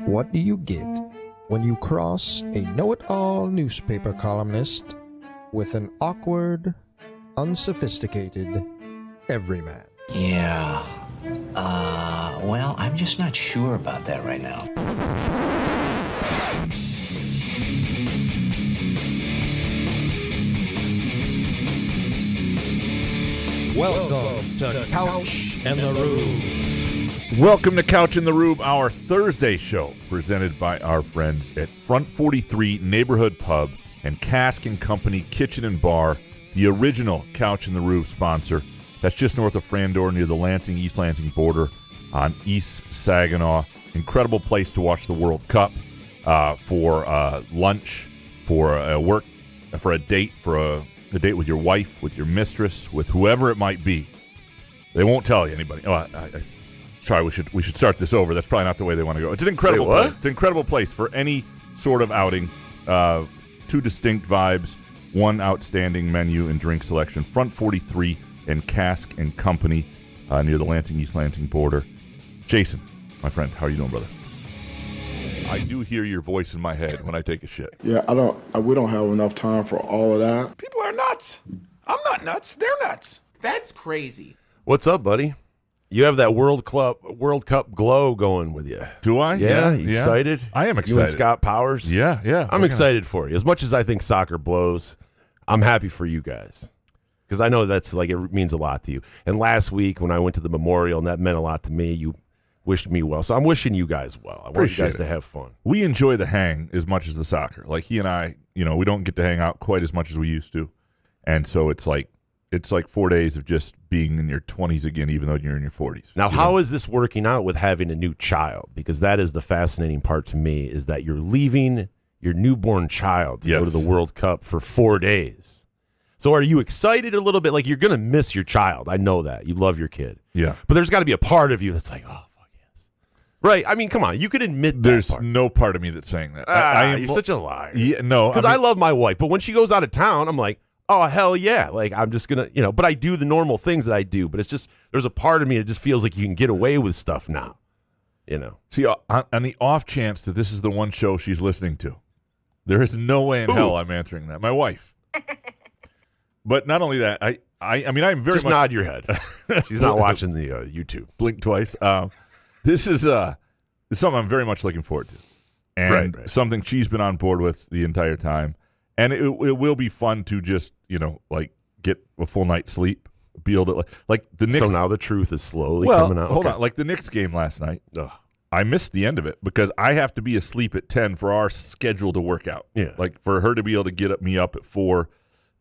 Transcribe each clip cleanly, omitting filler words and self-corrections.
What do you get when you cross a know-it-all newspaper columnist with an awkward, unsophisticated everyman? Yeah. Well, I'm just not sure about that right now. Welcome to Couch and the Rube. Welcome to Couch in the Rube, our Thursday show, presented by our friends at Front 43 Neighborhood Pub and Cask & Company Kitchen and Bar, the original Couch in the Rube sponsor. That's just north of Frandor near the Lansing-East Lansing border on East Saginaw. Incredible place to watch the World Cup, for lunch, for a work, for a date, for a date with your wife, with your mistress, with whoever it might be. They won't tell you anybody. Oh, sorry, we should start this over. That's probably not the way they want to go. It's an incredible place. It's an incredible place for any sort of outing. Two distinct vibes, one outstanding menu and drink selection. Front 43 and Cask & Company near the Lansing-East Lansing border. Jason, my friend, how are you doing, brother? I do hear your voice in my head when I take a shit. Yeah, we don't have enough time for all of that. People are nuts. I'm not nuts. They're nuts. That's crazy. What's up, buddy? You have that World Cup glow going with you. Do I? Yeah. You excited? I am excited. You and Scott Powers? Yeah. I'm excited for you. As much as I think soccer blows, I'm happy for you guys. Because I know that's it means a lot to you. And last week when I went to the memorial, and that meant a lot to me, you wished me well. So I'm wishing you guys well. I want you guys to have fun. We enjoy the hang as much as the soccer. Like he and I, we don't get to hang out quite as much as we used to. And so it's like 4 days of just being in your 20s again, even though you're in your 40s. Now, how is this working out with having a new child? Because that is the fascinating part to me, is that you're leaving your newborn child to go to the World Cup for 4 days. So are you excited a little bit? Like, you're going to miss your child. I know that. You love your kid. Yeah. But there's got to be a part of you that's like, oh, fuck yes. Right? I mean, come on. You could admit that There's part. no part of me that's saying that. You're such a liar. Yeah, no. Because I love my wife. But when she goes out of town, I'm like, oh, hell yeah. Like, I'm just going to, but I do the normal things that I do. But it's just, there's a part of me that just feels like you can get away with stuff now, See, on the off chance that this is the one show she's listening to, there is no way in hell I'm answering that. My wife. But not only that, I mean, I'm very just much... nod your head. She's not watching the YouTube. Blink twice. This is something I'm very much looking forward to. And something she's been on board with the entire time. And it will be fun to just, get a full night's sleep, be able to, like the Knicks. So now the truth is slowly coming out. Hold on. Like the Knicks game last night, I missed the end of it because I have to be asleep at 10 for our schedule to work out. Yeah. Like for her to be able to get me up at 4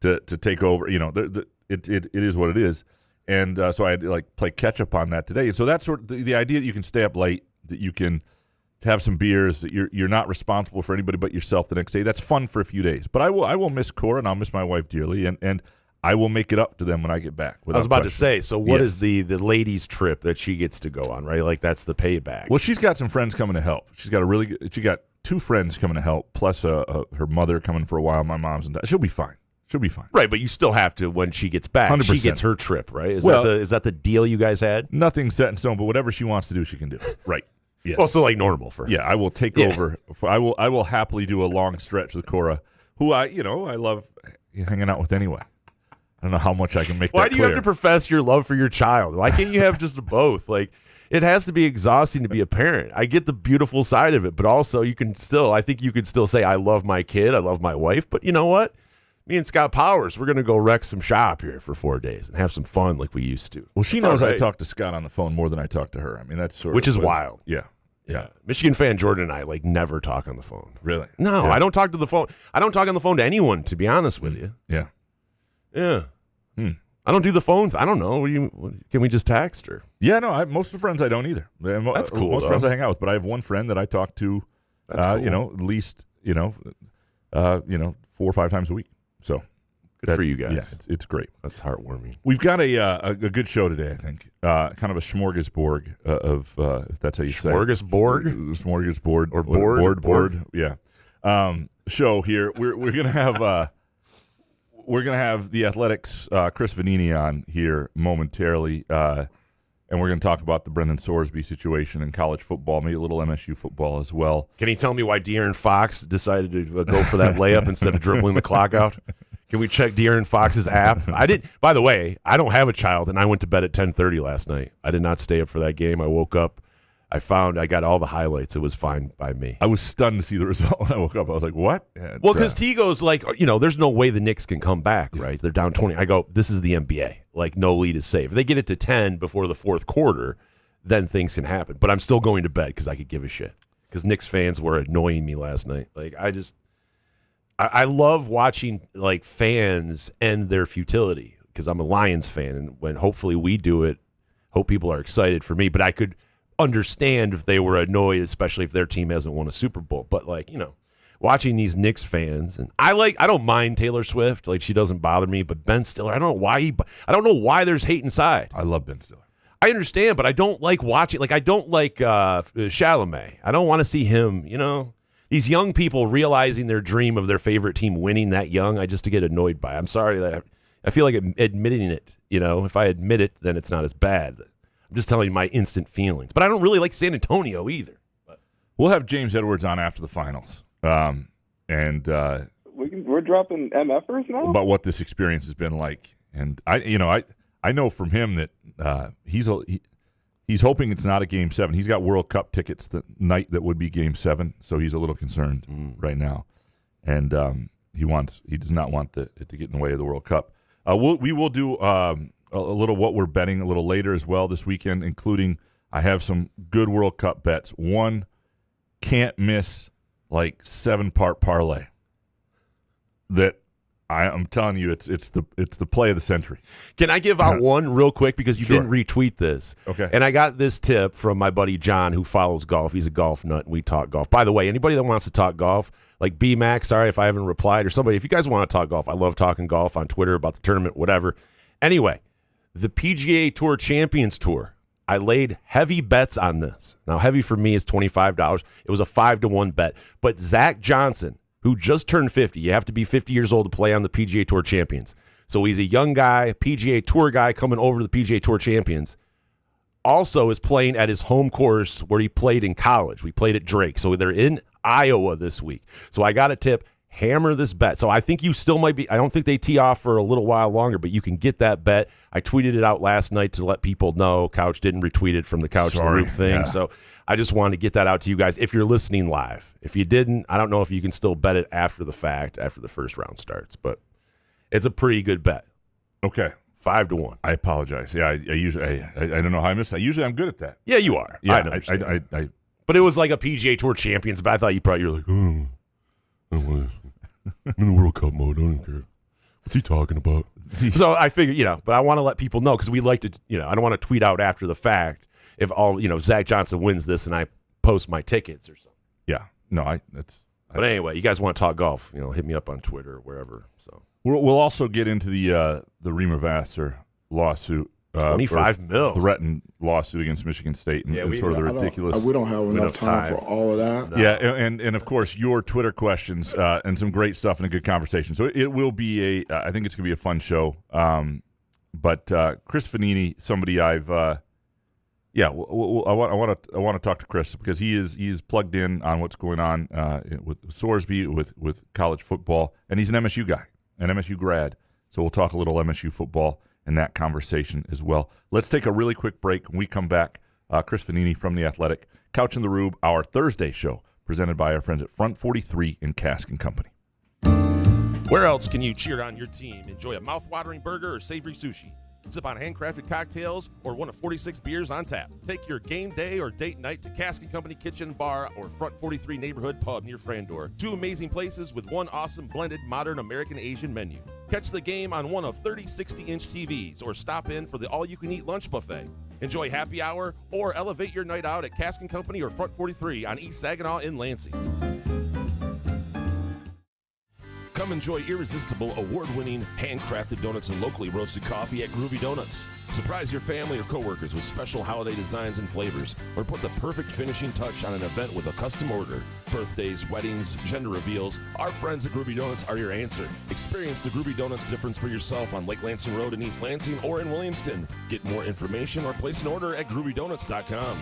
to take over, it is what it is. And so I had to play catch up on that today. And so that's sort of the idea that you can stay up late, that you can have some beers, that you're not responsible for anybody but yourself the next day. That's fun for a few days. But I will miss Cora and I'll miss my wife dearly, and I will make it up to them when I get back. I was about to say, so what is the ladies' trip that she gets to go on, right? Like that's the payback. Well, she's got some friends coming to help. She got 2 friends coming to help, plus her mother coming for a while. My mom's and she'll be fine. She'll be fine. Right, but you still have to, when she gets back, 100%. She gets her trip, right? Is that the deal you guys had? Nothing's set in stone, but whatever she wants to do, she can do. Right. Yes. Well, so like normal for her. Yeah, I will take over. I will happily do a long stretch with Cora, who I love hanging out with anyway. I don't know how much I can make that clear. Why do you have to profess your love for your child? Why can't you have just both? Like, it has to be exhausting to be a parent. I get the beautiful side of it, but also I think you could still say, I love my kid, I love my wife, but you know what? Me and Scott Powers, we're going to go wreck some shop here for 4 days and have some fun like we used to. Well, she knows I talk to Scott on the phone more than I talk to her. I mean, that's sort Which of... is wild. Yeah. Michigan fan Jordan and I never talk on the phone. Really? No, I don't talk to the phone. I don't talk on the phone to anyone, to be honest with you. Yeah. Yeah. I don't do the phones. I don't know. Can we just text or? Yeah, no. Most of the friends I don't either. That's cool. Most friends I hang out with, but I have one friend that I talk to. That's cool. At least 4 or 5 times a week. So good for you guys. Yeah, it's great. That's heartwarming. We've got a good show today, I think. Kind of a smorgasbord of if that's how you say it. Smorgasbord or board. Yeah. Show here. We're gonna have the Athletics Chris Vannini on here momentarily. And we're going to talk about the Brendan Sorsby situation in college football, maybe a little MSU football as well. Can you tell me why De'Aaron Fox decided to go for that layup instead of dribbling the clock out? Can we check De'Aaron Fox's app? I did. By the way, I don't have a child, and I went to bed at 10:30 last night. I did not stay up for that game. I woke up. I got all the highlights. It was fine by me. I was stunned to see the result when I woke up. I was like, what? And, well, because Tigo's like, there's no way the Knicks can come back, right? They're down 20. I go, this is the NBA. Like, no lead is safe. If they get it to 10 before the fourth quarter, then things can happen. But I'm still going to bed because I could give a shit. Because Knicks fans were annoying me last night. Like, I love watching, like, fans end their futility because I'm a Lions fan. And when hopefully we do it, hope people are excited for me. But I could understand if they were annoyed, especially if their team hasn't won a Super Bowl. But, like, watching these Knicks fans, and I don't mind Taylor Swift. Like, she doesn't bother me. But Ben Stiller, I don't know why there's hate inside. I love Ben Stiller. I understand, but I don't like watching. Like, I don't like Chalamet. I don't want to see him, These young people realizing their dream of their favorite team winning that young, I just get annoyed by. I'm sorry that I feel like admitting it, If I admit it, then it's not as bad. I'm just telling you my instant feelings. But I don't really like San Antonio either. We'll have James Edwards on after the finals. We're dropping MFers now? About what this experience has been like. And I know from him that he's hoping it's not a Game 7. He's got World Cup tickets the night that would be Game 7, so he's a little concerned right now. And he does not want it to get in the way of the World Cup. We will do a little what we're betting a little later as well this weekend, including I have some good World Cup bets. One can't miss, like 7-part parlay that I'm telling you, it's the play of the century. Can I give out one real quick because you didn't retweet this? Okay. And I got this tip from my buddy John who follows golf. He's a golf nut, and we talk golf. By the way, anybody that wants to talk golf, like B-Mac, sorry if I haven't replied, or somebody, if you guys want to talk golf, I love talking golf on Twitter about the tournament, whatever. Anyway, the PGA Tour Champions Tour, I laid heavy bets on this. Now, heavy for me is $25. It was a 5-1 bet. But Zach Johnson, who just turned 50. You have to be 50 years old to play on the PGA Tour Champions. So he's a young guy, PGA Tour guy coming over to the PGA Tour Champions. Also is playing at his home course where he played in college. We played at Drake. So they're in Iowa this week. So I got a tip. Hammer this bet. So I think you still might be, I don't think they tee off for a little while longer, but you can get that bet. I tweeted it out last night to let people know. Couch didn't retweet it from the Couch the Roop thing. Yeah. So I just wanted to get that out to you guys if you're listening live. If you didn't, I don't know if you can still bet it after the fact, after the first round starts, but it's a pretty good bet. Okay. 5-1. I apologize. Yeah, I usually, I don't know how I missed that. Usually I'm good at that. Yeah, you are. Yeah, I understand. But it was like a PGA Tour Champions, but I thought you're like, I'm in the World Cup mode. I don't care. What's he talking about? So I figured, but I want to let people know because we like to, I don't want to tweet out after the fact if Zach Johnson wins this and I post my tickets or something. Yeah. No, But anyway, you guys want to talk golf, hit me up on Twitter or wherever. So we'll also get into the Rema Vassar lawsuit. $25 million threatened lawsuit against Michigan State and sort of the ridiculous. We don't have enough time for all of that. No. Yeah, and of course your Twitter questions and some great stuff and a good conversation. So it will be I think it's going to be a fun show. But Chris Vannini, somebody I've I want to talk to Chris because he's plugged in on what's going on with Sorsby with college football, and he's an MSU guy, an MSU grad. So we'll talk a little MSU football in that conversation as well. Let's take a really quick break. When we come back, Chris Vannini from The Athletic, Couch in the Rube, our Thursday show, presented by our friends at Front 43 in Cask & Company. Where else can you cheer on your team? Enjoy a mouth-watering burger or savory sushi. Sip on handcrafted cocktails or one of 46 beers on tap. Take your game day or date night to Cask & Company Kitchen and Bar or Front 43 Neighborhood Pub near Frandor. Two amazing places with one awesome blended modern American-Asian menu. Catch the game on one of 30 60-inch TVs or stop in for the all-you-can-eat lunch buffet. Enjoy happy hour or elevate your night out at Cask & Company or Front 43 on East Saginaw in Lansing. Come enjoy irresistible, award-winning, handcrafted donuts and locally roasted coffee at Groovy Donuts. Surprise your family or coworkers with special holiday designs and flavors, or put the perfect finishing touch on an event with a custom order. Birthdays, weddings, gender reveals, our friends at Groovy Donuts are your answer. Experience the Groovy Donuts difference for yourself on Lake Lansing Road in East Lansing or in Williamston. Get more information or place an order at groovydonuts.com.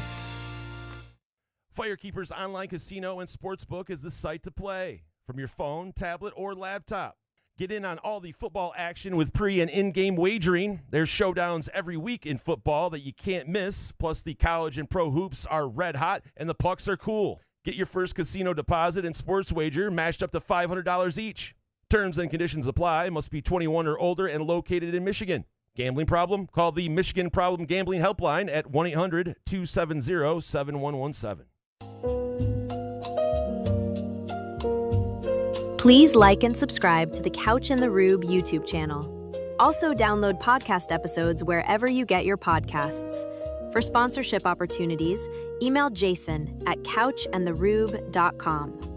Firekeeper's Online Casino and Sportsbook is the site to play. From your phone, tablet, or laptop. Get in on all the football action with pre- and in-game wagering. There's showdowns every week in football that you can't miss. Plus, the college and pro hoops are red hot, and the pucks are cool. Get your first casino deposit and sports wager matched up to $500 each. Terms and conditions apply. Must be 21 or older and located in Michigan. Gambling problem? Call the Michigan Problem Gambling Helpline at 1-800-270-7117. Please like and subscribe to the Couch and the Rube YouTube channel. Also download podcast episodes wherever you get your podcasts. For sponsorship opportunities, email Jason at couchandtherube.com.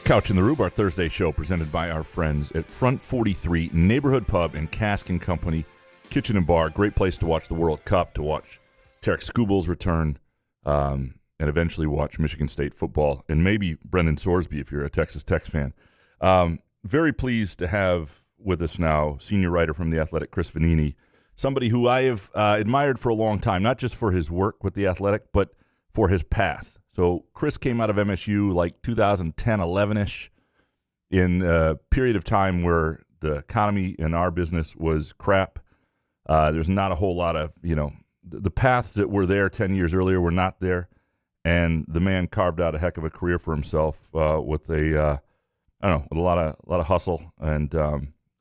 Couch in the Rube, our Thursday show presented by our friends at Front 43 Neighborhood Pub and Cask and Company Kitchen and Bar. Great place to watch the World Cup, to watch Tarek Skubal's return, and eventually watch Michigan State football, and maybe Brendan Sorsby if you're a Texas Tech fan. Very pleased to have with us now senior writer from The Athletic, Chris Vannini, somebody who I have admired for a long time, not just for his work with The Athletic, but for his path. So Chris came out of MSU like 2010, 11-ish, in a period of time where the economy in our business was crap. There's not a whole lot of, the paths that were there 10 years earlier were not there. And the man carved out a heck of a career for himself with a lot of hustle, and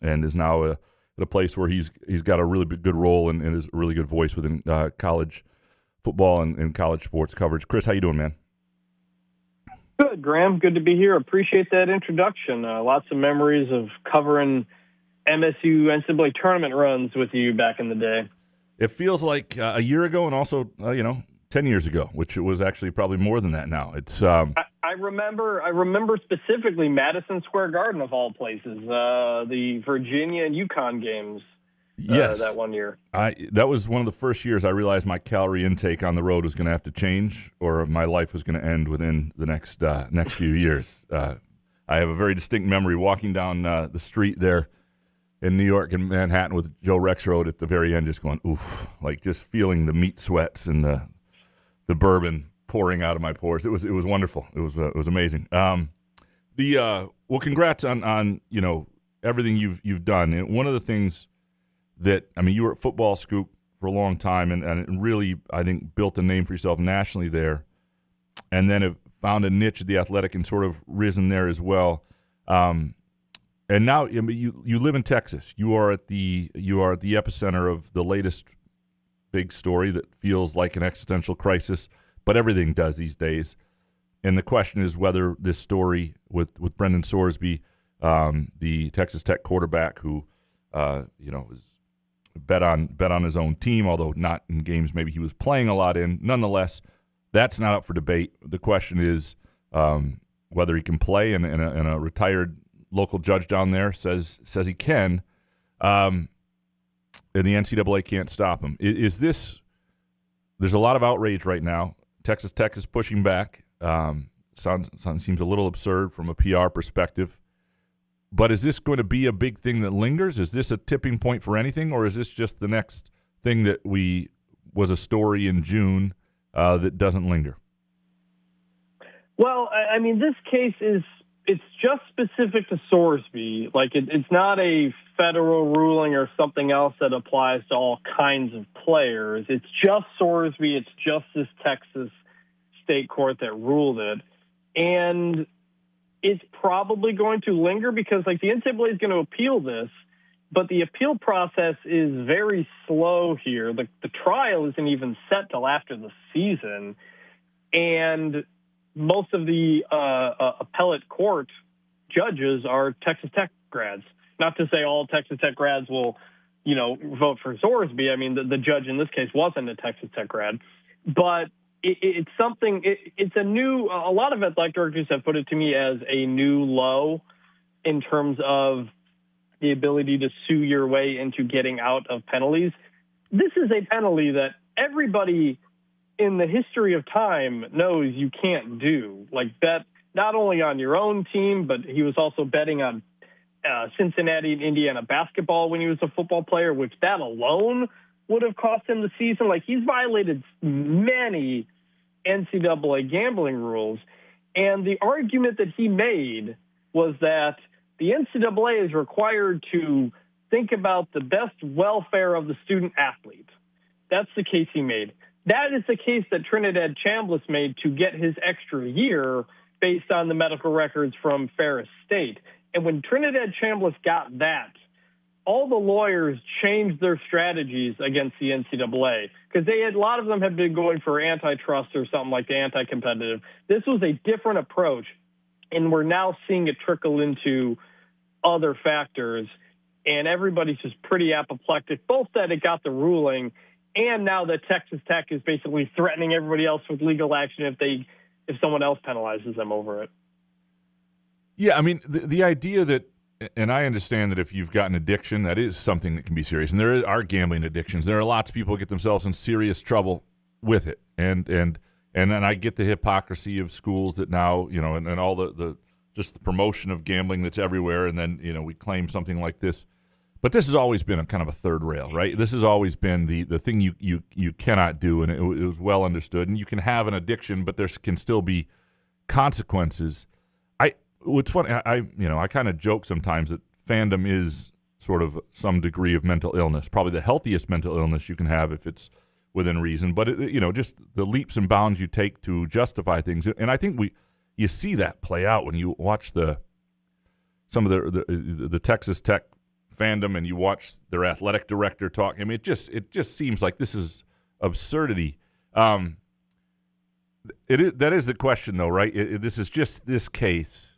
is now at a place where he's got a really good role and is a really good voice within college football and college sports coverage. Chris, how you doing, man? Good, Graham. Good to be here. Appreciate that introduction. Lots of memories of covering MSU NCAA tournament runs with you back in the day. It feels like a year ago, and also 10 years ago, which it was actually probably more than that now. It's I remember specifically Madison Square Garden of all places, the Virginia and UConn games. Yes, that one year. That was one of the first years I realized my calorie intake on the road was going to have to change, or my life was going to end within the next few years. I have a very distinct memory walking down the street there in New York and Manhattan with Joe Rexrode at the very end, just going oof, like just feeling the meat sweats and the bourbon pouring out of my pores. It was wonderful. It was amazing. Well, congrats on everything you've done. And one of the things that, you were at Football Scoop for a long time and really, I think, built a name for yourself nationally there, and then have found a niche at The Athletic and sort of risen there as well. And now you live in Texas. You are at the epicenter of the latest big story that feels like an existential crisis, but everything does these days. And the question is whether this story with Brendan Sorsby, the Texas Tech quarterback who is bet on his own team, although not in games maybe he was playing a lot in. Nonetheless, that's not up for debate. The question is whether he can play, and a retired local judge down there says he can, and the NCAA can't stop him. Is this? There's a lot of outrage right now. Texas Tech is pushing back. Seems a little absurd from a PR perspective. But is this going to be a big thing that lingers? Is this a tipping point for anything, or is this just the next thing that was a story in June that doesn't linger? Well, this case it's just specific to Sorsby. Like it's not a federal ruling or something else that applies to all kinds of players. It's just Sorsby. It's just this Texas state court that ruled it, and it's probably going to linger because, the NCAA is going to appeal this, but the appeal process is very slow here. The trial isn't even set till after the season, and most of the appellate court judges are Texas Tech grads. Not to say all Texas Tech grads will, vote for Sorsby. I mean, the judge in this case wasn't a Texas Tech grad, but it's something. It's a new. A lot of athletic directors have put it to me as a new low in terms of the ability to sue your way into getting out of penalties. This is a penalty that everybody in the history of time knows you can't do. Like, bet not only on your own team, but he was also betting on Cincinnati and Indiana basketball when he was a football player, which that alone would have cost him the season. Like, he's violated many NCAA gambling rules. And the argument that he made was that the NCAA is required to think about the best welfare of the student athlete. That's the case he made. That is the case that Trinidad Chambliss made to get his extra year based on the medical records from Ferris State. And when Trinidad Chambliss got that, all the lawyers changed their strategies against the NCAA because a lot of them had been going for antitrust or something like the anti-competitive. This was a different approach, and we're now seeing it trickle into other factors, and everybody's just pretty apoplectic, both that it got the ruling and now that Texas Tech is basically threatening everybody else with legal action if someone else penalizes them over it. Yeah, I mean, the idea that, and I understand that if you've got an addiction, that is something that can be serious, and there are gambling addictions. There are lots of people who get themselves in serious trouble with it, and I get the hypocrisy of schools that now, and all the just the promotion of gambling that's everywhere, and then we claim something like this. But this has always been a kind of a third rail, right? This has always been the thing you cannot do, and it was well understood. And you can have an addiction, but there can still be consequences. What's funny, I kind of joke sometimes that fandom is sort of some degree of mental illness, probably the healthiest mental illness you can have if it's within reason. But just the leaps and bounds you take to justify things, and I think you see that play out when you watch some of the Texas Tech fandom and you watch their athletic director talk. I mean, it just seems like this is absurdity. That is the question, though, right? This is just this case.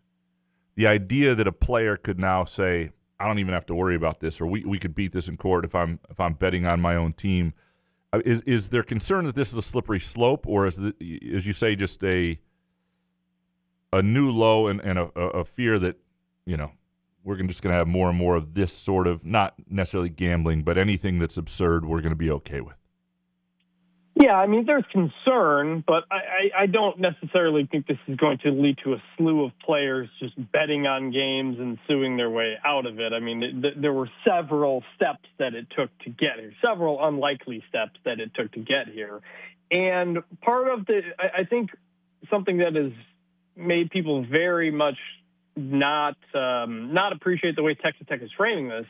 The idea that a player could now say, I don't even have to worry about this, or we could beat this in court if I'm betting on my own team. Is there concern that this is a slippery slope, or is it, as you say, just a new low and a fear that we're just going to have more and more of this sort of, not necessarily gambling, but anything that's absurd we're going to be okay with? Yeah, I mean, there's concern, but I don't necessarily think this is going to lead to a slew of players just betting on games and suing their way out of it. I mean, there were several steps that it took to get here, several unlikely steps that it took to get here. And part of I think something that has made people very much not appreciate the way Texas Tech is framing this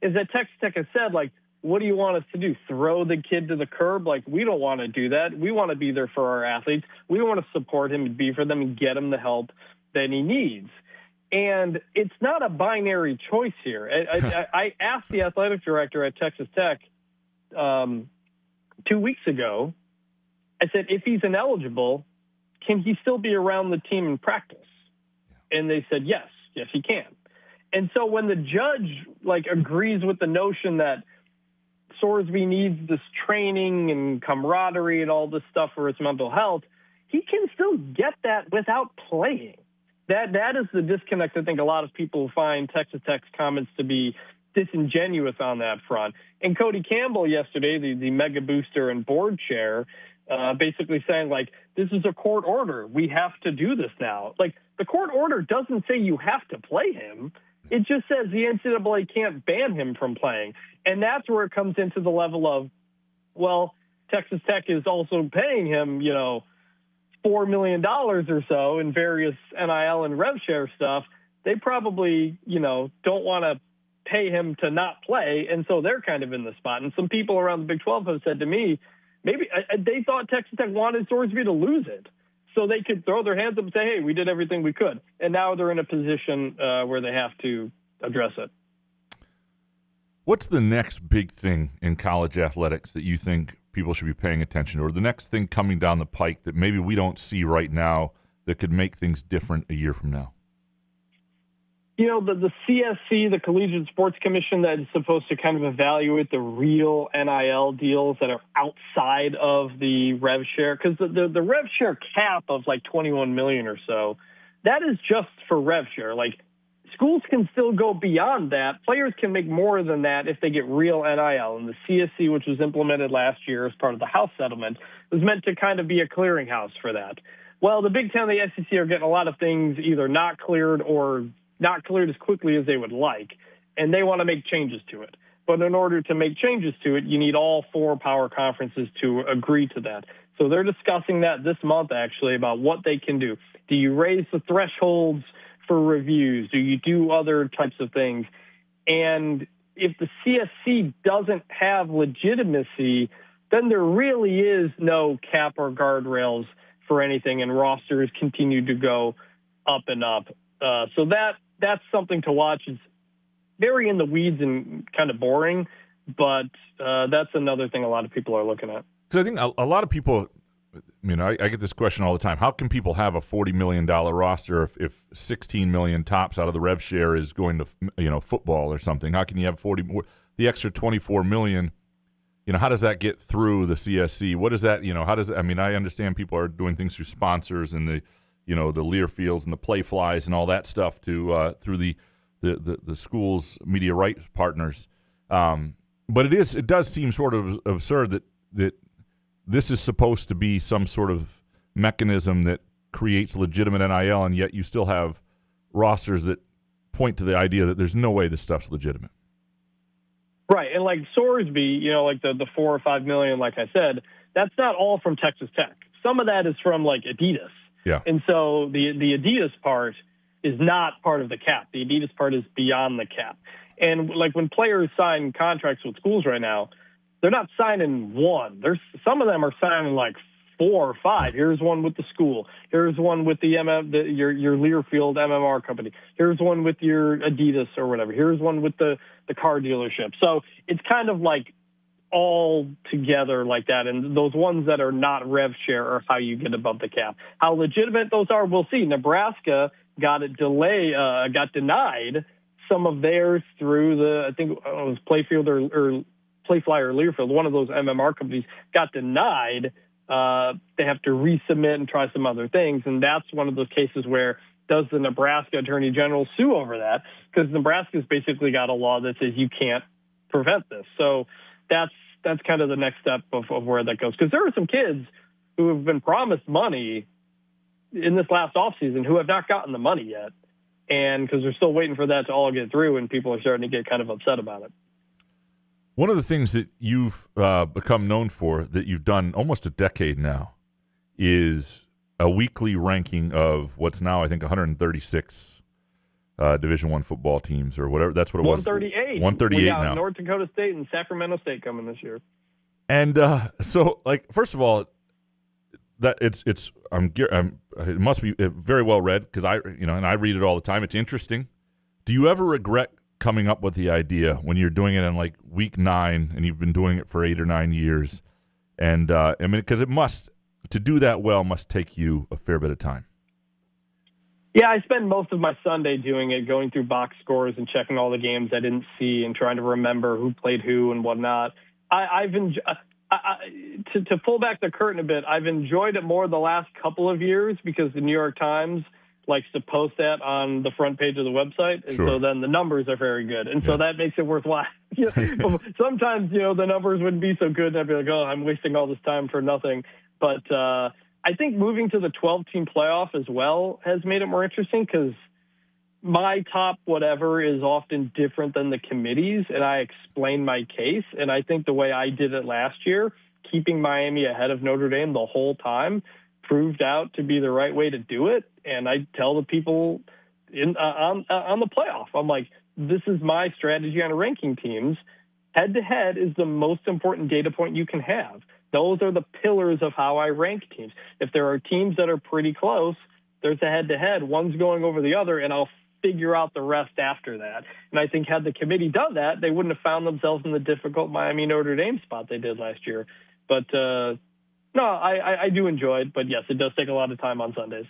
is that Texas Tech has said, like, what do you want us to do? Throw the kid to the curb? Like, we don't want to do that. We want to be there for our athletes. We want to support him and be for them and get him the help that he needs. And it's not a binary choice here. I asked the athletic director at Texas Tech 2 weeks ago, I said, if he's ineligible, can he still be around the team in practice? And they said, yes, he can. And so when the judge agrees with the notion that Sorsby needs this training and camaraderie and all this stuff for his mental health, he can still get that without playing. That is the disconnect. I think a lot of people find Texas Tech's comments to be disingenuous on that front. And Cody Campbell yesterday, the mega booster and board chair, basically saying, like, this is a court order. We have to do this now. Like, the court order doesn't say you have to play him. It just says the NCAA can't ban him from playing. And that's where it comes into the level of, well, Texas Tech is also paying him, $4 million or so in various NIL and rev share stuff. They probably, don't want to pay him to not play. And so they're kind of in the spot. And some people around the Big 12 have said to me, maybe they thought Texas Tech wanted Sorsby to lose it so they could throw their hands up and say, hey, we did everything we could. And now they're in a position where they have to address it. What's the next big thing in college athletics that you think people should be paying attention to, or the next thing coming down the pike that maybe we don't see right now that could make things different a year from now? The CSC, the Collegiate Sports Commission, that is supposed to kind of evaluate the real NIL deals that are outside of the rev share, because the rev share cap of like 21 million or so, that is just for rev share. Like, schools can still go beyond that. Players can make more than that if they get real NIL. And the CSC, which was implemented last year as part of the House settlement, was meant to kind of be a clearinghouse for that. Well, the Big Ten and the SEC are getting a lot of things either not cleared or not cleared as quickly as they would like, and they want to make changes to it. But in order to make changes to it, you need all 4 power conferences to agree to that. So they're discussing that this month, actually, about what they can do. Do you raise the thresholds for reviews? Do you do other types of things? And if the CSC doesn't have legitimacy, then there really is no cap or guardrails for anything, and rosters continue to go up and up. So that's something to watch. It's very in the weeds and kind of boring, but that's another thing a lot of people are looking at. Because I think a lot of people, I get this question all the time. How can people have a $40 million roster if 16 million tops out of the rev share is going to, football or something? How can you have the extra 24 million? How does that get through the CSC? What is that? I understand people are doing things through sponsors and the Learfields and the Playflies and all that stuff through the school's media rights partners. But it does seem sort of absurd that this is supposed to be some sort of mechanism that creates legitimate NIL, and yet you still have rosters that point to the idea that there's no way this stuff's legitimate. Right, and like Sorsby, like the 4 or 5 million, like I said, that's not all from Texas Tech. Some of that is from like Adidas. Yeah. And so the Adidas part is not part of the cap. The Adidas part is beyond the cap. And like when players sign contracts with schools right now, they're not signing one. Some of them are signing like 4 or 5. Here's one with the school. Here's one with your Learfield MMR company. Here's one with your Adidas or whatever. Here's one with the car dealership. So it's kind of like all together like that. And those ones that are not rev share are how you get above the cap. How legitimate those are, we'll see. Nebraska got denied some of theirs through I think it was Playfield or Playfly or Learfield. One of those MMR companies got denied. They have to resubmit and try some other things. And that's one of those cases where does the Nebraska Attorney General sue over that? Because Nebraska's basically got a law that says you can't prevent this. So that's kind of the next step of where that goes. Because there are some kids who have been promised money in this last offseason who have not gotten the money yet. And because they're still waiting for that to all get through, and people are starting to get kind of upset about it. One of the things that you've become known for, that you've done almost a decade now, is a weekly ranking of what's now, I think, 136 Division I football teams or whatever. That's what it was. 138. 138 now. North Dakota State and Sacramento State coming this year. And so, like, first of all, that it must be very well read because and I read it all the time. It's interesting. Do you ever regret coming up with the idea when you're doing it in like week 9 and you've been doing it for 8 or 9 years? And because to do that well must take you a fair bit of time. Yeah, I spend most of my Sunday doing it, going through box scores and checking all the games I didn't see and trying to remember who played who and whatnot. To pull back the curtain a bit, I've enjoyed it more the last couple of years because the New York Times likes to post that on the front page of the website. And Sure. so then the numbers are very good. And so that makes it worthwhile. Sometimes, the numbers wouldn't be so good. And I'd be like, oh, I'm wasting all this time for nothing. But I think moving to the 12-team playoff as well has made it more interesting because my top whatever is often different than the committees, and I explain my case. And I think the way I did it last year, keeping Miami ahead of Notre Dame the whole time, proved out to be the right way to do it. And I tell the people on the playoff, I'm like, this is my strategy on ranking teams. Head-to-head is the most important data point you can have. Those are the pillars of how I rank teams. If there are teams that are pretty close, there's a head-to-head. One's going over the other, and I'll figure out the rest after that. And I think had the committee done that, they wouldn't have found themselves in the difficult Miami-Notre Dame spot they did last year. But, no, I do enjoy it. But, yes, it does take a lot of time on Sundays.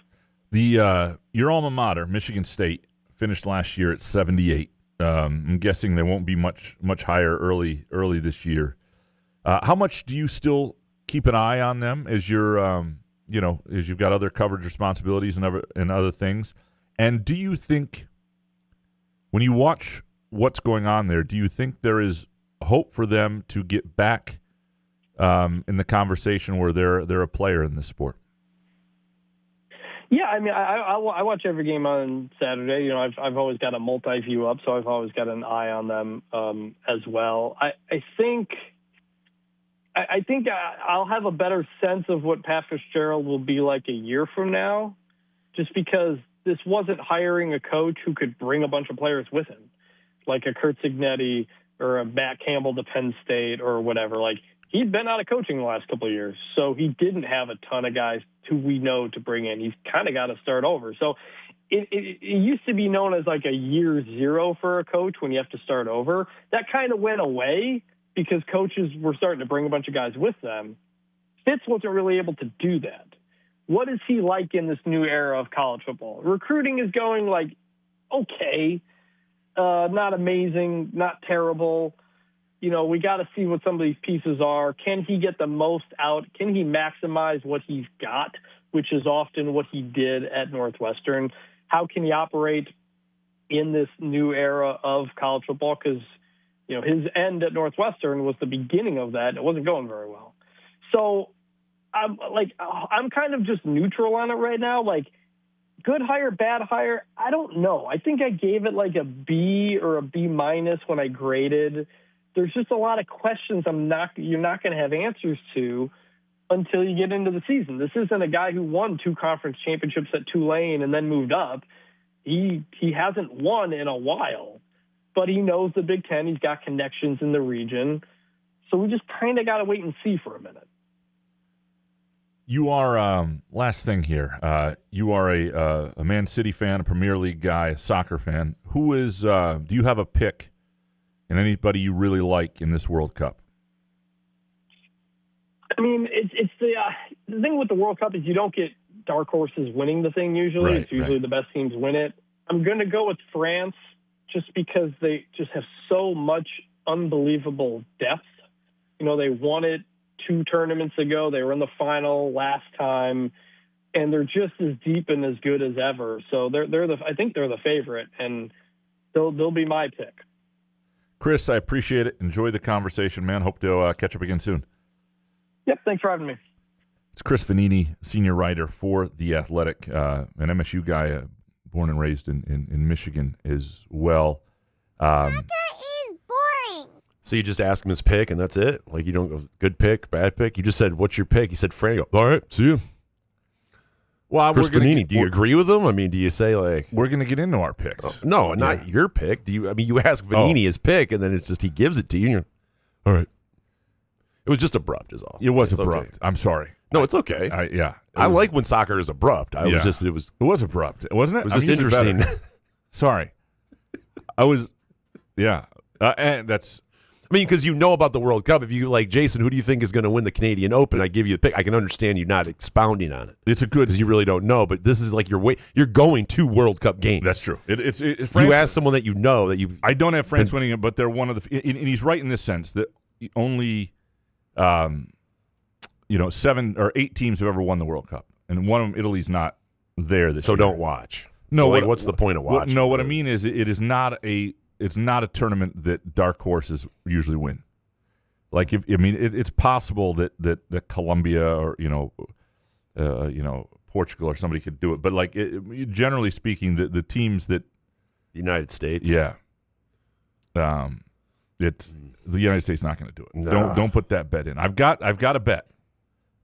Your alma mater, Michigan State, finished last year at 78. I'm guessing they won't be much higher early this year. How much do you still keep an eye on them as you're, as you've got other coverage responsibilities and other things? And do you think, when you watch what's going on there, do you think there is hope for them to get back in the conversation where they're a player in this sport? Yeah, I mean, I watch every game on Saturday. You know, I've always got a multi-view up, so I've always got an eye on them as well. I think I'll have a better sense of what Pat Fitzgerald will be like a year from now, just because this wasn't hiring a coach who could bring a bunch of players with him, like a Kurt Cignetti or a Matt Campbell to Penn State or whatever. Like, he'd been out of coaching the last couple of years, so he didn't have a ton of guys who we know to bring in. He's kind of got to start over. So it used to be known as like a year zero for a coach when you have to start over. That kind of went away because coaches were starting to bring a bunch of guys with them. Fitz wasn't really able to do that. What is he like in this new era of college football? Recruiting is going like, okay, not amazing, not terrible. You know, we got to see what some of these pieces are. Can he get the most out? Can he maximize what he's got, which is often what he did at Northwestern? How can he operate in this new era of college football? Because, you know, his end at Northwestern was the beginning of that. It wasn't going very well. So I'm kind of just neutral on it right now. Like, good hire, bad hire, I don't know. I think I gave it like a B or a B- when I graded. There's just a lot of questions you're not going to have answers to until you get into the season. This isn't a guy who won 2 conference championships at Tulane and then moved up. He hasn't won in a while, but he knows the Big Ten. He's got connections in the region. So we just kind of got to wait and see for a minute. You are, last thing here, you are a Man City fan, a Premier League guy, a soccer fan. Who is, do you have a pick and anybody you really like in this World Cup? I mean, it's the thing with the World Cup is you don't get dark horses winning the thing usually. Right, it's usually the best teams win it. I'm going to go with France just because they just have so much unbelievable depth. You know, they won it 2 tournaments ago. They were in the final last time, and they're just as deep and as good as ever. So I think they're the favorite, and they'll be my pick. Chris, I appreciate it. Enjoy the conversation, man. Hope to catch up again soon. Yep, thanks for having me. It's Chris Vannini, senior writer for The Athletic, an MSU guy, born and raised in Michigan as well. Saga is boring. So you just ask him his pick, and that's it? Like, you don't go, good pick, bad pick? You just said, what's your pick? He said, Frank. All right, see you. Well, Chris Vannini, do you agree with him? I mean, do you say, like... We're going to get into our picks. No, not your pick. Do you? I mean, you ask Vannini his pick, and then it's just he gives it to you, and you're, all right. It was just abrupt, is all. It was it's abrupt. Okay. I'm sorry. No, it's okay. I like when soccer is abrupt. It was abrupt, wasn't it? It was just interesting. Sorry. And that's... I mean, because you know about the World Cup. If you like, Jason, who do you think is going to win the Canadian Open? I give you the pick. I can understand you not expounding on it. It's a good... Because you really don't know, but this is like you're going to World Cup games. That's true. France, you ask someone that you know that you... I don't have France winning it, but they're one of the... And he's right in this sense that only... 7 or 8 teams have ever won the World Cup, and one of them, Italy's not there this year. So don't watch. No, so what's the point of watching? What I mean is, it's not a tournament that dark horses usually win. Like, it's possible that Colombia or Portugal or somebody could do it, but like generally speaking, the teams that United States, it's the United States not going to do it. No. Don't put that bet in. I've got a bet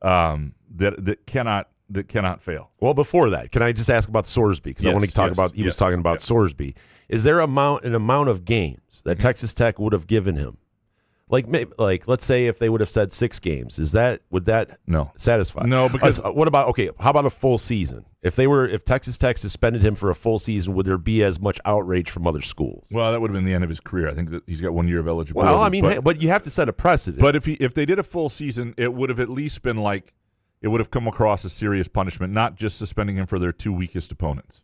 that cannot fail. Well, before that, can I just ask about Sorsby? Because I want to talk about. He was talking about Sorsby. Is there an amount of games that Texas Tech would have given him? Like let's say if they would have said 6 games, would that satisfy? No, because what about how about a full season? If Texas Tech suspended him for a full season, would there be as much outrage from other schools? Well, that would have been the end of his career. I think that he's got 1 year of eligibility. Well, I mean, but you have to set a precedent. But if they did a full season, it would have at least been like it would have come across as serious punishment, not just suspending him for their 2 weakest opponents.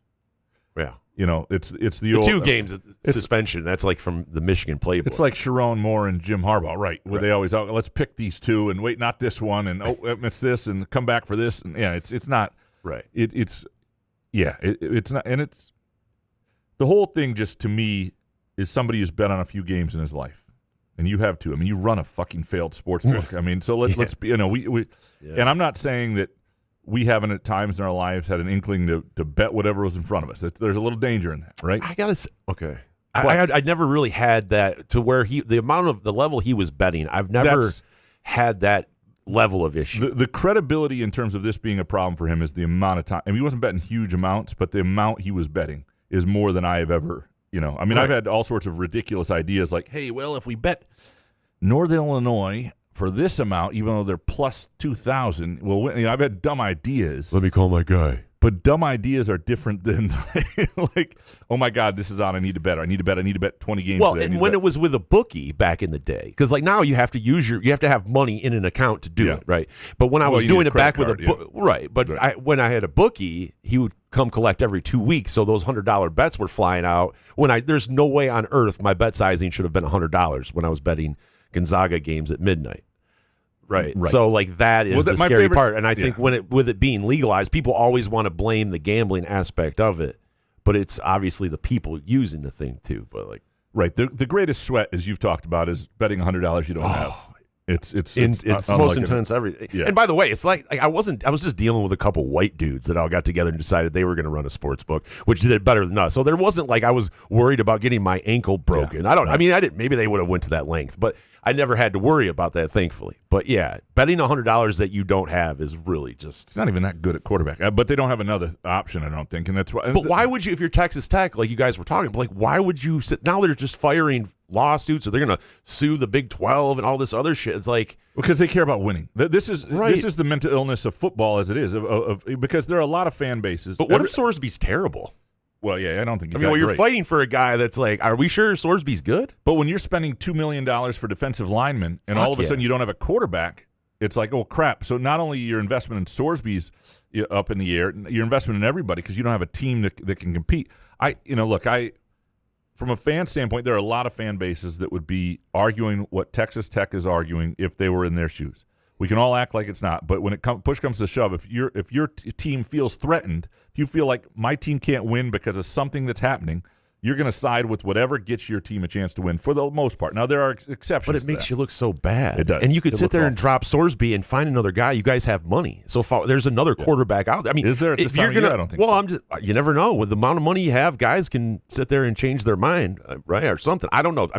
Yeah. It's the old 2 games suspension. That's like from the Michigan playbook. It's like Sharon Moore and Jim Harbaugh, right? Where they always let's pick these 2 and wait, not this one, and miss this and come back for this, and it's not right. It's not, and it's the whole thing. Just to me, is somebody who's bet on a few games in his life, and you have too. I mean, you run a fucking failed sports book. I mean, so let's be. We and I'm not saying that. We haven't at times in our lives had an inkling to bet whatever was in front of us. There's a little danger in that, right? I gotta say, okay. I never really had that to where the level he was betting. I've never had that level of issue. The credibility in terms of this being a problem for him is the amount of time. I mean, he wasn't betting huge amounts, but the amount he was betting is more than I have ever. I mean, I've had all sorts of ridiculous ideas like, hey, well, if we bet Northern Illinois for this amount, even though they're plus 2,000, well, I've had dumb ideas. Let me call my guy. But dumb ideas are different than like, oh my God, this is on. I need to bet. I need to bet 20 games. Well, today. and when it was with a bookie back in the day, because like now you have to have money in an account to do it, right? But when I was doing it back with right. But when I had a bookie, he would come collect every 2 weeks. So those $100 bets were flying out. There's no way on earth my bet sizing should have been $100 when I was betting Gonzaga games at midnight. Right. So like that is the scary part. And I think with it being legalized, people always want to blame the gambling aspect of it. But it's obviously the people using the thing too. But like the greatest sweat, as you've talked about, is betting $100 you don't have. It's most intense everything. Yeah. And by the way, it's like I was just dealing with a couple white dudes that all got together and decided they were going to run a sports book, which did it better than us. So there wasn't like I was worried about getting my ankle broken. Yeah. I didn't. Maybe they would have went to that length, but I never had to worry about that, thankfully. But yeah, betting $100 that you don't have is really just. It's not even that good at quarterback, but they don't have another option, I don't think, and that's why. But why would you, if you're Texas Tech, like you guys were talking, like why would you sit? Now they're just firing lawsuits, or they're going to sue the Big 12 and all this other shit. It's like because they care about winning. This is the mental illness of football as it is, because there are a lot of fan bases. But what if Sorsby's terrible? Well, yeah, I don't think. You're fighting for a guy that's like, are we sure Sorsby's good? But when you're spending $2 million for defensive linemen, and all of a sudden you don't have a quarterback, it's like, oh crap. So not only your investment in Sorsby's up in the air, your investment in everybody because you don't have a team that can compete. From a fan standpoint, there are a lot of fan bases that would be arguing what Texas Tech is arguing if they were in their shoes. We can all act like it's not, but when push comes to shove, if your team feels threatened, if you feel like my team can't win because of something that's happening, you're going to side with whatever gets your team a chance to win for the most part. Now, there are exceptions. But it makes you look so bad. It does. And you could sit there and drop Sorsby and find another guy. You guys have money. So there's another quarterback out there. I mean, is there at this time of year? I don't think so. You never know. With the amount of money you have, guys can sit there and change their mind, right, or something. I don't know.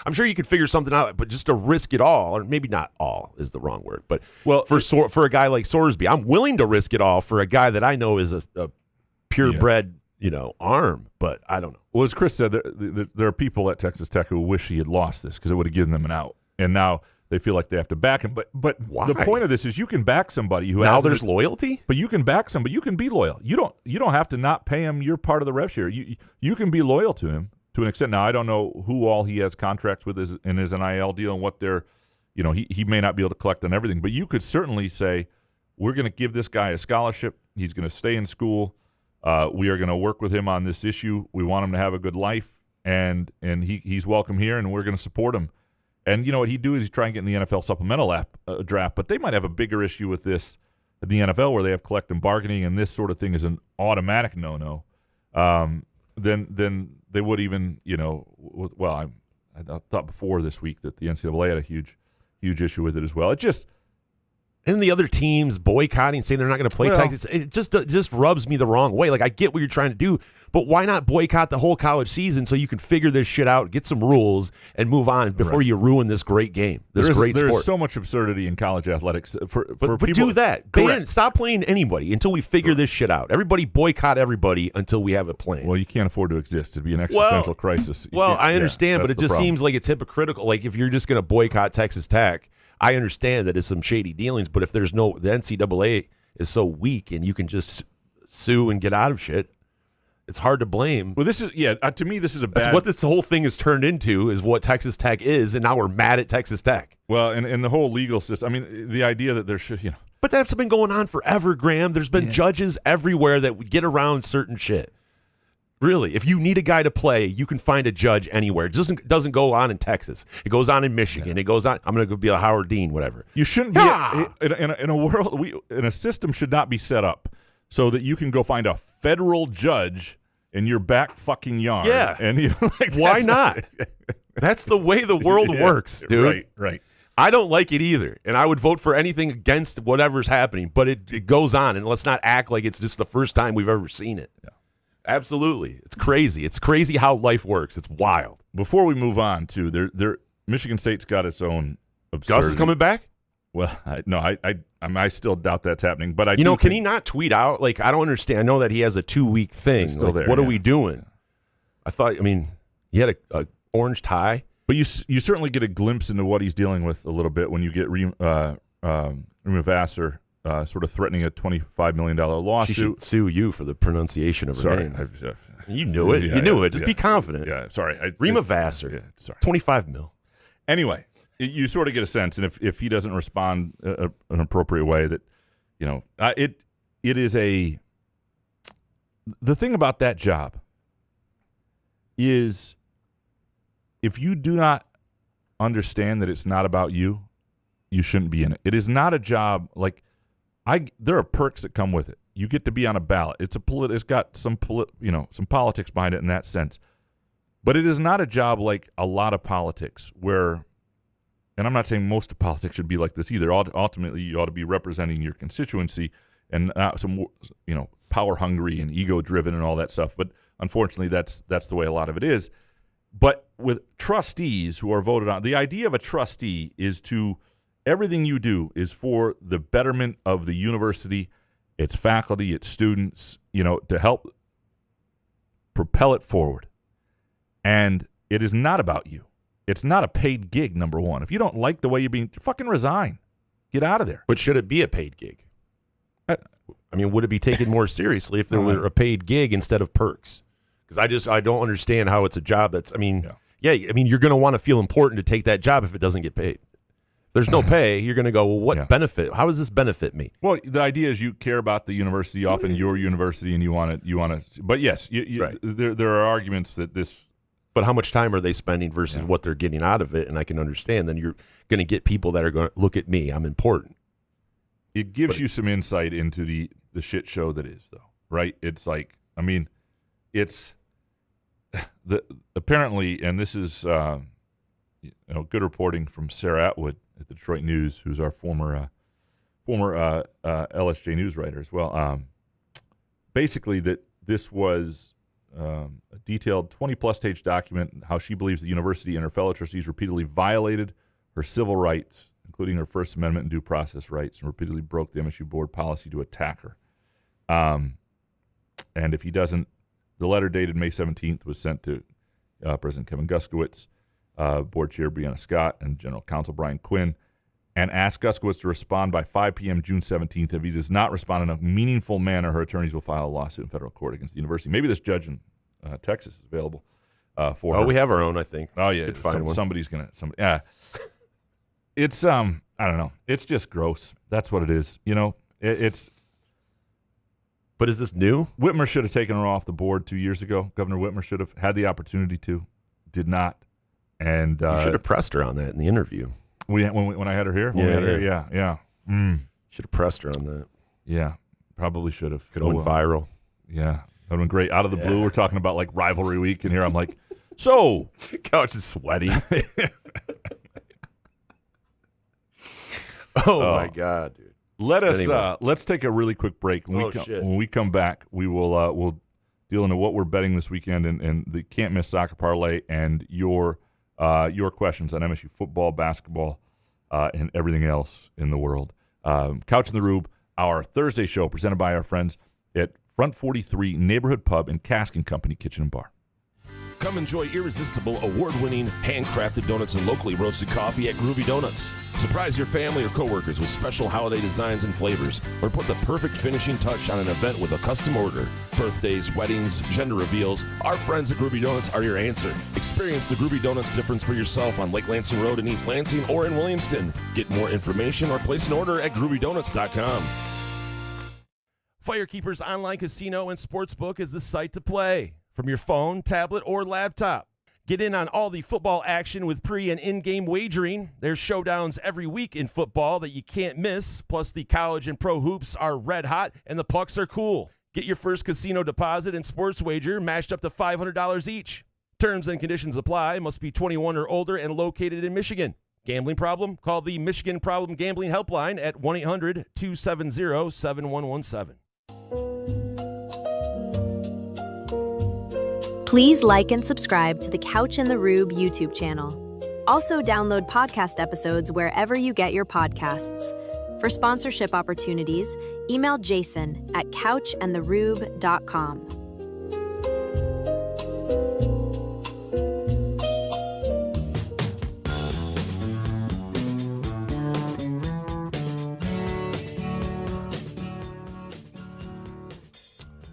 I'm sure you could figure something out, but just to risk it all, or maybe not all is the wrong word, but for a guy like Sorsby, I'm willing to risk it all for a guy that I know is a purebred arm, but I don't know. Well, as Chris said, there are people at Texas Tech who wish he had lost this because it would have given them an out, and now they feel like they have to back him. But why? The point of this is you can back somebody who now there's loyalty. But you can back somebody. You can be loyal. You don't have to not pay him your part of the rev share. You can be loyal to him to an extent. Now I don't know who all he has contracts with in his NIL deal and what they're, he may not be able to collect on everything. But you could certainly say we're going to give this guy a scholarship. He's going to stay in school. We are going to work with him on this issue. We want him to have a good life, and he's welcome here, and we're going to support him. And what he'd do is he'd try and get in the NFL supplemental draft, but they might have a bigger issue with this at the NFL where they have collective bargaining, and this sort of thing is an automatic no-no. Than they would even, I thought before this week that the NCAA had a huge issue with it as well. It just. And the other teams boycotting, saying they're not going to play Texas, it just rubs me the wrong way. Like, I get what you're trying to do, but why not boycott the whole college season so you can figure this shit out, get some rules, and move on before you ruin this great game, this great sport. There's so much absurdity in college athletics. But people, do that. Stop playing anybody until we figure this shit out. Everybody boycott everybody until we have a plan. Well, you can't afford to exist. It'd be an existential crisis. I understand, but it just seems like it's hypocritical. Like, if you're just going to boycott Texas Tech, I understand that it's some shady dealings, but if the NCAA is so weak and you can just sue and get out of shit, it's hard to blame. Well, to me, this is a bad. That's what this whole thing has turned into, is what Texas Tech is, and now we're mad at Texas Tech. Well, and the whole legal system. I mean, the idea that there should, But that's been going on forever, Graham. There's been judges everywhere that would get around certain shit. Really, if you need a guy to play, you can find a judge anywhere. It doesn't go on in Texas. It goes on in Michigan. It goes on. I'm going to go be a Howard Dean, whatever. You shouldn't be in a world. In a system should not be set up so that you can go find a federal judge in your back fucking yard. Yeah, and why not? That's the way the world works, dude. Right. I don't like it either, and I would vote for anything against whatever's happening. But it goes on, and let's not act like it's just the first time we've ever seen it. Yeah. Absolutely. It's crazy. It's crazy how life works. It's wild. Before we move on, too, Michigan State's got its own absurdity. Gus is coming back? Well, I still doubt that's happening. But can he not tweet out? Like, I don't understand. I know that he has a 2-week thing. Still there, what are we doing? He had a orange tie. But you certainly get a glimpse into what he's dealing with a little bit when you get Rema Vassar sort of threatening a $25 million lawsuit. She should sue you for the pronunciation of her name. You knew it. Yeah, you knew it. Just be confident. Yeah, sorry. Rema Vassar. Yeah, sorry. $25 million. Anyway, you sort of get a sense, and if he doesn't respond an appropriate way, that it is the thing about that job is if you do not understand that it's not about you, you shouldn't be in it. It is not a job like. There are perks that come with it. You get to be on a ballot. It's got some politics behind it in that sense. But it is not a job like a lot of politics where, and I'm not saying most of politics should be like this either. Ultimately, you ought to be representing your constituency and not some power hungry and ego driven and all that stuff. But unfortunately, that's the way a lot of it is. But with trustees who are voted on, the idea of a trustee is to everything you do is for the betterment of the university, its faculty, its students, to help propel it forward. And it is not about you. It's not a paid gig, number one. If you don't like the way you're being, fucking resign. Get out of there. But should it be a paid gig? Would it be taken more seriously if there were a paid gig instead of perks? Because I don't understand how it's a job that's, you're going to want to feel important to take that job if it doesn't get paid. There's no pay. You're going to go, well, what benefit? How does this benefit me? Well, the idea is you care about the university, often your university, and you want to. But yes, right. There are arguments that this. But how much time are they spending versus what they're getting out of it? And I can understand. Then you're going to get people that are going to look at me. I'm important. It gives you some insight into the shit show that is, though, right? It's like, it's apparently, and this is good reporting from Sarah Atwood at the Detroit News, who's our former LSJ news writer as well. Basically, that this was a detailed 20-plus page document how she believes the university and her fellow trustees repeatedly violated her civil rights, including her First Amendment and due process rights, and repeatedly broke the MSU board policy to attack her. And if he doesn't, the letter dated May 17th was sent to President Kevin Guskowitz, Board Chair Brianna Scott, and General Counsel Brian Quinn, and asked Guskowitz to respond by 5 p.m. June 17th. If he does not respond in a meaningful manner, her attorneys will file a lawsuit in federal court against the university. Maybe this judge in Texas is available for her. We have our own, I think. Oh, yeah. Somebody's going to. Yeah. It's, I don't know. It's just gross. That's what it is. It's. But is this new? Whitmer should have taken her off the board 2 years ago. Governor Whitmer should have had the opportunity to. Did not. And you should have pressed her on that in the interview. When I had her here? Yeah. Should have pressed her on that. Yeah, probably should have. Could have went viral. Yeah, that would have been great. Out of the blue, we're talking about like rivalry week, and here I'm like, so. Couch is sweaty. My God, dude. Let's take a really quick break. When we come back, we will we'll deal into what we're betting this weekend and the can't miss soccer parlay and your questions on MSU football, basketball, and everything else in the world. Couch in the Rube, our Thursday show presented by our friends at Front 43 Neighborhood Pub and Cask & Company Kitchen and Bar. Come enjoy irresistible, award-winning, handcrafted donuts and locally roasted coffee at Groovy Donuts. Surprise your family or coworkers with special holiday designs and flavors, or put the perfect finishing touch on an event with a custom order. Birthdays, weddings, gender reveals, our friends at Groovy Donuts are your answer. Experience the Groovy Donuts difference for yourself on Lake Lansing Road in East Lansing or in Williamston. Get more information or place an order at groovydonuts.com. Firekeeper's online casino and sportsbook is the site to play. From your phone, tablet, or laptop. Get in on all the football action with pre- and in-game wagering. There's showdowns every week in football that you can't miss. Plus, the college and pro hoops are red hot, and the pucks are cool. Get your first casino deposit and sports wager matched up to $500 each. Terms and conditions apply. Must be 21 or older and located in Michigan. Gambling problem? Call the Michigan Problem Gambling Helpline at 1-800-270-7117. Please like and subscribe to the Couch and the Rube YouTube channel. Also, download podcast episodes wherever you get your podcasts. For sponsorship opportunities, email Jason at couchandtherube.com.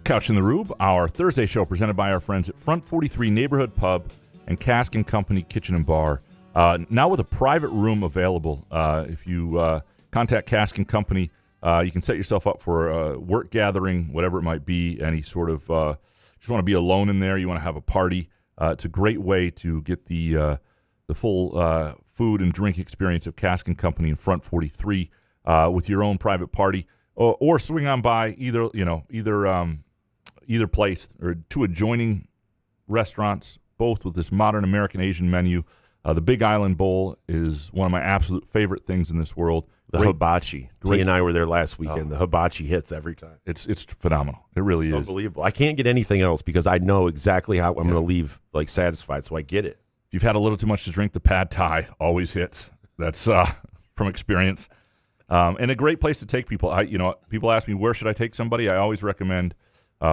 Couch in the Rube, our Thursday show presented by our friends at Front 43 Neighborhood Pub and Cask & Company Kitchen and Bar. Now with a private room available. If you contact Cask & Company, you can set yourself up for a work gathering, whatever it might be, any sort of, just want to be alone in there, you want to have a party. It's a great way to get the full food and drink experience of Cask & Company in Front 43 with your own private party, or swing on by either place or two adjoining restaurants, both with this modern American Asian menu. The Big Island Bowl is one of my absolute favorite things in this world. The hibachi. T and I were there last weekend. The hibachi hits every time. It's phenomenal. It really is. Unbelievable. I can't get anything else because I know exactly how I'm going to leave satisfied, so I get it. If you've had a little too much to drink, the pad thai always hits. That's from experience. And a great place to take people. People ask me, where should I take somebody? I always recommend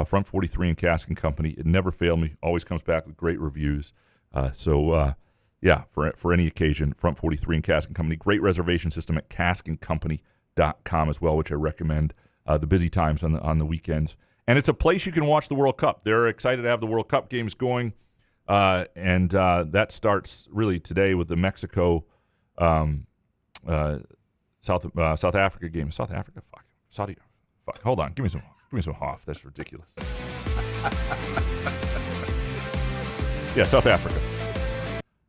Front 43 and Cask & Company. It never failed me. Always comes back with great reviews. For any occasion, Front 43 and Cask & Company. Great reservation system at caskandcompany.com as well, which I recommend the busy times on the weekends. And it's a place you can watch the World Cup. They're excited to have the World Cup games going. And that starts really today with the Mexico South Africa game. South Africa? Fuck. Saudi. Fuck. Hold on. Give me some Hoff. That's ridiculous. Yeah, South Africa.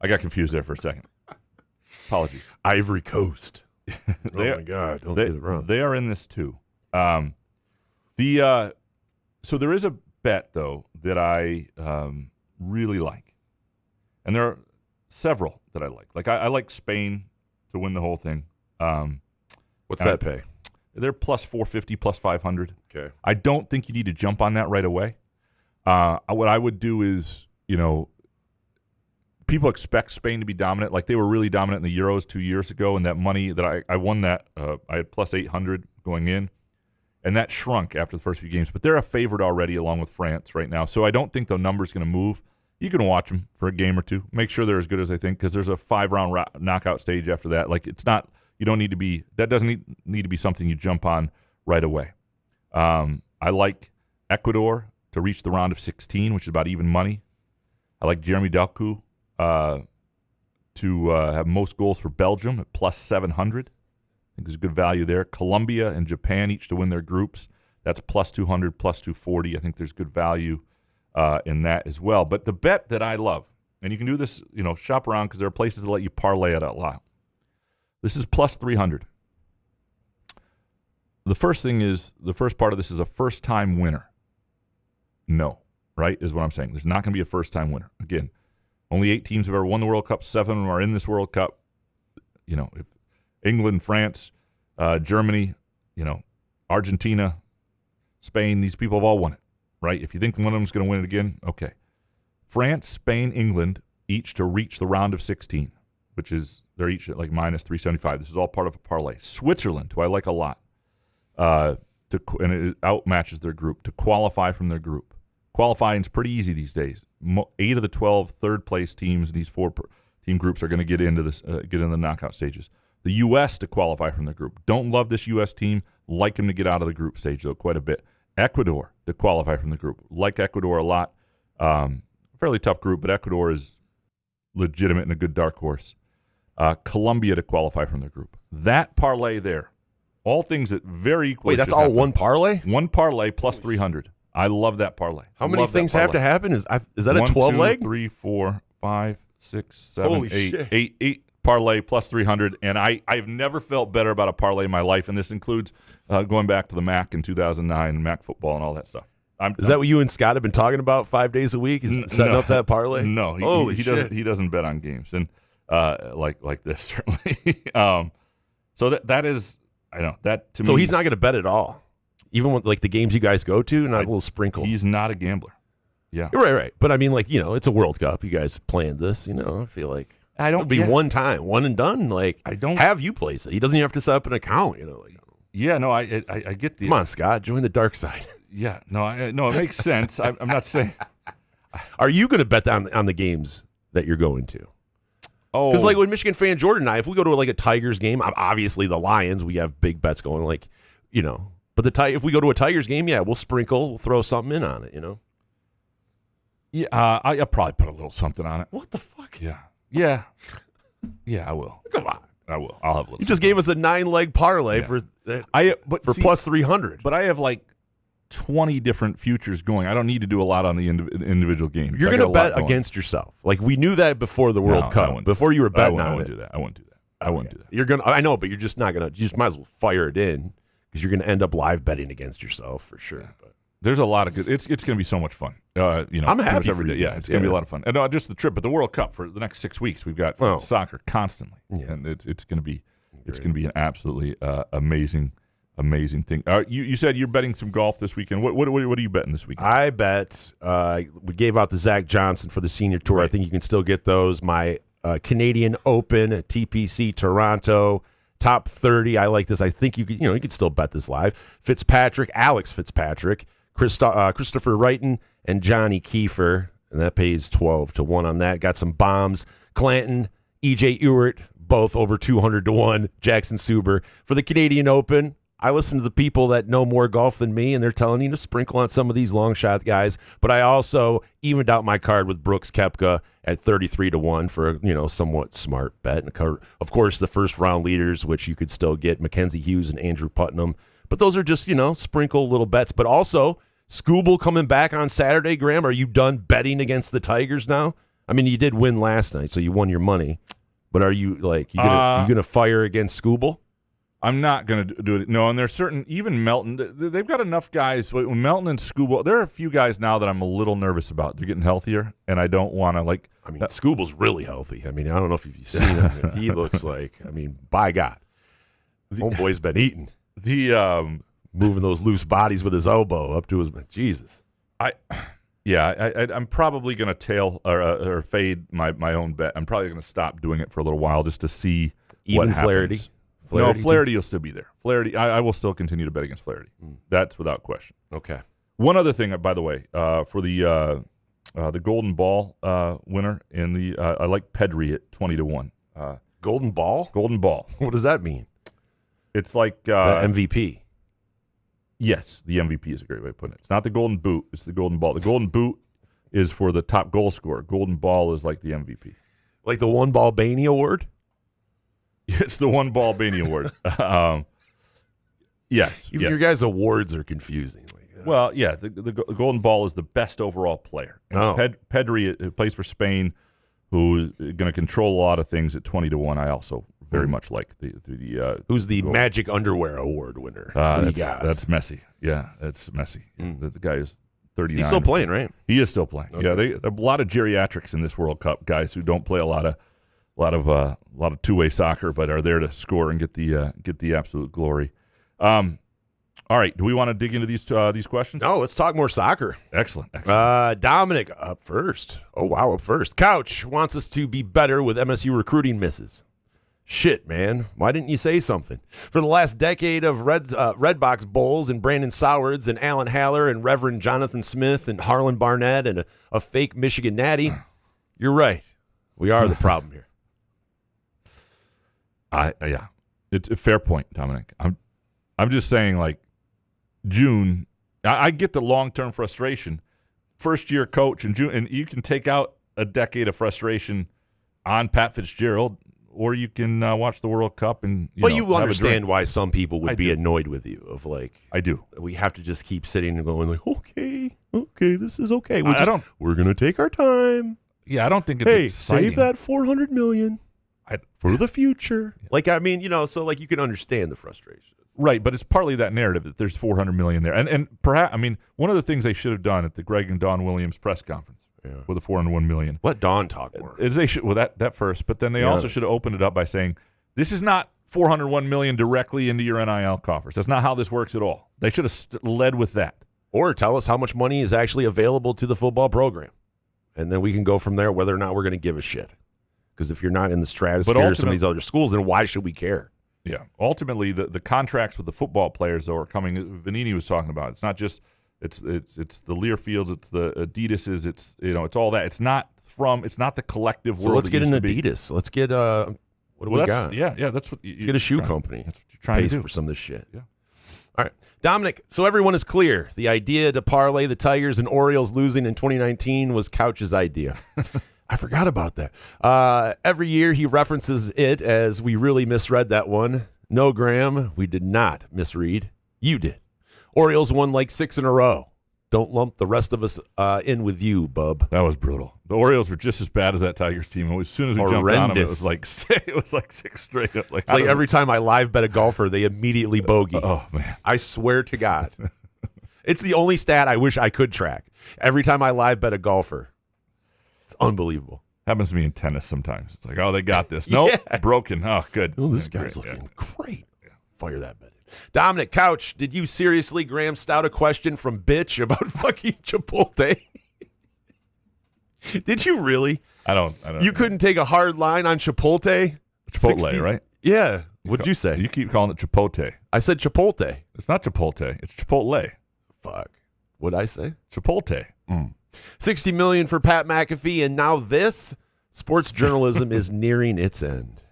I got confused there for a second. Apologies. Ivory Coast. My God. Don't get it wrong. They are in this too. So there is a bet, though, that I really like. And there are several that I like. Like, I like Spain to win the whole thing. What's that pay? They're plus 450, plus 500. Okay. I don't think you need to jump on that right away. What I would do is, people expect Spain to be dominant. Like they were really dominant in the Euros 2 years ago, and that money that I won that, I had plus 800 going in, and that shrunk after the first few games. But they're a favorite already along with France right now. So I don't think the number's going to move. You can watch them for a game or two. Make sure they're as good as they think because there's a 5-round knockout stage after that. Like it's not. You don't need to be. That doesn't need to be something you jump on right away. I like Ecuador to reach the round of 16, which is about even money. I like Jeremy Doku to have most goals for Belgium at plus 700. I think there's good value there. Colombia and Japan each to win their groups. That's plus 200, plus 240. I think there's good value in that as well. But the bet that I love, and you can do this, shop around because there are places that let you parlay it out loud. This is plus 300. The first part of this is a first-time winner. No, right, is what I'm saying. There's not going to be a first-time winner. Again, only 8 teams have ever won the World Cup. 7 of them are in this World Cup. If England, France, Germany, Argentina, Spain, these people have all won it, right? If you think one of them is going to win it again, okay. France, Spain, England, each to reach the round of 16, which is they're each at like minus 375. This is all part of a parlay. Switzerland, who I like a lot, and it outmatches their group to qualify from their group. Qualifying is pretty easy these days. 8 of the 12 third-place teams, these 4-team groups, are going to get into the knockout stages. The U.S. to qualify from the group. Don't love this U.S. team. Like them to get out of the group stage, though, quite a bit. Ecuador to qualify from the group. Like Ecuador a lot. Fairly tough group, but Ecuador is legitimate and a good dark horse. Colombia to qualify from the group. That parlay there, all things that very equally. Wait, that's all one parlay? One parlay plus 300. I love that parlay. How many things have to happen? Is that a 12-leg? 1, 2, 3, 4, 5, 6, 7, Holy 8. Shit. 8 parlay plus 300. And I've never felt better about a parlay in my life. And this includes going back to the MAC in 2009 and MAC football and all that stuff. Is that what you and Scott have been talking about 5 days a week? Is setting up that parlay? No, he doesn't bet on games, and like this certainly. So that is, I know that to me. So he's not going to bet at all, even with like the games you guys go to, not a little sprinkle. He's not a gambler. Yeah, right. But I mean, like, it's a World Cup. You guys planned this. I feel like it'll be one time, one and done. Like, I don't have you place it. He doesn't even have to set up an account. Yeah, no, I get the. Come on, Scott, join the dark side. Yeah, no, it makes sense. I'm not saying. Are you going to bet on the games that you're going to? Oh, because like with Michigan fan Jordan and I, if we go to like a Tigers game, obviously the Lions, we have big bets going. Like, but if we go to a Tigers game, we'll sprinkle, we'll throw something in on it. Yeah, I'll probably put a little something on it. What the fuck? Yeah, I will. Come on. I will. I'll have a little. You just gave us a 9-leg parlay for plus 300. But I have like 20 different futures going. I don't need to do a lot on the individual games. You're going to bet against yourself. Like, we knew that before the World Cup. Before you were betting on it. I wouldn't do that. I wouldn't do that. You're gonna. I know, but you're just not gonna. You just might as well fire it in because you're gonna end up live betting against yourself for sure. Yeah. But there's a lot of good. It's going to be so much fun. I'm happy every day. Yeah, it's going to be a lot of fun. And just the trip, but the World Cup for the next 6 weeks, we've got soccer constantly, and it's going to be an absolutely amazing thing. You said you're betting some golf this weekend. What are you betting this weekend? I bet we gave out the Zach Johnson for the senior tour. Right. I think you can still get those. My Canadian Open at TPC Toronto top 30. I like this. I think you could still bet this live. Alex Fitzpatrick, Christopher Wrighton, and Johnny Kiefer, and that pays 12-1 on that. Got some bombs. Clanton, EJ Ewert, both over 200-1. Jackson Suber for the Canadian Open. I listen to the people that know more golf than me, and they're telling you to sprinkle on some of these long shot guys. But I also evened out my card with Brooks Koepka at 33-1 for a somewhat smart bet. And of course, the first round leaders, which you could still get, Mackenzie Hughes and Andrew Putnam. But those are just sprinkle little bets. But also, Scooble coming back on Saturday. Graham, are you done betting against the Tigers now? I mean, you did win last night, so you won your money. But are you gonna fire against Scooble? I'm not going to do it. No, and there's certain, even Melton, they've got enough guys. Melton and Scooble, there are a few guys now that I'm a little nervous about. They're getting healthier, and I don't want to, like. I mean, Scooble's really healthy. I mean, I don't know if you've seen him. He looks like, by God. Homeboy's been eating. Moving those loose bodies with his elbow up to his, Jesus. I'm probably going to tail or fade my own bet. I'm probably going to stop doing it for a little while just to see what happens. Flaherty will still be there. Flaherty, I will still continue to bet against Flaherty. That's without question. Okay. One other thing, by the way, for the Golden Ball winner in the I like Pedri at 20-1. Golden Ball? Golden Ball. What does that mean? It's like the MVP. Yes, the MVP is a great way of putting it. It's not the Golden Boot. It's the Golden Ball. The Golden Boot is for the top goal scorer. Golden Ball is like the MVP. Like the One Ball Bainey Award? It's the One Ball Bainey Award. Yes. Your guys' awards are confusing. Well, yeah, the Golden Ball is the best overall player. Oh. Pedri, who plays for Spain, who is going to control a lot of things at 20-1. I also very much like the who's the Magic Underwear Award winner? That's Messi. Yeah, that's Messi. The guy is 39. He's still playing, right? He is still playing. Okay. Yeah, a lot of geriatrics in this World Cup, guys who don't play a lot of two-way soccer, but are there to score and get the absolute glory. All right, do we want to dig into these questions? No, let's talk more soccer. Excellent. Dominic up first. Oh wow, up first. Couch wants us to be better with MSU recruiting misses. Shit, man. Why didn't you say something? For the last decade of Redbox Bowls and Brandon Sowards and Alan Haller and Reverend Jonathan Smith and Harlan Barnett and a fake Michigan Natty, you're right. We are the problem here. Yeah. It's a fair point, Dominic. I'm just saying, like, June, I get the long-term frustration. First-year coach in June, and you can take out a decade of frustration on Pat Fitzgerald, or you can watch the World Cup and you understand why some people would be annoyed with you. Of like, I do. We have to just keep sitting and going like, okay, this is okay. We're gonna take our time. Yeah, I don't think it's exciting. Save that $400 million for the future. Yeah. Like, I mean, so like you can understand the frustration. Right, but it's partly that narrative that there's $400 million there, and perhaps one of the things they should have done at the Greg and Don Williams press conference. Yeah. With the $401 million. Let Don talk more. They should, that first, but then they also should have opened it up by saying, this is not $401 million directly into your NIL coffers. That's not how this works at all. They should have led with that. Or tell us how much money is actually available to the football program. And then we can go from there whether or not we're going to give a shit. Because if you're not in the stratosphere of some of these other schools, then why should we care? Yeah. Ultimately, the contracts with the football players, though, are coming. Vannini was talking about. It's not just... It's the Learfields, it's the Adidases, it's all that. It's not the collective world. So let's get an Adidas. Let's get what do we got? Yeah, that's what. Let's get a shoe company. That's what you're trying to do for some of this shit. Yeah. All right, Dominic. So everyone is clear. The idea to parlay the Tigers and Orioles losing in 2019 was Couch's idea. I forgot about that. Every year he references it as we really misread that one. No, Graham, we did not misread. You did. Orioles won like 6 in a row. Don't lump the rest of us in with you, bub. That was brutal. The Orioles were just as bad as that Tigers team. As soon as we jumped on them, it was like 6 straight up. It's like every time I live bet a golfer, they immediately bogey. Oh, man. I swear to God. It's the only stat I wish I could track. Every time I live bet a golfer. It's unbelievable. Happens to me in tennis sometimes. It's like, oh, they got this. Nope, broken. Oh, good. Oh, this guy's looking great. Yeah. Fire that bet. Dominic Couch, did you seriously, Graham Stout, a question from bitch about fucking Chipotle? Did you really? I don't. You couldn't take a hard line on Chipotle? Chipotle, right? Yeah. What'd you say? You keep calling it Chipotle. I said Chipotle. It's not Chipotle. It's Chipotle. Fuck. What'd I say? Chipotle. $60 million for Pat McAfee, and now this sports journalism is nearing its end.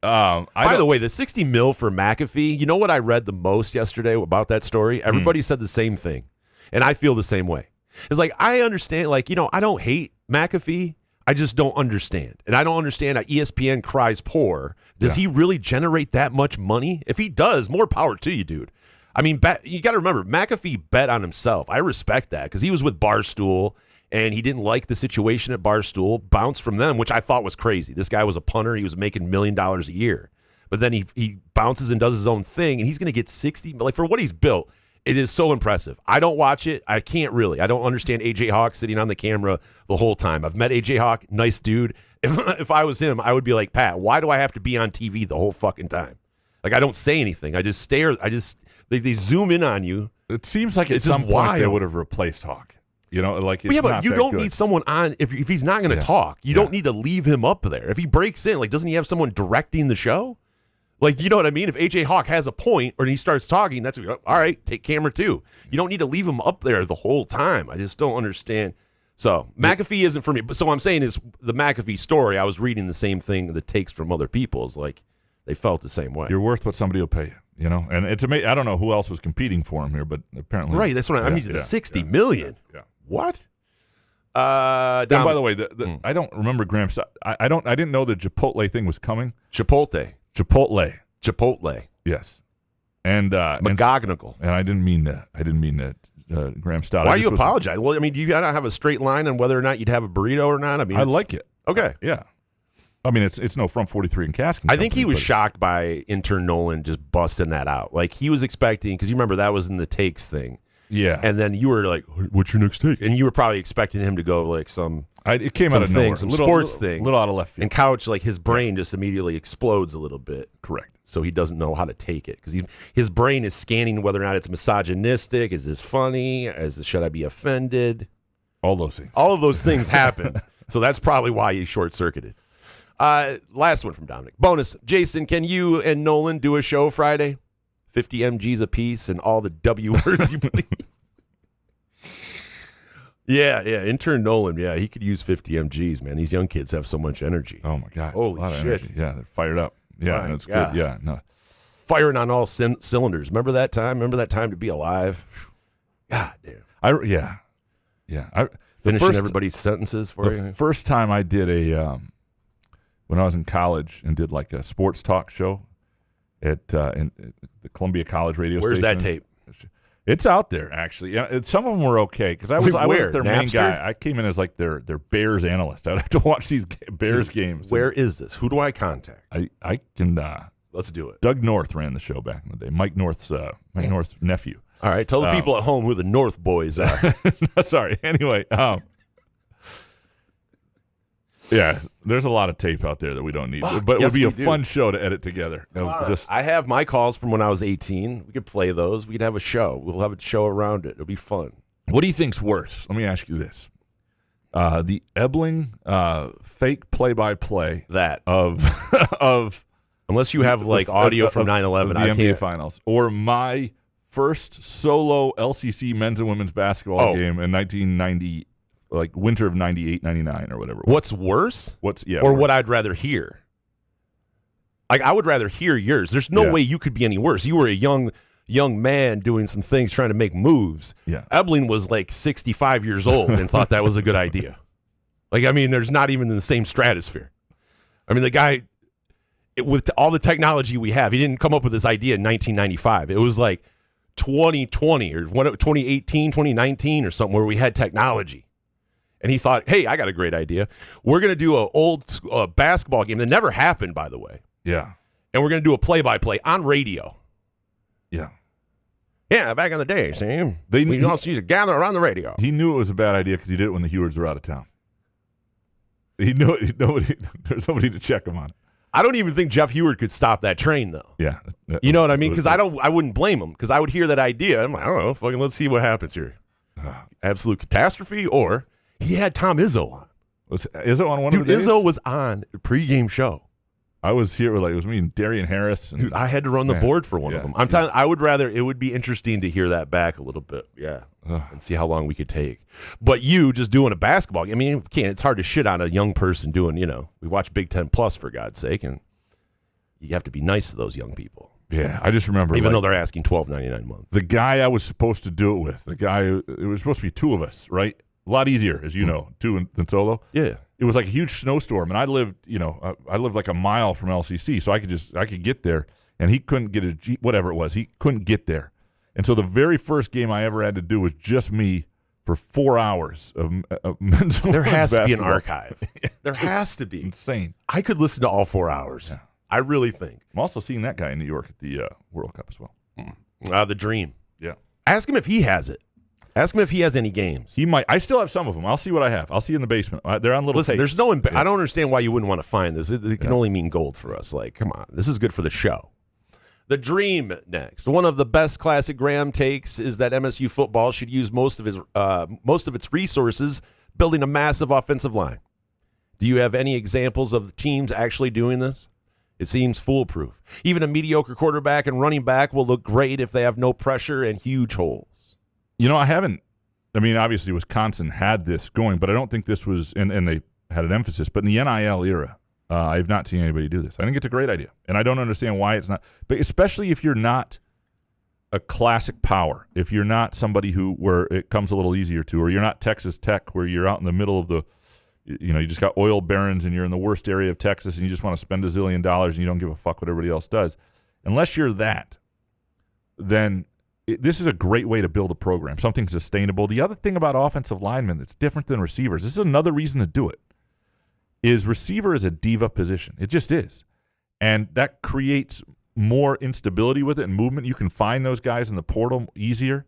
By the way, the $60 million for McAfee, you know what I read the most yesterday about that story? Everybody said the same thing, and I feel the same way. It's like, I understand, I don't hate McAfee. I just don't understand. And I don't understand how ESPN cries poor. Does he really generate that much money? If he does, more power to you, dude. I mean, you got to remember, McAfee bet on himself. I respect that because he was with Barstool, and he didn't like the situation at Barstool, bounced from them, which I thought was crazy. This guy was a punter. He was making $1 million a year. But then he bounces and does his own thing, and he's going to get 60. Like, for what he's built, it is so impressive. I don't watch it. I can't really. I don't understand A.J. Hawk sitting on the camera the whole time. I've met A.J. Hawk, nice dude. If I was him, I would be like, Pat, why do I have to be on TV the whole fucking time? Like, I don't say anything. I just stare. They zoom in on you. It seems like at some point they would have replaced Hawk. You know, like, it's but you don't need someone on if he's not going to talk. You don't need to leave him up there. If he breaks in, like, doesn't he have someone directing the show? Like, you know what I mean? If AJ Hawk has a point or he starts talking, that's all right. Take camera 2. You don't need to leave him up there the whole time. I just don't understand. So McAfee isn't for me. But so what I'm saying is the McAfee story. I was reading the same thing. The takes from other people is like they felt the same way. You're worth what somebody will pay you. You know, and it's amazing. I don't know who else was competing for him here, but apparently, right. That's what I mean. The $60 million. Yeah. What? And by the way, I don't remember Graham. I didn't know the Chipotle thing was coming. Chipotle. Yes. And McGognicle. And I didn't mean that. Graham Stout. Why do you apologize? Well, I mean, do you gotta have a straight line on whether or not you'd have a burrito or not? I mean, I like it. Okay. Yeah. I mean, it's no Front 43 and Casking. I think he was shocked by intern Nolan just busting that out. Like, he was expecting, because you remember that was in the takes thing. Yeah. And then you were like, what's your next take? And you were probably expecting him to go like it came out of nowhere. Some sports thing. A little out of left field. And Couch, like, his brain just immediately explodes a little bit. Correct. So he doesn't know how to take it. Because his brain is scanning whether or not it's misogynistic. Is this funny? Should I be offended? All those things. All of those things happen. So that's probably why he short-circuited. Last one from Dominic. Bonus. Jason, can you and Nolan do a show Friday? 50 mgs a piece and all the W words you please. Yeah. Intern Nolan, he could use 50 mgs, man. These young kids have so much energy. Oh, my God. Holy shit. Energy. Yeah, they're fired up. Yeah, that's good. Yeah, no. Firing on all cylinders. Remember that time? Remember that time to be alive? God damn. Finishing everybody's sentences for you. The first time I did when I was in college and did like a sports talk show at the Columbia College radio station. Where's that tape? It's out there, actually. Yeah, some of them were okay because I wasn't their main guy. I came in as like their Bears analyst. I'd have to watch these Bears games. Where is this? Who do I contact? I can. Let's do it. Doug North ran the show back in the day. Mike North's nephew. All right, tell the people at home who the North boys are. Sorry. Anyway, there's a lot of tape out there that we don't need, but it would be a fun show to edit together. I have my calls from when I was 18. We could play those. We could have a show. We'll have a show around it. It'll be fun. What do you think's worse? Let me ask you this: the Ebling fake play-by-play of unless you have like audio from 9/11, the NBA Finals, or my first solo LCC men's and women's basketball game in 1990, like winter of 98, 99 or whatever. What's worse? Or worse. What I'd rather hear? Like, I would rather hear yours. There's no way you could be any worse. You were a young man doing some things, trying to make moves. Yeah. Ebling was like 65 years old and thought that was a good idea. Like, I mean, there's not even in the same stratosphere. I mean, the guy, with all the technology we have, he didn't come up with this idea in 1995. It was like 2020 or 2018, 2019 or something where we had technology. And he thought, hey, I got a great idea. We're going to do an old basketball game that never happened, by the way. Yeah. And we're going to do a play-by-play on radio. Yeah. Yeah, back in the day, see? We also used to gather around the radio. He knew it was a bad idea because he did it when the Hewards were out of town. He knew it. There's nobody to check him on it. I don't even think Jeff Heward could stop that train, though. Yeah. You know what I mean? Because I wouldn't blame him because I would hear that idea. I'm like, I don't know. Fucking let's see what happens here. Absolute catastrophe, or he had Tom Izzo on. Was Izzo on one of the days? Izzo was on the pregame show. I was here with it was me and Darian Harris. And, dude, I had to run the board for one of them. I'm telling you, I would rather, it would be interesting to hear that back a little bit. Yeah. And see how long we could take. But you just doing a basketball game, I mean, it's hard to shit on a young person doing, we watch Big Ten Plus for God's sake, and you have to be nice to those young people. Yeah, I just remember. Even though they're asking $12.99 a month. The guy I was supposed to do it with, it was supposed to be two of us, right? A lot easier, as you know, two than solo. Yeah. It was like a huge snowstorm, and I lived like a mile from LCC, so I could get there, and he couldn't get whatever it was. He couldn't get there. And so the very first game I ever had to do was just me for 4 hours of men's and There has to be an basketball. archive. There has to be. Insane. I could listen to all 4 hours. Yeah. I really think. I'm also seeing that guy in New York at the World Cup as well. The Dream. Yeah. Ask him if he has it. Ask him if he has any games. He might. I still have some of them. I'll see what I have. I'll see in the basement. They're on little tapes. There's no. I don't understand why you wouldn't want to find this. It can only mean gold for us. Like, come on, this is good for the show. The Dream next. One of the best classic Graham takes is that MSU football should use most of its resources building a massive offensive line. Do you have any examples of the teams actually doing this? It seems foolproof. Even a mediocre quarterback and running back will look great if they have no pressure and huge holes. I haven't. I mean, obviously Wisconsin had this going, but I don't think this was, and they had an emphasis. But in the NIL era, I have not seen anybody do this. I think it's a great idea, and I don't understand why it's not. But especially if you're not a classic power, if you're not somebody where it comes a little easier to, or you're not Texas Tech, where you're out in the middle of the, you just got oil barons and you're in the worst area of Texas, and you just want to spend $1 zillion and you don't give a fuck what everybody else does. Unless you're that, then this is a great way to build a program, something sustainable. The other thing about offensive linemen that's different than receivers, this is another reason to do it, is receiver is a diva position. It just is. And that creates more instability with it and movement. You can find those guys in the portal easier.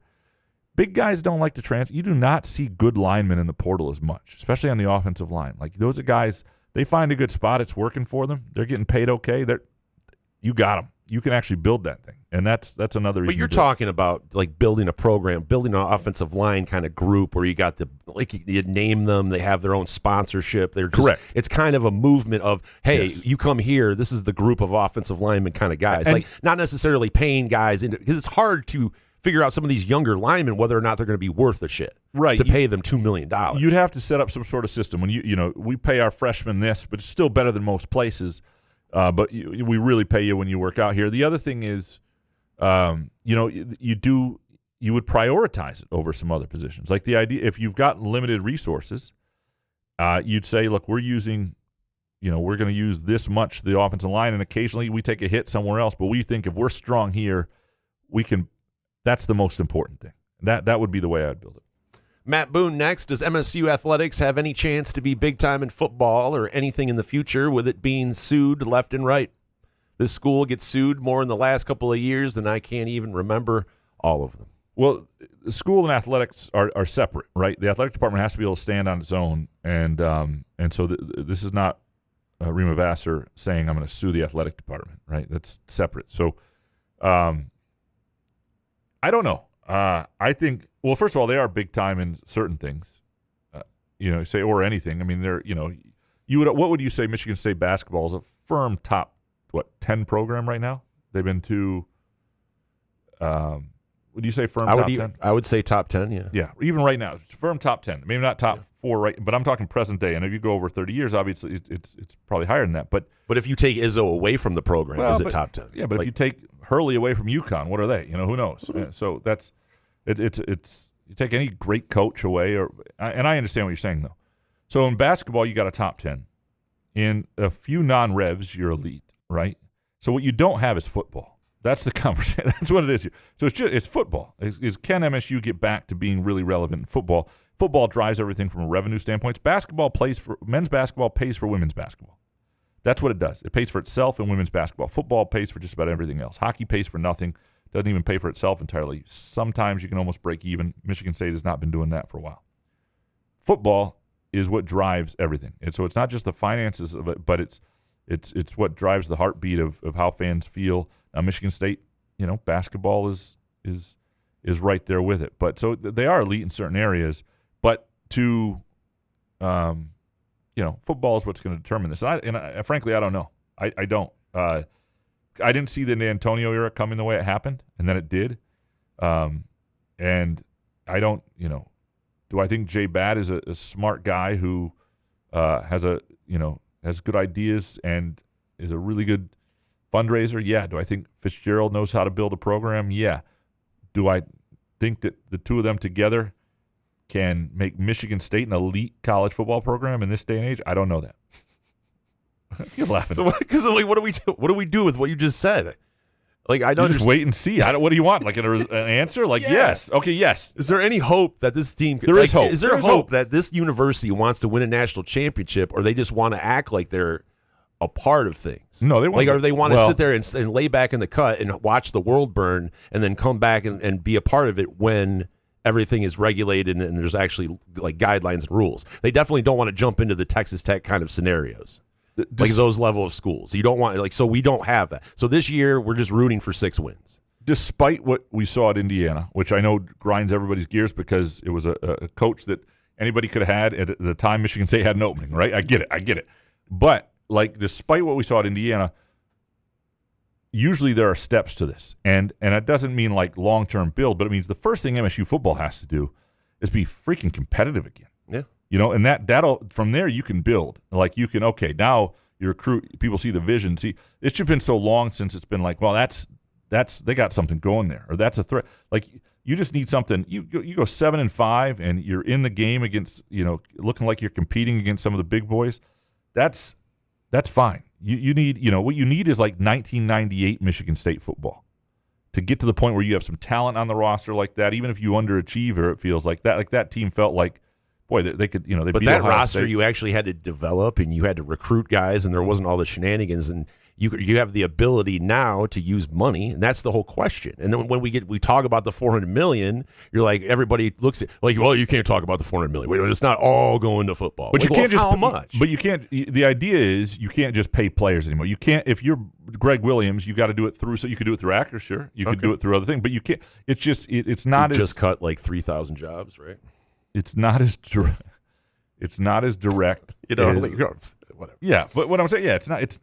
Big guys don't like to transfer. You do not see good linemen in the portal as much, especially on the offensive line. Like, those are guys, they find a good spot. It's working for them. They're getting paid okay. You got them. you can actually build that thing, and that's another reason. But you're talking about like building a program, building an offensive line kind of group where you got you name them, they have their own sponsorship. They're just, correct. It's kind of a movement of, hey, you come here, this is the group of offensive linemen kind of guys, and, like not necessarily paying guys because it's hard to figure out some of these younger linemen whether or not they're going to be worth the shit, right? To pay them $2 million. You'd have to set up some sort of system when we pay our freshmen this, but it's still better than most places. But we really pay you when you work out here. The other thing is, you would prioritize it over some other positions. Like the idea, if you've got limited resources, you'd say, look, we're going to use this much the offensive line, and occasionally we take a hit somewhere else. But we think if we're strong here, we can. That's the most important thing. That would be the way I'd build it. Matt Boone next. Does MSU athletics have any chance to be big time in football or anything in the future with it being sued left and right? This school gets sued more in the last couple of years than I can't even remember all of them. Well, the school and athletics are separate, right? The athletic department has to be able to stand on its own, and so this is not Rema Vassar saying I'm going to sue the athletic department, right? That's separate. So I don't know. I think, well, first of all, they are big time in certain things, say, or anything. I mean, they're, what would you say Michigan State basketball is a firm top, 10 program right now? They've been to, would you say firm top 10? I would say top 10, yeah. Yeah, even right now, it's firm top 10. Maybe not top 4, right? But I'm talking present day. And if you go over 30 years, obviously, it's probably higher than that. But if you take Izzo away from the program, is it top 10? Yeah, but if you take Hurley away from UConn, what are they? Who knows? So that's it's you take any great coach away, and I understand what you're saying though. So in basketball, you got a top 10. In a few non-revs, you're elite, right? So what you don't have is football. That's the conversation. That's what it is here. So it's football. Can MSU get back to being really relevant in football? Football drives everything from a revenue standpoint. Men's basketball pays for women's basketball. That's what it does. It pays for itself in women's basketball. Football pays for just about everything else. Hockey pays for nothing. Doesn't even pay for itself entirely. Sometimes you can almost break even. Michigan State has not been doing that for a while. Football is what drives everything. And so it's not just the finances of it, but it's what drives the heartbeat of how fans feel. Now, Michigan State, basketball is right there with it. But so they are elite in certain areas. But football is what's going to determine this. And frankly, I don't know. I don't. I didn't see the D'Antonio era coming the way it happened, and then it did. And I don't, do I think Jay Batt is a smart guy who has good ideas and is a really good fundraiser? Yeah. Do I think Fitzgerald knows how to build a program? Yeah. Do I think that the two of them together can make Michigan State an elite college football program in this day and age? I don't know that. You're laughing. So, because what do we do with what you just said? Like, I don't just wait and see. What do you want? Like an answer? Like, yes. Okay, yes. Is there any hope that this team? There is hope. Is there hope that this university wants to win a national championship, or they just want to act like they're a part of things? No, they want. Or they want to sit there and lay back in the cut and watch the world burn, and then come back and be a part of it when everything is regulated and there's actually like guidelines and rules. They definitely don't want to jump into the Texas Tech kind of scenarios. Like those level of schools. You don't want, so we don't have that. So this year, we're just rooting for 6 wins. Despite what we saw at Indiana, which I know grinds everybody's gears because it was a coach that anybody could have had at the time Michigan State had an opening, right? I get it. But, despite what we saw at Indiana, usually there are steps to this. And it doesn't mean, long-term build, but it means the first thing MSU football has to do is be freaking competitive again. Yeah. And that'll from there you can build. You can, okay, now you recruit, people see the vision. See, it's just been so long since it's been that's they got something going there, or that's a threat. You just need something. You go 7-5 and you're in the game against, looking like you're competing against some of the big boys. That's fine. You need, what you need is 1998 Michigan State football to get to the point where you have some talent on the roster like that. Even if you underachieve, or it feels like that. That team felt like, boy, they could, they but beat that Ohio roster State. You actually had to develop, and you had to recruit guys, and there wasn't all the shenanigans, and You have the ability now to use money, and that's the whole question. And then when we talk about the $400 million, you're like, everybody looks at like, well, you can't talk about the $400 million. Wait, it's not all going to football. But like, you can't just how much? But you can't. The idea is you can't just pay players anymore. You can't. If you're Greg Williams, you got to do it through. So you could do it through Actor, sure. You could do it through other things, but you can't. It's just it's not you as just cut like 3,000 jobs, right? It's not as direct. It's not as direct. Whatever. Yeah, but what I'm saying, it's not. It's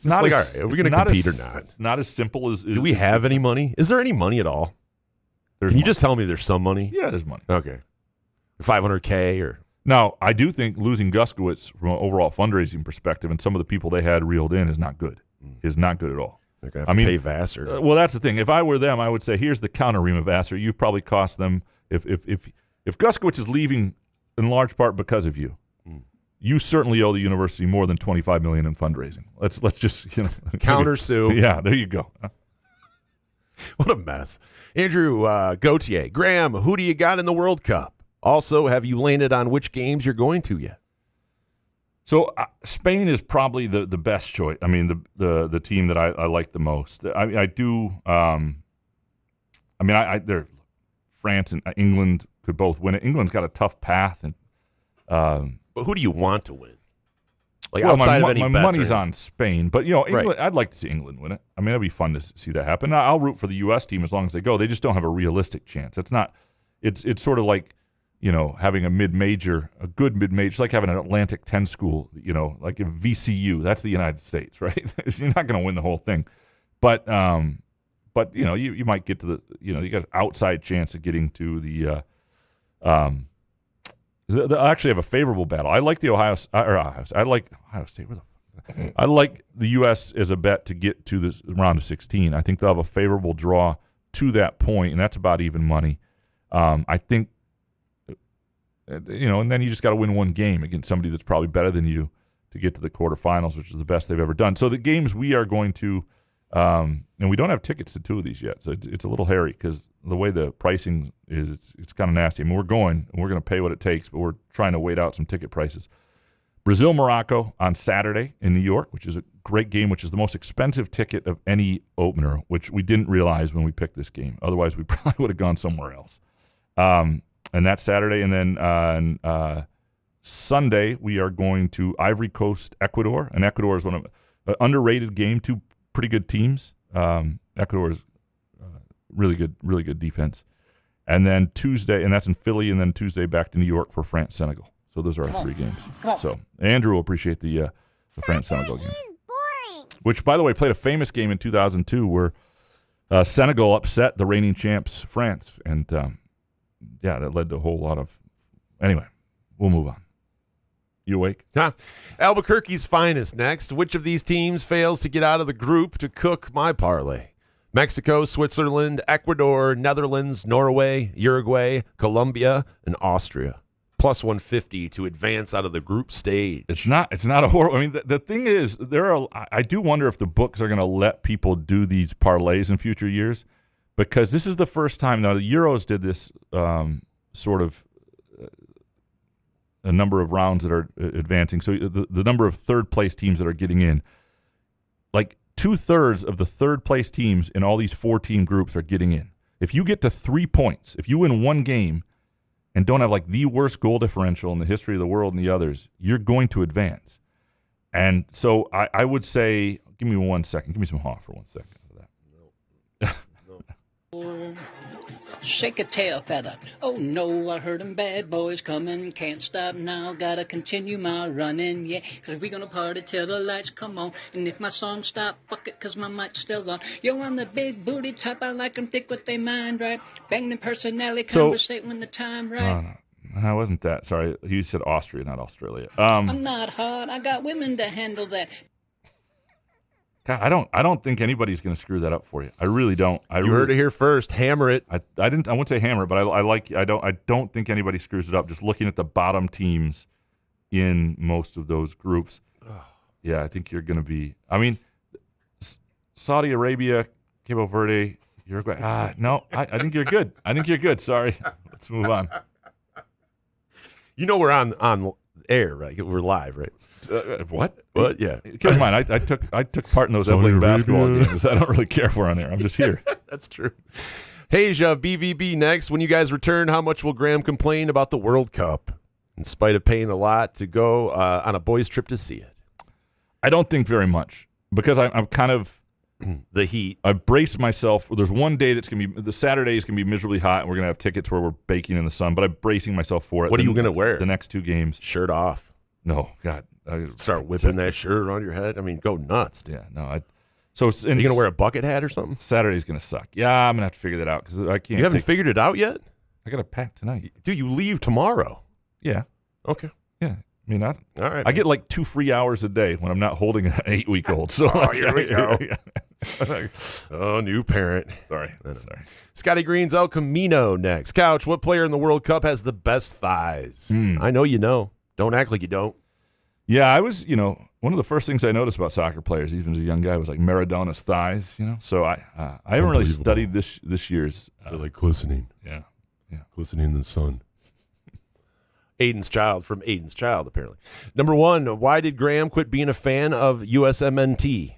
not like, as, all right, are we going to compete or not? It's not as simple as. Do we have any money? Is there any money at all? Can you just tell me there's some money? Yeah, there's money. Okay, $500K or. Now, I do think losing Guskowitz from an overall fundraising perspective and some of the people they had reeled in is not good. Is not good at all. They're going to have to pay Vassar. Well, that's the thing. If I were them, I would say, here's the counter, Rema Vassar. You've probably cost them if Guskowitz is leaving in large part because of you. You certainly owe the university more than $25 million in fundraising. Let's just counter sue. Yeah, there you go. What a mess, Andrew Gauthier. Graham, who do you got in the World Cup? Also, have you landed on which games you're going to yet? So Spain is probably the best choice. I mean, the team that I like the most. I do. They're France and England could both win it. England's got a tough path, and but who do you want to win? Like outside of any my bets money's on Spain, but England. Right. I'd like to see England win it. I mean, it'd be fun to see that happen. I'll root for the U.S. team as long as they go. They just don't have a realistic chance. It's not. It's sort of like having a mid-major, a good mid-major. It's like having an Atlantic 10 school. Like a VCU. That's the United States, right? You're not going to win the whole thing, but you might get to the you got an outside chance of getting to the. They actually have a favorable battle. I like the I like Ohio State. I like the U.S. as a bet to get to this round of 16. I think they'll have a favorable draw to that point, and that's about even money. I think, and then you just got to win one game against somebody that's probably better than you to get to the quarterfinals, which is the best they've ever done. So the games we are going to, and we don't have tickets to two of these yet, so it's a little hairy because the way the pricing is, it's kind of nasty. I mean, we're going to pay what it takes, but we're trying to wait out some ticket prices. Brazil-Morocco on Saturday in New York, which is a great game, which is the most expensive ticket of any opener, which we didn't realize when we picked this game. Otherwise, we probably would have gone somewhere else. And that's Saturday. And then on Sunday, we are going to Ivory Coast, Ecuador. And Ecuador is one of an underrated game, two pretty good teams. Ecuador is really good defense. And then Tuesday, and that's in Philly, and then Tuesday back to New York for France-Senegal. So those are our three games. So Andrew will appreciate the France-Senegal game. Which, by the way, played a famous game in 2002 where Senegal upset the reigning champs, France. And, that led to a whole lot of... Anyway, we'll move on. You awake? Albuquerque's finest next. Which of these teams fails to get out of the group to cook my parlay? Mexico, Switzerland, Ecuador, Netherlands, Norway, Uruguay, Colombia, and Austria. Plus 150 to advance out of the group stage. It's not a horrible. I mean, the thing is, I do wonder if the books are going to let people do these parlays in future years, because this is the first time. Now, the Euros did this sort of a number of rounds that are advancing. So the number of third-place teams that are getting in, like 2/3 of the third-place teams in all these 4-team groups are getting in. If you get to 3 points, if you win one game, and don't have like the worst goal differential in the history of the world and the others, you're going to advance. And so I would say, give me 1 second. Give me some Hoff for 1 second for that. No. Shake a tail feather. Oh no, I heard them bad boys coming. Can't stop now, gotta continue my running. Yeah, cause we gonna party till the lights come on. And if my song stop, fuck it, cause my mic's still on. Yo, I'm the big booty type, I like them thick with they mind, right? Bang them personality, conversate when the time right. No, wasn't that. Sorry, you said Austria, not Australia. I'm not hard, I got women to handle that. God, I don't think anybody's going to screw that up for you. I really don't. You heard it here first. Hammer it. I wouldn't say hammer it, but I don't think anybody screws it up. Just looking at the bottom teams in most of those groups. Yeah, I think you're going to be. I mean, Saudi Arabia, Cabo Verde, Uruguay. No, I think you're good. I think you're good. Sorry. Let's move on. We're on air, right? We're live, right? What? What? Yeah. Keep in mind, I took part in those Ebling basketball games. I don't really care for on air. I'm just here. That's true. Hasia, BVB next. When you guys return, how much will Graham complain about the World Cup? In spite of paying a lot to go on a boys' trip to see it. I don't think very much because I'm kind of the heat. I braced myself. There's one day that's going to be the Saturday is going to be miserably hot, and we're going to have tickets where we're baking in the sun. But I'm bracing myself for it. What are you going to wear? The next 2 games, shirt off. No, God, start whipping that shirt around your head. I mean, go nuts. Yeah, no. Are you going to wear a bucket hat or something? Saturday's going to suck. Yeah, I'm going to have to figure that out because I can't. You haven't figured it out yet? I got to pack tonight. Dude, you leave tomorrow. Yeah. Okay. Yeah. I mean, all right. I get like 2 free hours a day when I'm not holding an 8-week-old. So here we go. Oh, new parent. Sorry. Scotty Green's El Camino next. Couch, what player in the World Cup has the best thighs? I know you know. Don't act like you don't. Yeah, I was, one of the first things I noticed about soccer players, even as a young guy, was like Maradona's thighs, So I haven't really studied this year's. They're like glistening. Yeah. Glistening in the sun. Aiden's Child from Aiden's Child, apparently. Number 1, why did Graham quit being a fan of USMNT?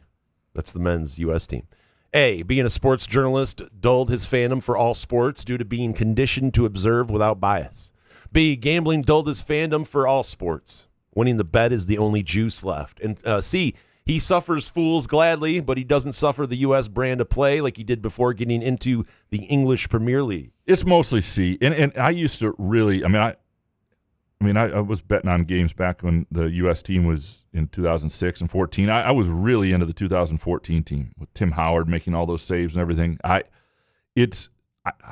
That's the men's U.S. team. A, being a sports journalist dulled his fandom for all sports due to being conditioned to observe without bias. B, gambling dulled his fandom for all sports. Winning the bet is the only juice left. And C, he suffers fools gladly, but he doesn't suffer the U.S. brand of play like he did before getting into the English Premier League. It's mostly C. And I used to really, I was betting on games back when the U.S. team was in 2006 and 14. I was really into the 2014 team with Tim Howard making all those saves and everything. I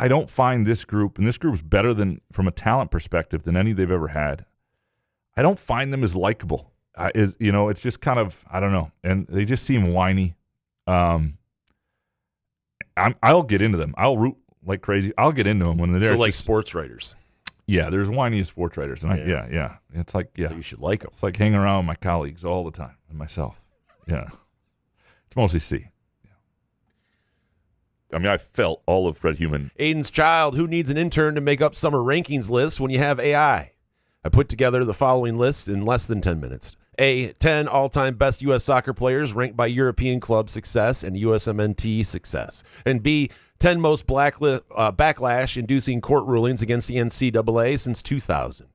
don't find this group, and this group's better than from a talent perspective than any they've ever had. I don't find them as likable. It's just kind of, I don't know, and they just seem whiny. I'll get into them. I'll root like crazy. I'll get into them when they're there. So like sports writers. Yeah, there's whiny sports writers, and yeah. It's like So you should like them. It's like hanging around with my colleagues all the time and myself. Yeah, it's mostly C. Yeah. I felt all of Fred Human. Aiden's Child, who needs an intern to make up summer rankings lists when you have AI? I put together the following list in less than 10 minutes. A, 10 all-time best U.S. soccer players ranked by European club success and USMNT success. And B, 10 most backlash-inducing court rulings against the NCAA since 2000.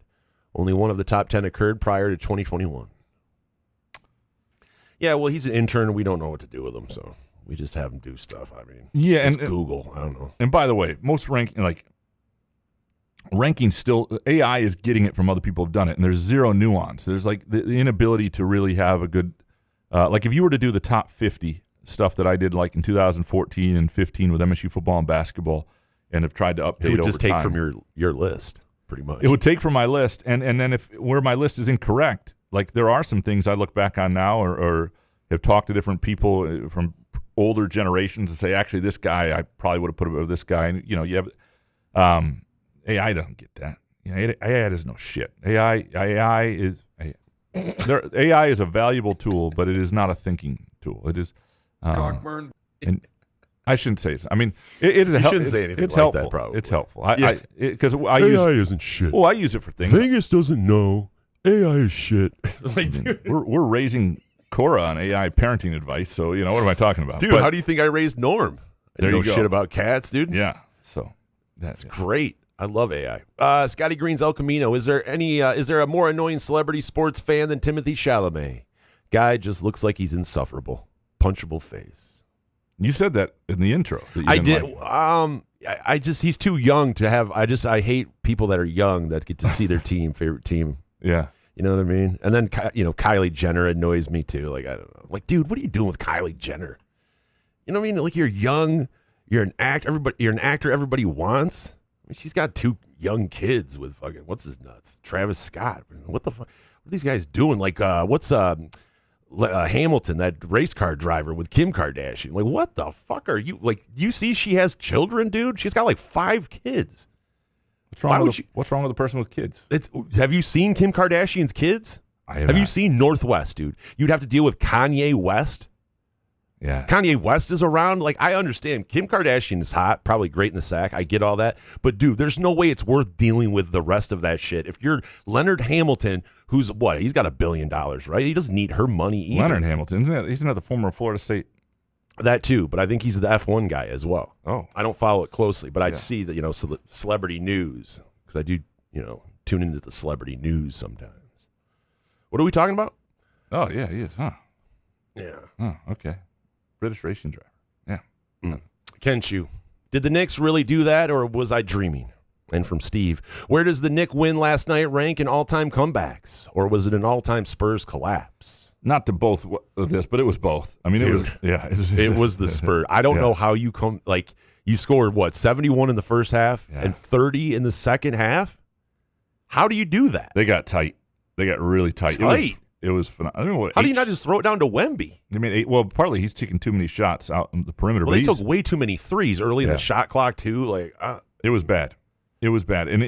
Only one of the top 10 occurred prior to 2021. Yeah, well, he's an intern, and we don't know what to do with him, so we just have him do stuff. And Google. I don't know. And by the way, most rankings still, AI is getting it from other people who've done it, and there's zero nuance. There's like the inability to really have a good, like if you were to do the top 50 stuff that I did like in 2014 and 15 with MSU football and basketball and have tried to update over time. It would just take from your list, pretty much. It would take from my list, and then if where my list is incorrect, like there are some things I look back on now or have talked to different people from older generations and say, actually, this guy, I probably would have put above this guy. And, you have AI doesn't get that. AI does no shit. AI is a valuable tool, but it is not a thinking tool. It is. Cockburn. And I shouldn't say it. I mean, it is. You shouldn't say anything it's like helpful. that. Probably it's helpful. Because AI isn't shit. Well, I use it for things. Vegas doesn't know AI is shit. We're raising Cora on AI parenting advice. So what am I talking about, dude? How do you think I raised Norm? There you go. Shit about cats, dude. Yeah. So that's great. I love AI. Scotty Green's El Camino. Is there a more annoying celebrity sports fan than Timothy Chalamet? Guy just looks like he's insufferable. Punchable face. You said that in the intro. I did. Like. He's too young to have. I hate people that are young that get to see their favorite team. Yeah. You know what I mean? And then Kylie Jenner annoys me too. Like, I don't know. Like, dude, what are you doing with Kylie Jenner? You know what I mean? Like, you're young. You're an actor everybody wants. I mean, she's got 2 young kids with fucking what's his nuts, Travis Scott. What the fuck? What are these guys doing? Like, what's Hamilton, that race car driver with Kim Kardashian? Like, what the fuck are you? Like, you see, she has children, dude. She's got like 5 kids. What's wrong with a person with kids? Have you seen Kim Kardashian's kids? I have you seen Northwest, dude? You'd have to deal with Kanye West. Yeah. Kanye West is around. Like, I understand. Kim Kardashian is hot, probably great in the sack. I get all that. But, dude, there's no way it's worth dealing with the rest of that shit. If you're Leonard Hamilton, who's what? He's got $1 billion, right? He doesn't need her money either. Leonard Hamilton, isn't that the former Florida State? That too, but I think he's the F1 guy as well. Oh. I don't follow it closely, but I'd see that, celebrity news, because I do, tune into the celebrity news sometimes. What are we talking about? Oh, yeah, he is, huh? Yeah. Oh, okay. British racing driver. Yeah. Kenshu, did the Knicks really do that, or was I dreaming? And from Steve, where does the Knick win last night rank in all-time comebacks, or was it an all-time Spurs collapse? Not to both of this, but it was both. I mean, Dude, it was, yeah. It was the Spurs. I don't know how you you scored, 71 in the first half and 30 in the second half? How do you do that? They got tight. They got really tight. It was phenomenal. How do you not just throw it down to Wemby? I mean, partly he's taking too many shots out on the perimeter. Well, they took way too many threes early in the shot clock, too. It was bad. It was bad. And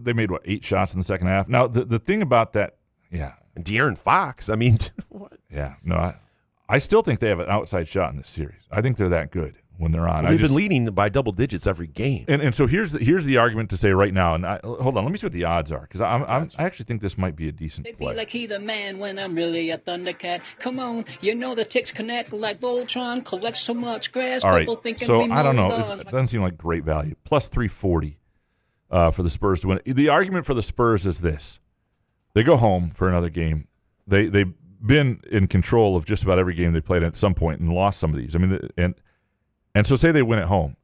they made, 8 shots in the second half. Now, the thing about that, and De'Aaron Fox, I mean, what? Yeah, no, I still think they have an outside shot in this series. I think they're that good when they're on. They've been leading by double digits every game. And so here's the argument to say right now. And hold on, let me see what the odds are, because I actually think this might be a decent They play. be like he the man when I'm really a Thundercat. Come on, the ticks connect like Voltron. Collect so much grass. All right, People thinking so we I don't know. mow lawns. It doesn't seem like great value. Plus 340 for the Spurs to win. The argument for the Spurs is this: they go home for another game. They've been in control of just about every game they played at some point and lost some of these. I mean, and so say they win at home.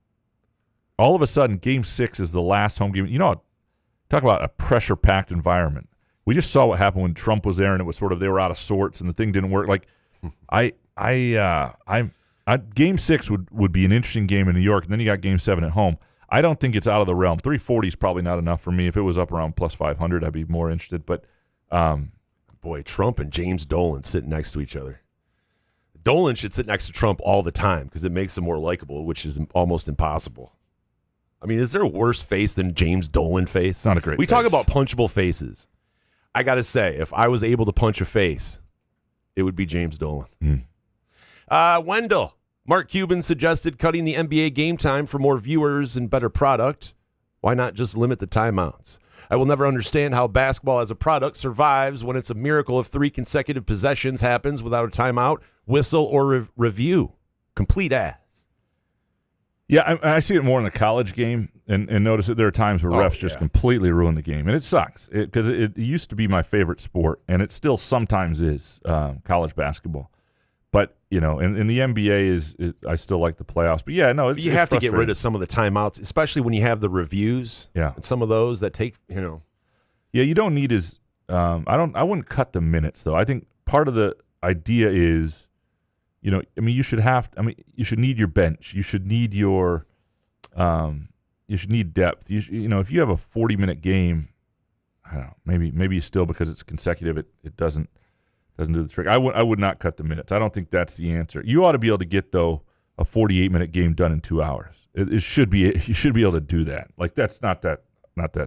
All of a sudden, Game 6 is the last home game. Talk about a pressure-packed environment. We just saw what happened when Trump was there, and it was sort of they were out of sorts, and the thing didn't work. Like, Game 6 would be an interesting game in New York, and then you got Game 7 at home. I don't think it's out of the realm. 340 is probably not enough for me. If it was up around plus 500, I'd be more interested. But boy, Trump and James Dolan sitting next to each other. Dolan should sit next to Trump all the time because it makes him more likable, which is almost impossible. I mean, is there a worse face than James Dolan face? It's not a great We face. talk about punchable faces. I got to say, if I was able to punch a face, it would be James Dolan. Wendell, Mark Cuban suggested cutting the NBA game time for more viewers and better product. Why not just limit the timeouts? I will never understand how basketball as a product survives when it's a miracle if 3 consecutive possessions happens without a timeout, whistle, or review. Complete ass. Yeah, I see it more in the college game, and notice that there are times where refs just completely ruin the game, and it sucks because it used to be my favorite sport, and it still sometimes is college basketball. But in the NBA is I still like the playoffs. But yeah, no, you have to get rid of some of the timeouts, especially when you have the reviews. Yeah, and some of those that take Yeah, you don't need as I wouldn't cut the minutes though. I think part of the idea is, you should need your bench. You should need you should need depth. If you have a 40-minute game, I don't know, maybe still because it's consecutive, it doesn't do the trick. I would not cut the minutes. I don't think that's the answer. You ought to be able to get though a 48-minute game done in 2 hours. You should be able to do that. Like that's not that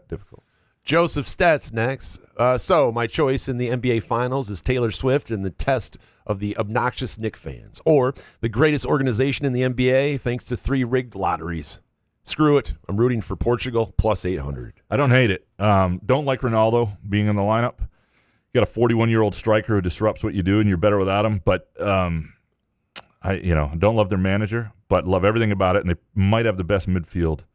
difficult. Joseph Stats next. So my choice in the NBA Finals is Taylor Swift and the test of the obnoxious Knicks fans, or the greatest organization in the NBA thanks to 3 rigged lotteries. Screw it. I'm rooting for Portugal plus 800. I don't hate it. Don't like Ronaldo being in the lineup. You got a 41-year-old striker who disrupts what you do, and you're better without him. But I don't love their manager, but love everything about it. And they might have the best midfield.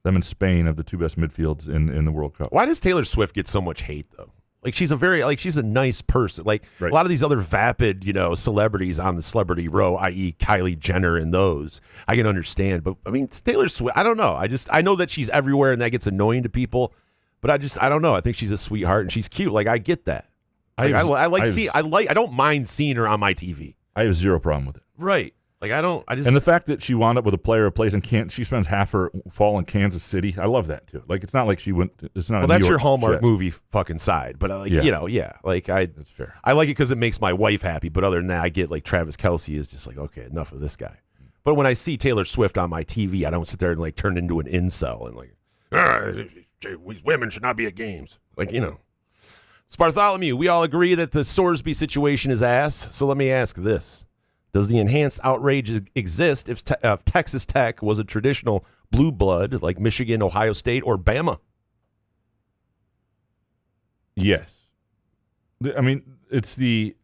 Them in Spain have the 2 best midfields in the World Cup. Why does Taylor Swift get so much hate though? Like she's a nice person. Like a lot of these other vapid, celebrities on the celebrity row, i.e. Kylie Jenner and those, I can understand. But I mean, it's Taylor Swift. I don't know. I know that she's everywhere and that gets annoying to people. But I don't know. I think she's a sweetheart and she's cute. Like I get that. I don't mind seeing her on my TV. I have 0 problem with it. Right. Like and the fact that she wound up with a player who plays she spends half her fall in Kansas City. I love that too. Like it's not like she went. It's not. Well, that's your Hallmark movie fucking side. But that's fair. I like it because it makes my wife happy. But other than that, I get like Travis Kelce is just like, okay, enough of this guy. But when I see Taylor Swift on my TV, I don't sit there and like turn into an incel and like, these women should not be at games. Like Spartholomew, we all agree that the Sorsby situation is ass. So let me ask this. Does the enhanced outrage exist if Texas Tech was a traditional blue blood like Michigan, Ohio State, or Bama? Yes. I mean, it's the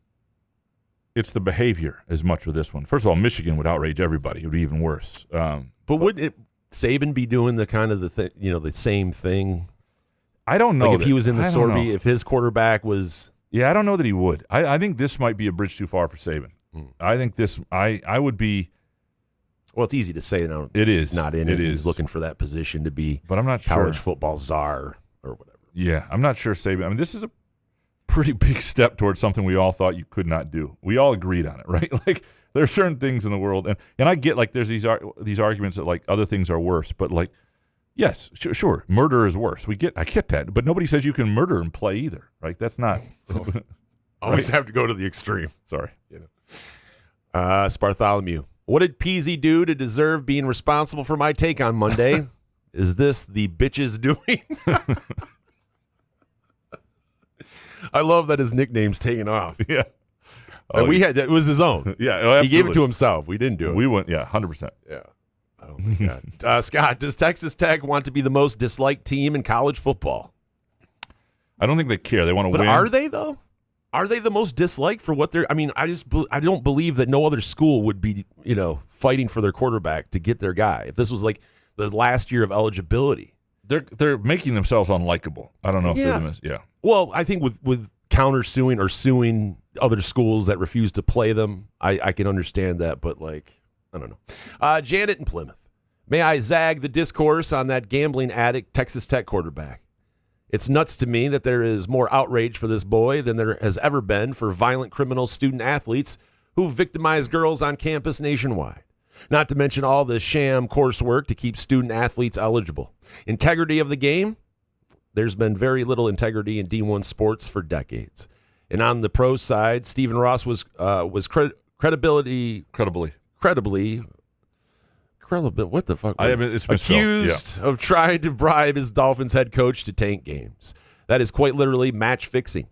behavior as much with this one. First of all, Michigan would outrage everybody. It would be even worse. But would Saban be doing the same thing? I don't know. Like if he was in the Sorsby, if his quarterback was... Yeah, I don't know that he would. I think this might be a bridge too far for Saban. I think this, I would be. Well, it's easy to say now. It is not in it. Is. He's looking for that position to be, but I'm not college football czar or whatever. Yeah, I'm not sure Saban. I mean, this is a pretty big step towards something we all thought you could not do. We all agreed on it, right? Like there are certain things in the world, and I get like there's these arguments that like other things are worse, but like yes, sure, murder is worse. I get that, but nobody says you can murder and play either, right? That's not. Always have to go to the extreme. Sorry. Spartholomew. What did Peasy do to deserve being responsible for my take on Monday? Is this the bitches doing? I love that his nickname's taken off. Yeah. And it was his own. Yeah. He gave it to himself. We didn't do it. We went, 100%. Yeah. Oh, my God. Scott, does Texas Tech want to be the most disliked team in college football? I don't think they care. They want to win. But are they, though? Are they the most disliked for what they're? I mean, I don't believe that no other school would be, fighting for their quarterback to get their guy. If this was like the last year of eligibility, they're making themselves unlikable. I don't know if they're yeah. Well, I think with countersuing or suing other schools that refuse to play them, I can understand that. But I don't know. Janet in Plymouth, may I zag the discourse on that gambling addict Texas Tech quarterback? It's nuts to me that there is more outrage for this boy than there has ever been for violent criminal student athletes who victimize girls on campus nationwide. Not to mention all the sham coursework to keep student athletes eligible. Integrity of the game? There's been very little integrity in D1 sports for decades. And on the pro side, Stephen Ross was credibly. What the fuck? It's accused of trying to bribe his Dolphins head coach to tank games. That is quite literally match fixing.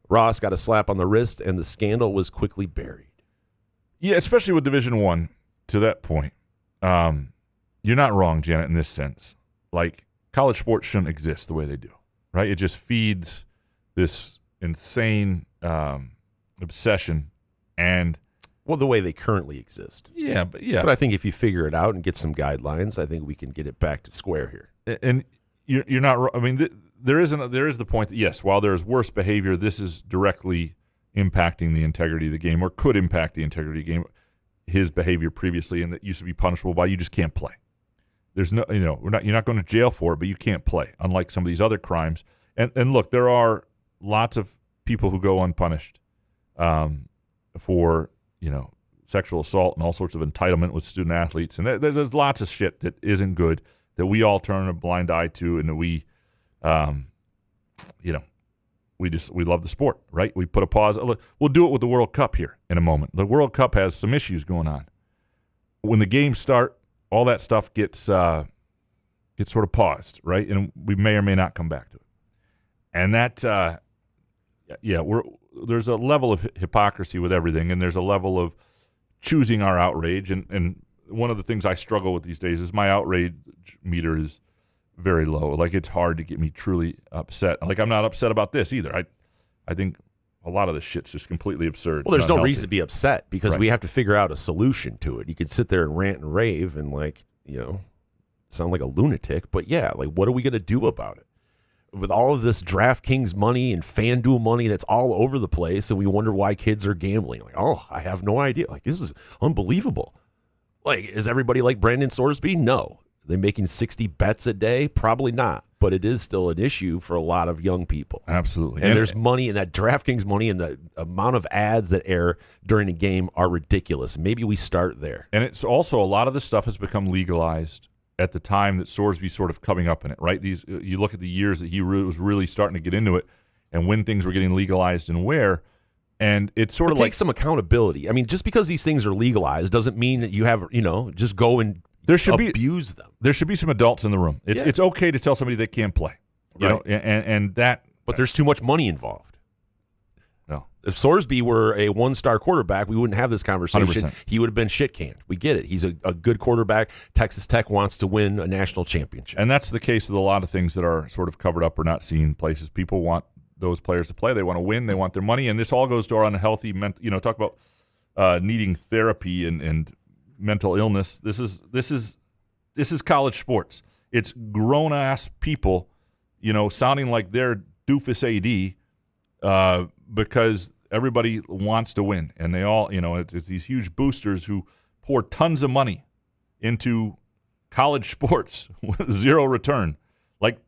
Ross got a slap on the wrist, and the scandal was quickly buried. Yeah, especially with Division I to that point. You're not wrong, Janet, in this sense. Like, college sports shouldn't exist the way they do, right? It just feeds this insane obsession and... Well, the way they currently exist. Yeah. But I think if you figure it out and get some guidelines, I think we can get it back to square here. And you're not. I mean, there is the point that yes, while there is worse behavior, this is directly impacting the integrity of the game, or could impact the integrity of the game. His behavior previously, and that used to be punishable by you just can't play. There's no, you're not going to jail for it, but you can't play. Unlike some of these other crimes. And look, there are lots of people who go unpunished for. Sexual assault and all sorts of entitlement with student athletes. And there's lots of shit that isn't good that we all turn a blind eye to, and that we love the sport, right? We put a pause. Look, we'll do it with the World Cup here in a moment. The World Cup has some issues going on. When the games start, all that stuff gets sort of paused, right? And we may or may not come back to it. And that, there's a level of hypocrisy with everything, and there's a level of choosing our outrage. And one of the things I struggle with these days is my outrage meter is very low. Like, it's hard to get me truly upset. Like, I'm not upset about this either. I think a lot of this shit's just completely absurd. Well, there's no reason to be upset because we have to figure out a solution to it. You could sit there and rant and rave and sound like a lunatic, but what are we going to do about it? With all of this DraftKings money and FanDuel money that's all over the place, and we wonder why kids are gambling. I have no idea. This is unbelievable. Is everybody like Brendan Sorsby? No. Are they making 60 bets a day? Probably not. But it is still an issue for a lot of young people. Absolutely. And there's money in that DraftKings money, and the amount of ads that air during a game are ridiculous. Maybe we start there. And it's also, a lot of this stuff has become legalized at the time that Sorsby's sort of coming up in it, right? You look at the years that he was really starting to get into it, and when things were getting legalized and where, and it's sort of like... Take some accountability. I mean, just because these things are legalized doesn't mean that you have, just go and abuse them. There should be some adults in the room. It's okay to tell somebody they can't play, you know, and that... But there's too much money involved. No. If Sorsby were a one-star quarterback, we wouldn't have this conversation. 100%. He would have been shit-canned. We get it. He's a good quarterback. Texas Tech wants to win a national championship. And that's the case with a lot of things that are sort of covered up or not seen places. People want those players to play. They want to win. They want their money. And this all goes to our unhealthy mental, talk about needing therapy and mental illness. This is college sports. It's grown-ass people, sounding like they're doofus AD because everybody wants to win. And they all, it's these huge boosters who pour tons of money into college sports with zero return. Like,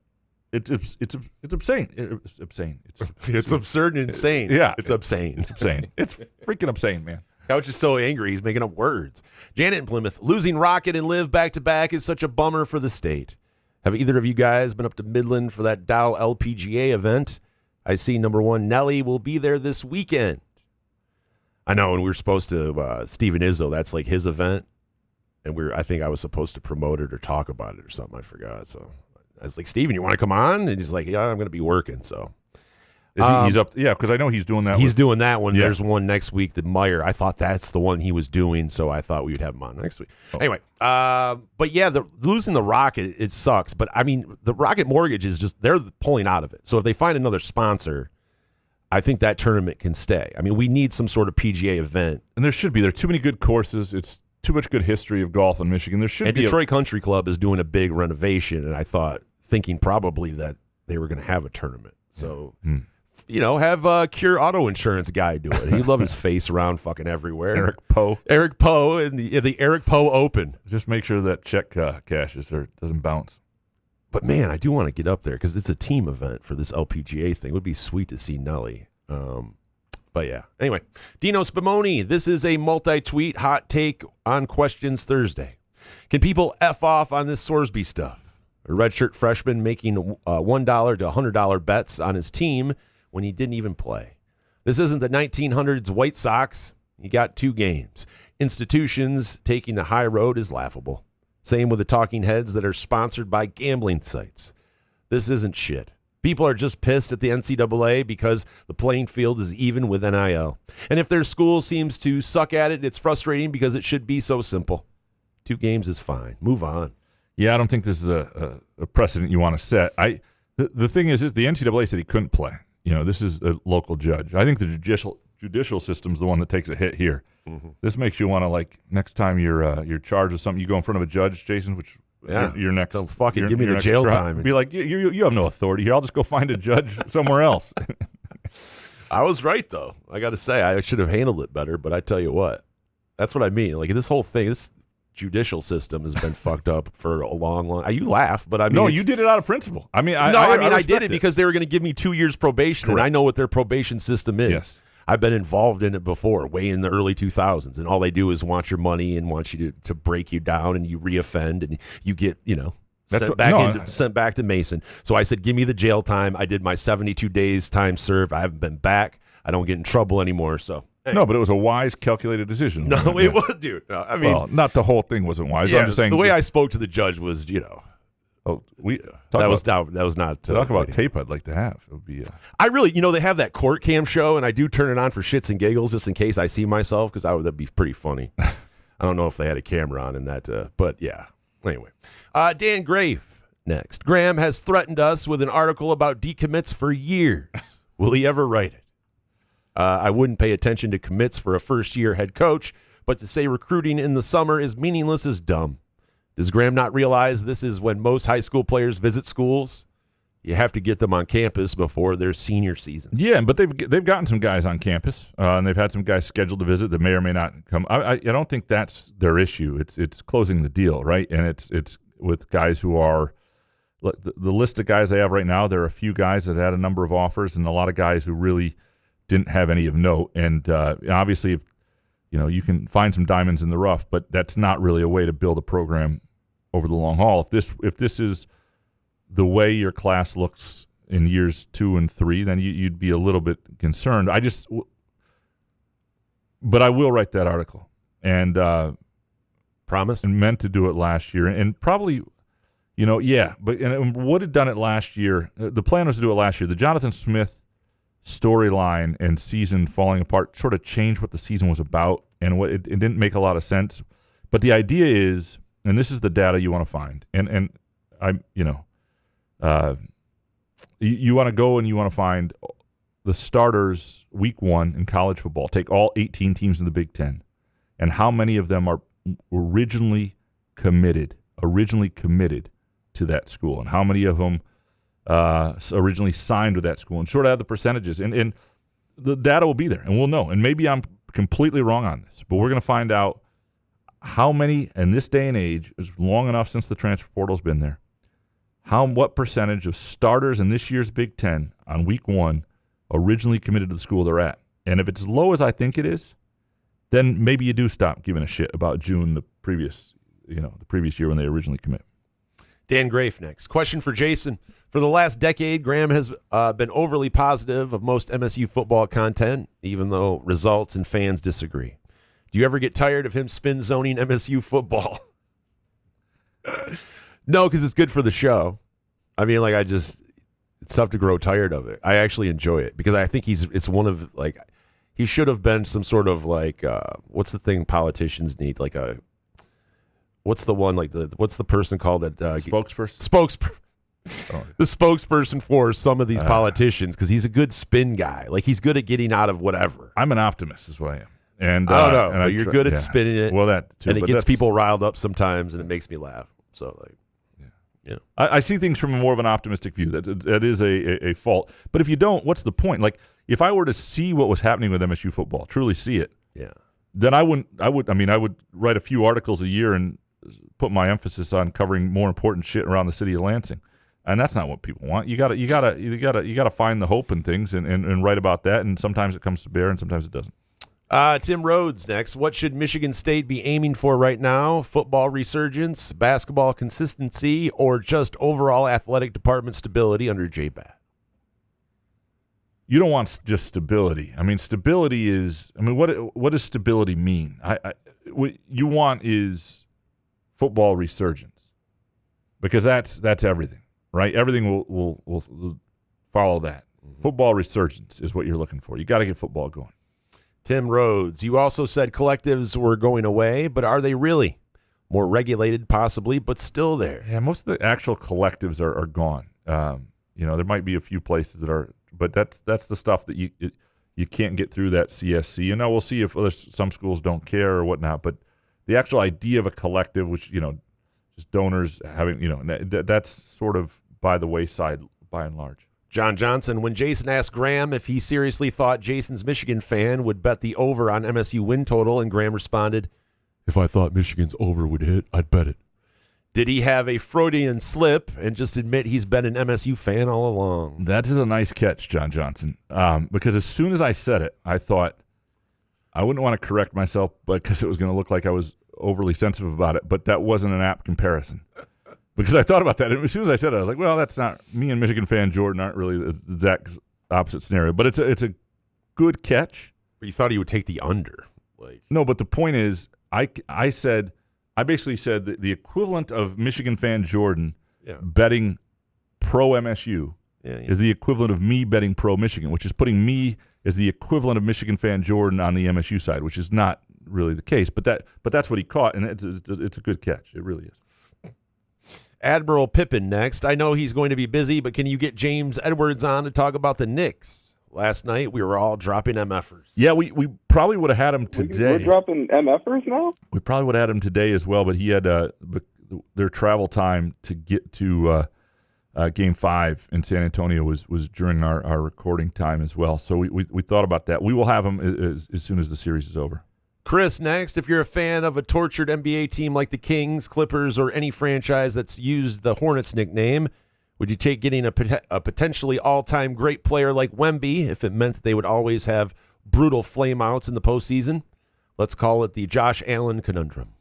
it's obscene. It's obscene. It's absurd and insane. Yeah. It's obscene. It's obscene. It's freaking obscene, man. Couch is so angry, he's making up words. Janet in Plymouth, losing Rocket and Liv back-to-back is such a bummer for the state. Have either of you guys been up to Midland for that Dow LPGA event? I see number one, Nelly will be there this weekend. I know, and we were supposed to, Steven Izzo, that's like his event, and I think I was supposed to promote it or talk about it or something. I forgot. So I was like, Steven, you want to come on? And he's like, yeah, I'm going to be working, so. He's up? Yeah, because I know he's doing that. He's doing that one. Yeah. There's one next week that Meyer. I thought that's the one he was doing, so I thought we would have him on next week. Oh. Anyway, but yeah, losing the Rocket, it sucks. But I mean, the Rocket Mortgage is they're pulling out of it. So if they find another sponsor, I think that tournament can stay. I mean, we need some sort of PGA event, and there should be. There are too many good courses. It's too much good history of golf in Michigan. There should be. Detroit Country Club is doing a big renovation, and I thought, thinking probably that they were going to have a tournament. So. Mm. Have Cure Auto Insurance guy do it. He'd love his face around fucking everywhere. Eric Poe and the Eric Poe Open. Just make sure that check cashes or doesn't bounce. But man, I do want to get up there because it's a team event for this LPGA thing. It would be sweet to see Nelly. But yeah. Anyway, Dino Spumoni, this is a multi-tweet hot take on Questions Thursday. Can people F off on this Sorsby stuff? A redshirt freshman making $1 to $100 bets on his team when he didn't even play. This isn't the 1900s White Sox. He got 2 games. Institutions taking the high road is laughable. Same with the talking heads that are sponsored by gambling sites. This isn't shit. People are just pissed at the NCAA because the playing field is even with NIL. And if their school seems to suck at it, it's frustrating because it should be so simple. 2 games is fine. Move on. Yeah, I don't think this is a precedent you want to set. The thing is the NCAA said he couldn't play. This is a local judge. I think the judicial system's the one that takes a hit here. Mm-hmm. This makes you want to, next time you're charged with something, you go in front of a judge, Jason, which your next. So fucking give me the jail time. Be like, you have no authority here. I'll just go find a judge somewhere else. I was right, though. I got to say, I should have handled it better, but I tell you what, that's what I mean. Like, this whole thing, this judicial system has been fucked up for a long. You laugh, but I mean, no, you did it out of principle. I mean, I did it because they were going to give me 2 years probation, Correct. And I know what their probation system is. Yes. I've been involved in it before, way in the early 2000s, and all they do is want your money and want you to break you down, and you reoffend, and you get sent back to Mason. So I said, give me the jail time. I did my 72 days time served. I haven't been back. I don't get in trouble anymore. So. No, but it was a wise, calculated decision. No, it was, dude. No, I mean, well, not the whole thing wasn't wise. Yeah, I'm just saying the way I spoke to the judge was, Oh, that was not. Talk about tape I'd like to have. It would be. I really, they have that court cam show, and I do turn it on for shits and giggles, just in case I see myself, because that'd be pretty funny. I don't know if they had a camera on in that, but yeah. Anyway, Dan Grave next. Graham has threatened us with an article about decommits for years. Will he ever write it? I wouldn't pay attention to commits for a first-year head coach, but to say recruiting in the summer is meaningless is dumb. Does Graham not realize this is when most high school players visit schools? You have to get them on campus before their senior season. Yeah, but they've gotten some guys on campus, and they've had some guys scheduled to visit that may or may not come. I don't think that's their issue. It's closing the deal, right? And it's with guys who are the list of guys they have right now. There are a few guys that had a number of offers, and a lot of guys who really didn't have any of note. And obviously, if you can find some diamonds in the rough, but that's not really a way to build a program over the long haul. If this is the way your class looks in years 2 and 3, then you'd be a little bit concerned. But I will write that article, and promise, and meant to do it last year, and probably, but would have done it last year. The plan was to do it last year. The Jonathan Smith storyline and season falling apart sort of changed what the season was about, and it didn't make a lot of sense. But the idea is, and this is the data you want to find, and you want to go and you want to find the starters week 1 in college football. Take all 18 teams in the Big Ten, and how many of them are originally committed to that school, and how many of them originally signed with that school, and sort of have the percentages. And the data will be there, and we'll know. And maybe I'm completely wrong on this, but we're going to find out how many, in this day and age, is long enough since the transfer portal's been there, what percentage of starters in this year's Big Ten on week 1 originally committed to the school they're at. And if it's as low as I think it is, then maybe you do stop giving a shit about June the previous year when they originally commit. Dan Grafe next. Question for Jason. For the last decade, Graham has been overly positive of most MSU football content, even though results and fans disagree. Do you ever get tired of him spin zoning MSU football? No, because it's good for the show. I mean, it's tough to grow tired of it. I actually enjoy it because I think it's one of, he should have been some sort of what's the thing politicians need? What's the one, what's the person called that? Spokesperson? The spokesperson for some of these politicians, because he's a good spin guy. He's good at getting out of whatever. I'm an optimist is what I am. And I don't know, but you're good at spinning it. Well, that too. And it gets people riled up sometimes, and it makes me laugh. So, yeah. I see things from more of an optimistic view. That is a fault. But if you don't, what's the point? If I were to see what was happening with MSU football, truly see it, then I would write a few articles a year and put my emphasis on covering more important shit around the city of Lansing. And that's not what people want. You gotta find the hope in things and write about that. And sometimes it comes to bear, and sometimes it doesn't. Tim Rhodes next. What should Michigan State be aiming for right now? Football resurgence, basketball consistency, or just overall athletic department stability under J-Bat? You don't want just stability. Stability is. What does stability mean? What you want is football resurgence, because that's everything, right? Everything will follow that. Mm-hmm. Football resurgence is what you're looking for. You got to get football going. Tim Rhodes, you also said collectives were going away, but are they really? More regulated, possibly, but still there. Yeah, most of the actual collectives are gone. There might be a few places that are, but that's the stuff that you can't get through that CSC. We'll see if some schools don't care or whatnot, but the actual idea of a collective, which, just donors having, that's sort of by the wayside by and large. John Johnson, when Jason asked Graham if he seriously thought Jason's Michigan fan would bet the over on MSU win total, and Graham responded, "If I thought Michigan's over would hit, I'd bet it." Did he have a Freudian slip and just admit he's been an MSU fan all along? That is a nice catch, John Johnson, because as soon as I said it, I thought I wouldn't want to correct myself because it was going to look like I was overly sensitive about it, but that wasn't an apt comparison. Because I thought about that, and as soon as I said it, I was like, well, that's not – me and Michigan fan Jordan aren't really the exact opposite scenario. But it's a good catch. But you thought he would take the under. No, but the point is I basically said that the equivalent of Michigan fan Jordan betting pro-MSU is the equivalent of me betting pro-Michigan, which is putting me as the equivalent of Michigan fan Jordan on the MSU side, which is not really the case. But that's what he caught, and it's a good catch. It really is. Admiral Pippin next. I know he's going to be busy, but can you get James Edwards on to talk about the Knicks? Last night, we were all dropping MFers. Yeah, we probably would have had him today. We're dropping MFers now? We probably would have had him today as well, but he had their travel time to get to Game 5 in San Antonio was during our recording time as well. So we thought about that. We will have him as soon as the series is over. Chris, next. If you're a fan of a tortured NBA team like the Kings, Clippers, or any franchise that's used the Hornets nickname, would you take getting a potentially all-time great player like Wemby if it meant that they would always have brutal flameouts in the postseason? Let's call it the Josh Allen conundrum.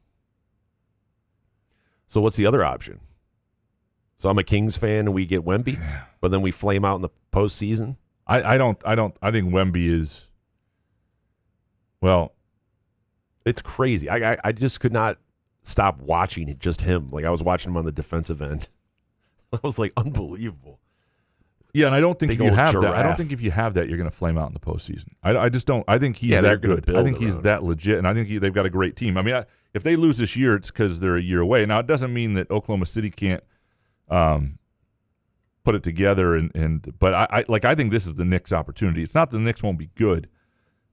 So what's the other option? So I'm a Kings fan and we get Wemby, but then we flame out in the postseason? I think Wemby is, well, it's crazy. I just could not stop watching it, just him. I was watching him on the defensive end. I was like, unbelievable. Yeah, and I don't think Big if you old have that, I don't giraffe. think if you have that, you're going to flame out in the postseason. I just don't. I think he's they're that gonna good. build I think he's around that legit, and I think they've got a great team. I mean, if they lose this year, it's because they're a year away. Now, it doesn't mean that Oklahoma City can't put it together. But I think this is the Knicks' opportunity. It's not that the Knicks won't be good,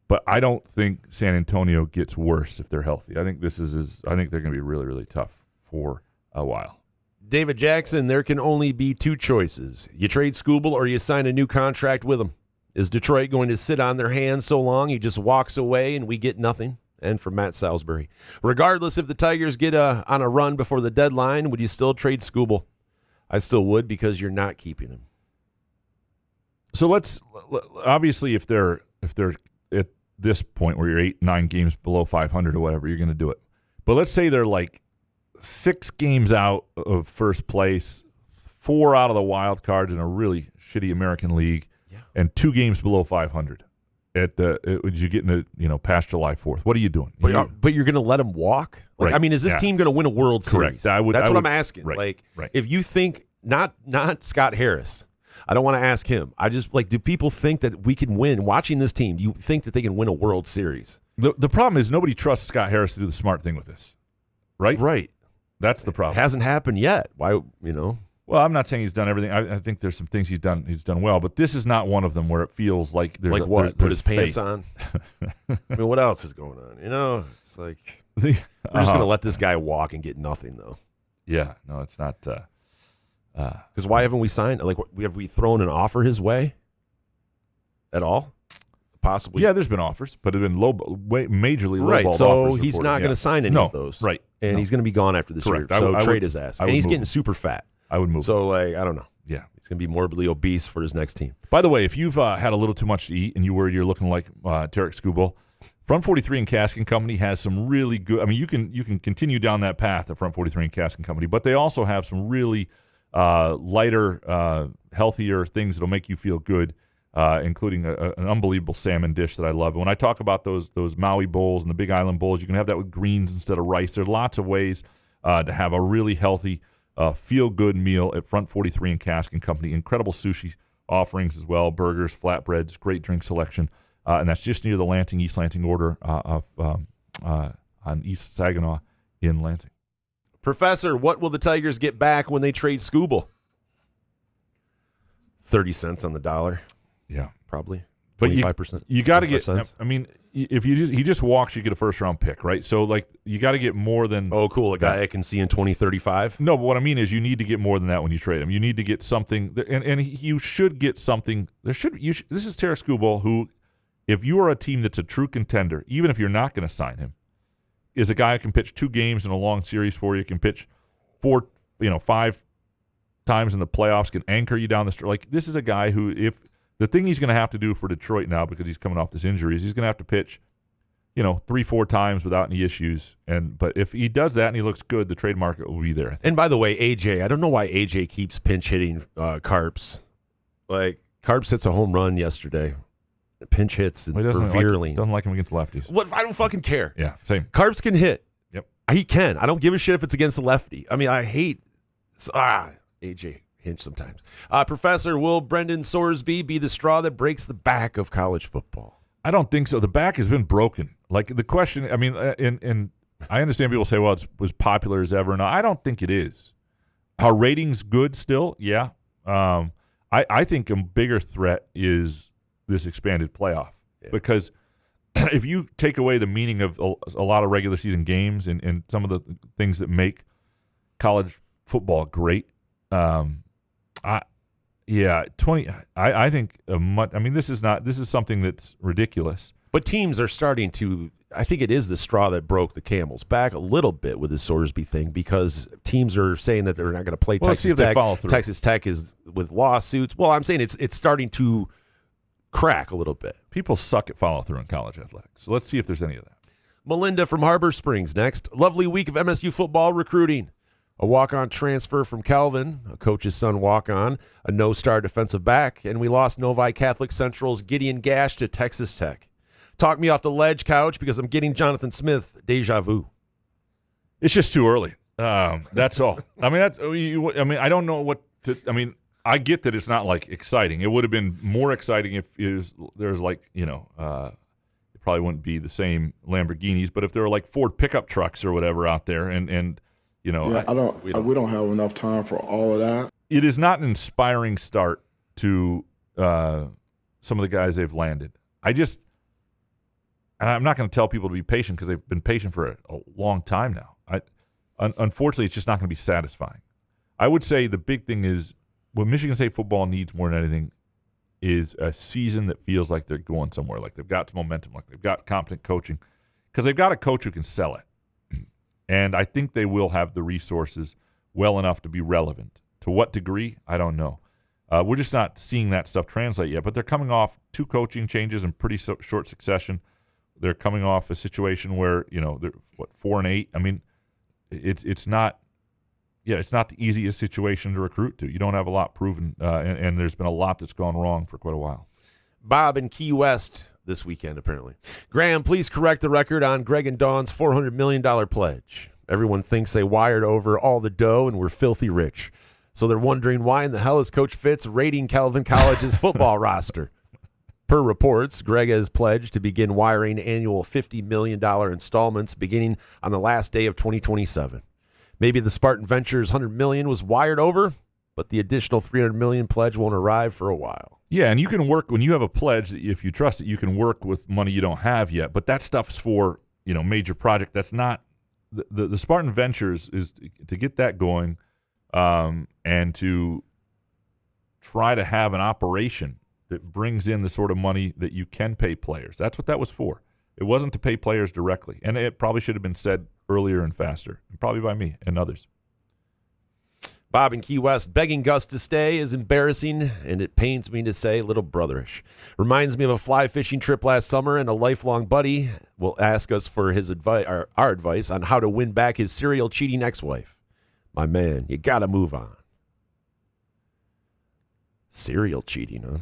but I don't think San Antonio gets worse if they're healthy. I think I think they're going to be really, really tough for a while. David Jackson, there can only be two choices. You trade Skubal or you sign a new contract with him. Is Detroit going to sit on their hands so long he just walks away and we get nothing? And from Matt Salisbury. Regardless if the Tigers get on a run before the deadline, would you still trade Skubal? I still would because you're not keeping him. So let's obviously if they're at this point where you're 8-9 games below 500 or whatever, you're going to do it. But let's say they're like 6 games out of first place, 4 out of the wild cards in a really shitty American League, and 2 games below 500. Would you get into past July 4th? What are you doing? But you're going to let him walk? Like, Right. I mean, is this team going to win a World Correct. Series? That's what I'm asking. Right. If you think not Scott Harris, I don't want to ask him. I just do people think that we can win watching this team? Do you think that they can win a World Series? The problem is nobody trusts Scott Harris to do the smart thing with this, right? Right. That's the problem. It hasn't happened yet. Why? Well, I'm not saying he's done everything. I think there's some things he's done well, but this is not one of them where it feels like there's like what? Put his pants faith. on. I mean, what else is going on? It's like we're just going to let this guy walk and get nothing, though. Yeah, no, it's not. Because why haven't we signed? Like, have we thrown an offer his way at all? Possibly. Yeah, there's been offers, but it's been majorly low. Right, so offers he's reported. not going to sign any of those. Right, and he's going to be gone after this Correct. year. So I trade would- his ass, I and would he's move getting him. super fat. I would move. So I don't know. Yeah, he's going to be morbidly obese for his next team. By the way, if you've had a little too much to eat and you're looking like Tarek Skubal, Front 43 and Cask and Company has some really good. I mean, you can continue down that path at Front 43 and Cask and Company, but they also have some really lighter, healthier things that'll make you feel good, including an unbelievable salmon dish that I love. And when I talk about those Maui bowls and the Big Island bowls, you can have that with greens instead of rice. There's lots of ways to have a really healthy, feel-good meal at Front 43 and Cask and Company. Incredible sushi offerings as well, burgers, flatbreads, great drink selection. And that's just near the Lansing, East Lansing order on East Saginaw in Lansing. Professor, what will the Tigers get back when they trade Skubal? 30 cents on the dollar. Yeah, probably. But 25%. You got to get. cents. I mean, if he just walks, you get a first round pick, right? So you got to get more than. Oh, cool! A guy I can see in 2035. No, but what I mean is, you need to get more than that when you trade him. You need to get something, and you should get something. This is Tarek Skubal, who, if you are a team that's a true contender, even if you're not going to sign him, is a guy who can pitch 2 games in a long series for you, can pitch 5 times in the playoffs, can anchor you down the stretch. Like, this is a guy who, if the thing he's going to have to do for Detroit now, because he's coming off this injury, is he's going to have to pitch, 3-4 times without any issues. But if he does that and he looks good, the trade market will be there. And by the way, AJ, I don't know why AJ keeps pinch hitting Carps. Like, Carps hits a home run yesterday. Pinch hits for Vierling. Doesn't like him against lefties. What? I don't fucking care. Yeah, same. Carps can hit. Yep. He can. I don't give a shit if it's against a lefty. I mean, I hate AJ Hinch sometimes. Professor, will Brendan Sorsby be the straw that breaks the back of college football? I don't think so. The back has been broken. Like, the question, I mean, and I understand people say, well, it's as popular as ever. No, I don't think it is. Are ratings good still? Yeah. I think a bigger threat is this expanded playoff, because if you take away the meaning of a lot of regular season games and some of the things that make college football great, I think this is something that's ridiculous. But teams are starting to. I think it is the straw that broke the camel's back a little bit with the Sorsby thing, because teams are saying that they're not going to play Well, let's see if they follow through. Texas Tech is with lawsuits. Well, I'm saying it's starting to crack a little bit. People suck at follow through in college athletics, so let's see if there's any of that. Melinda from Harbor Springs next. Lovely week of MSU football recruiting. A walk-on transfer from Calvin, a coach's son walk-on, a no-star defensive back, and we lost Novi Catholic Central's Gideon Gash to Texas Tech. Talk me off the ledge, couch, because I'm getting Jonathan Smith deja vu. It's just too early. That's all. I mean, I don't know what to. I mean, I get that it's not like exciting. It would have been more exciting if there's like, it probably wouldn't be the same Lamborghinis, but if there were like Ford pickup trucks or whatever out there, and we don't have enough time for all of that. It is not an inspiring start to some of the guys they've landed. And I'm not going to tell people to be patient because they've been patient for a long time now. Unfortunately, it's just not going to be satisfying. I would say the big thing is what Michigan State football needs more than anything is a season that feels like they're going somewhere, like they've got some momentum, like they've got competent coaching, because they've got a coach who can sell it. And I think they will have the resources well enough to be relevant. To what degree, I don't know. We're just not seeing that stuff translate yet, but they're coming off 2 coaching changes in pretty short succession. They're coming off a situation where, they're 4-8. I mean, it's not the easiest situation to recruit to. You don't have a lot proven, and there's been a lot that's gone wrong for quite a while. Bob in Key West this weekend, apparently. Graham, please correct the record on Greg and Dawn's $400 million pledge. Everyone thinks they wired over all the dough and were filthy rich. So they're wondering why in the hell is Coach Fitz raiding Calvin College's football roster. Per reports, Greg has pledged to begin wiring annual $50 million installments beginning on the last day of 2027. Maybe the Spartan Ventures $100 million was wired over, but the additional $300 million pledge won't arrive for a while. Yeah, and you can work when you have a pledge. If you trust it, you can work with money you don't have yet. But that stuff's for major project. That's not the Spartan Ventures is to get that going, and to try to have an operation that brings in the sort of money that you can pay players. That's what that was for. It wasn't to pay players directly. And it probably should have been said earlier and faster, probably by me and others. Bob in Key West, begging Gus to stay is embarrassing, and it pains me to say little brotherish. Reminds me of a fly fishing trip last summer, and a lifelong buddy will ask us for his advice, our advice on how to win back his serial cheating ex-wife. My man, you got to move on. Serial cheating, huh?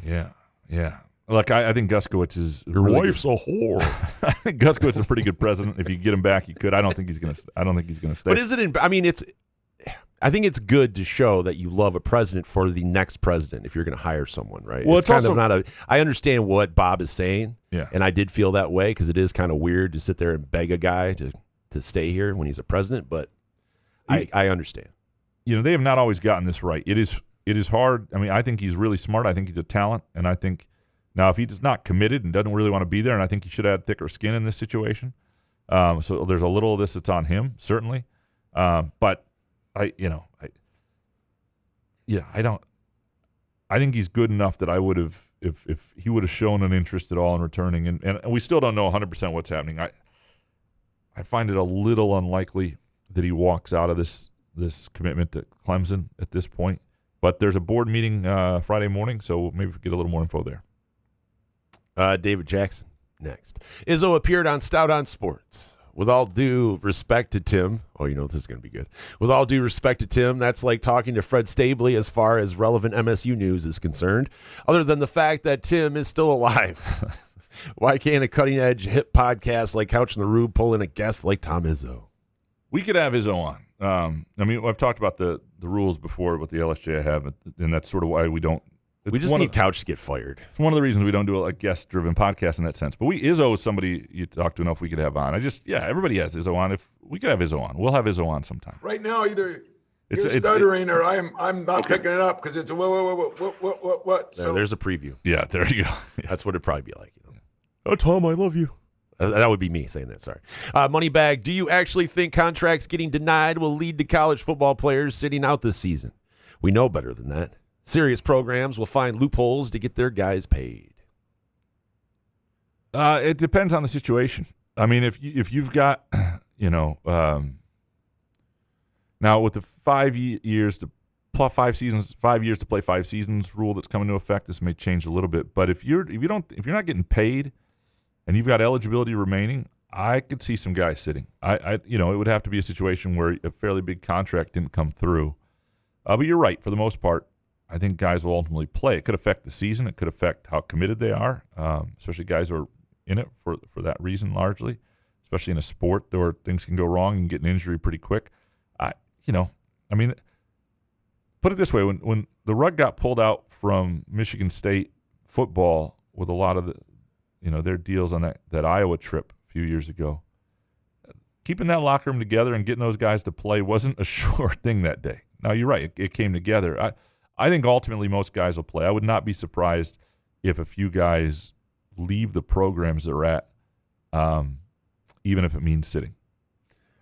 Yeah. Look, I think Guskowitz is your really wife's good. a whore. I think Guskowitz is a pretty good president. If you get him back, you could. I don't think he's gonna stay. But is it? I think it's good to show that you love a president for the next president if you're going to hire someone, right? Well, it's kind of not a. I understand what Bob is saying, and I did feel that way because it is kind of weird to sit there and beg a guy to stay here when he's a president. But I understand. They have not always gotten this right. It is hard. I mean, I think he's really smart. I think he's a talent. And I think now if he's not committed and doesn't really want to be there, and I think he should have had thicker skin in this situation. So there's a little of this that's on him, certainly. But I think he's good enough that I would have, if he would have shown an interest at all in returning. And we still don't know 100% what's happening. I find it a little unlikely that he walks out of this commitment to Clemson at this point. But there's a board meeting Friday morning, so maybe we'll get a little more info there. David Jackson next. Izzo appeared on Stout on Sports. With all due respect to Tim, this is going to be good. With all due respect to Tim, that's like talking to Fred Stabley as far as relevant MSU news is concerned, other than the fact that Tim is still alive. Why can't a cutting-edge hip podcast like Couch in the Rube pull in a guest like Tom Izzo? We could have Izzo on. I've talked about the rules before with the LSJ I have, and that's sort of why we don't. We just need Couch to get fired. It's one of the reasons we don't do a guest-driven podcast in that sense. But Izzo is somebody you talk to enough we could have on. Everybody has Izzo on. If we could have Izzo on, we'll have Izzo on sometime. Right now, either you're stuttering or I'm not picking it up because it's what. So, there's a preview. Yeah, there you go. That's what it'd probably be like. Oh, Tom, I love you. That would be me saying that, sorry. Moneybag, do you actually think contracts getting denied will lead to college football players sitting out this season? We know better than that. Serious programs will find loopholes to get their guys paid. It depends on the situation. I mean, if you've got, now with the 5 years to play 5 seasons rule that's coming into effect, this may change a little bit. But if you're not getting paid and you've got eligibility remaining, I could see some guys sitting. It would have to be a situation where a fairly big contract didn't come through. But you're right, for the most part. I think guys will ultimately play. It could affect the season. It could affect how committed they are, especially guys who are in it for that reason largely, especially in a sport where things can go wrong and get an injury pretty quick. Put it this way: when the rug got pulled out from Michigan State football with a lot of their deals on that Iowa trip a few years ago, keeping that locker room together and getting those guys to play wasn't a sure thing that day. Now, you're right. It came together. I think ultimately most guys will play. I would not be surprised if a few guys leave the programs they're at, even if it means sitting.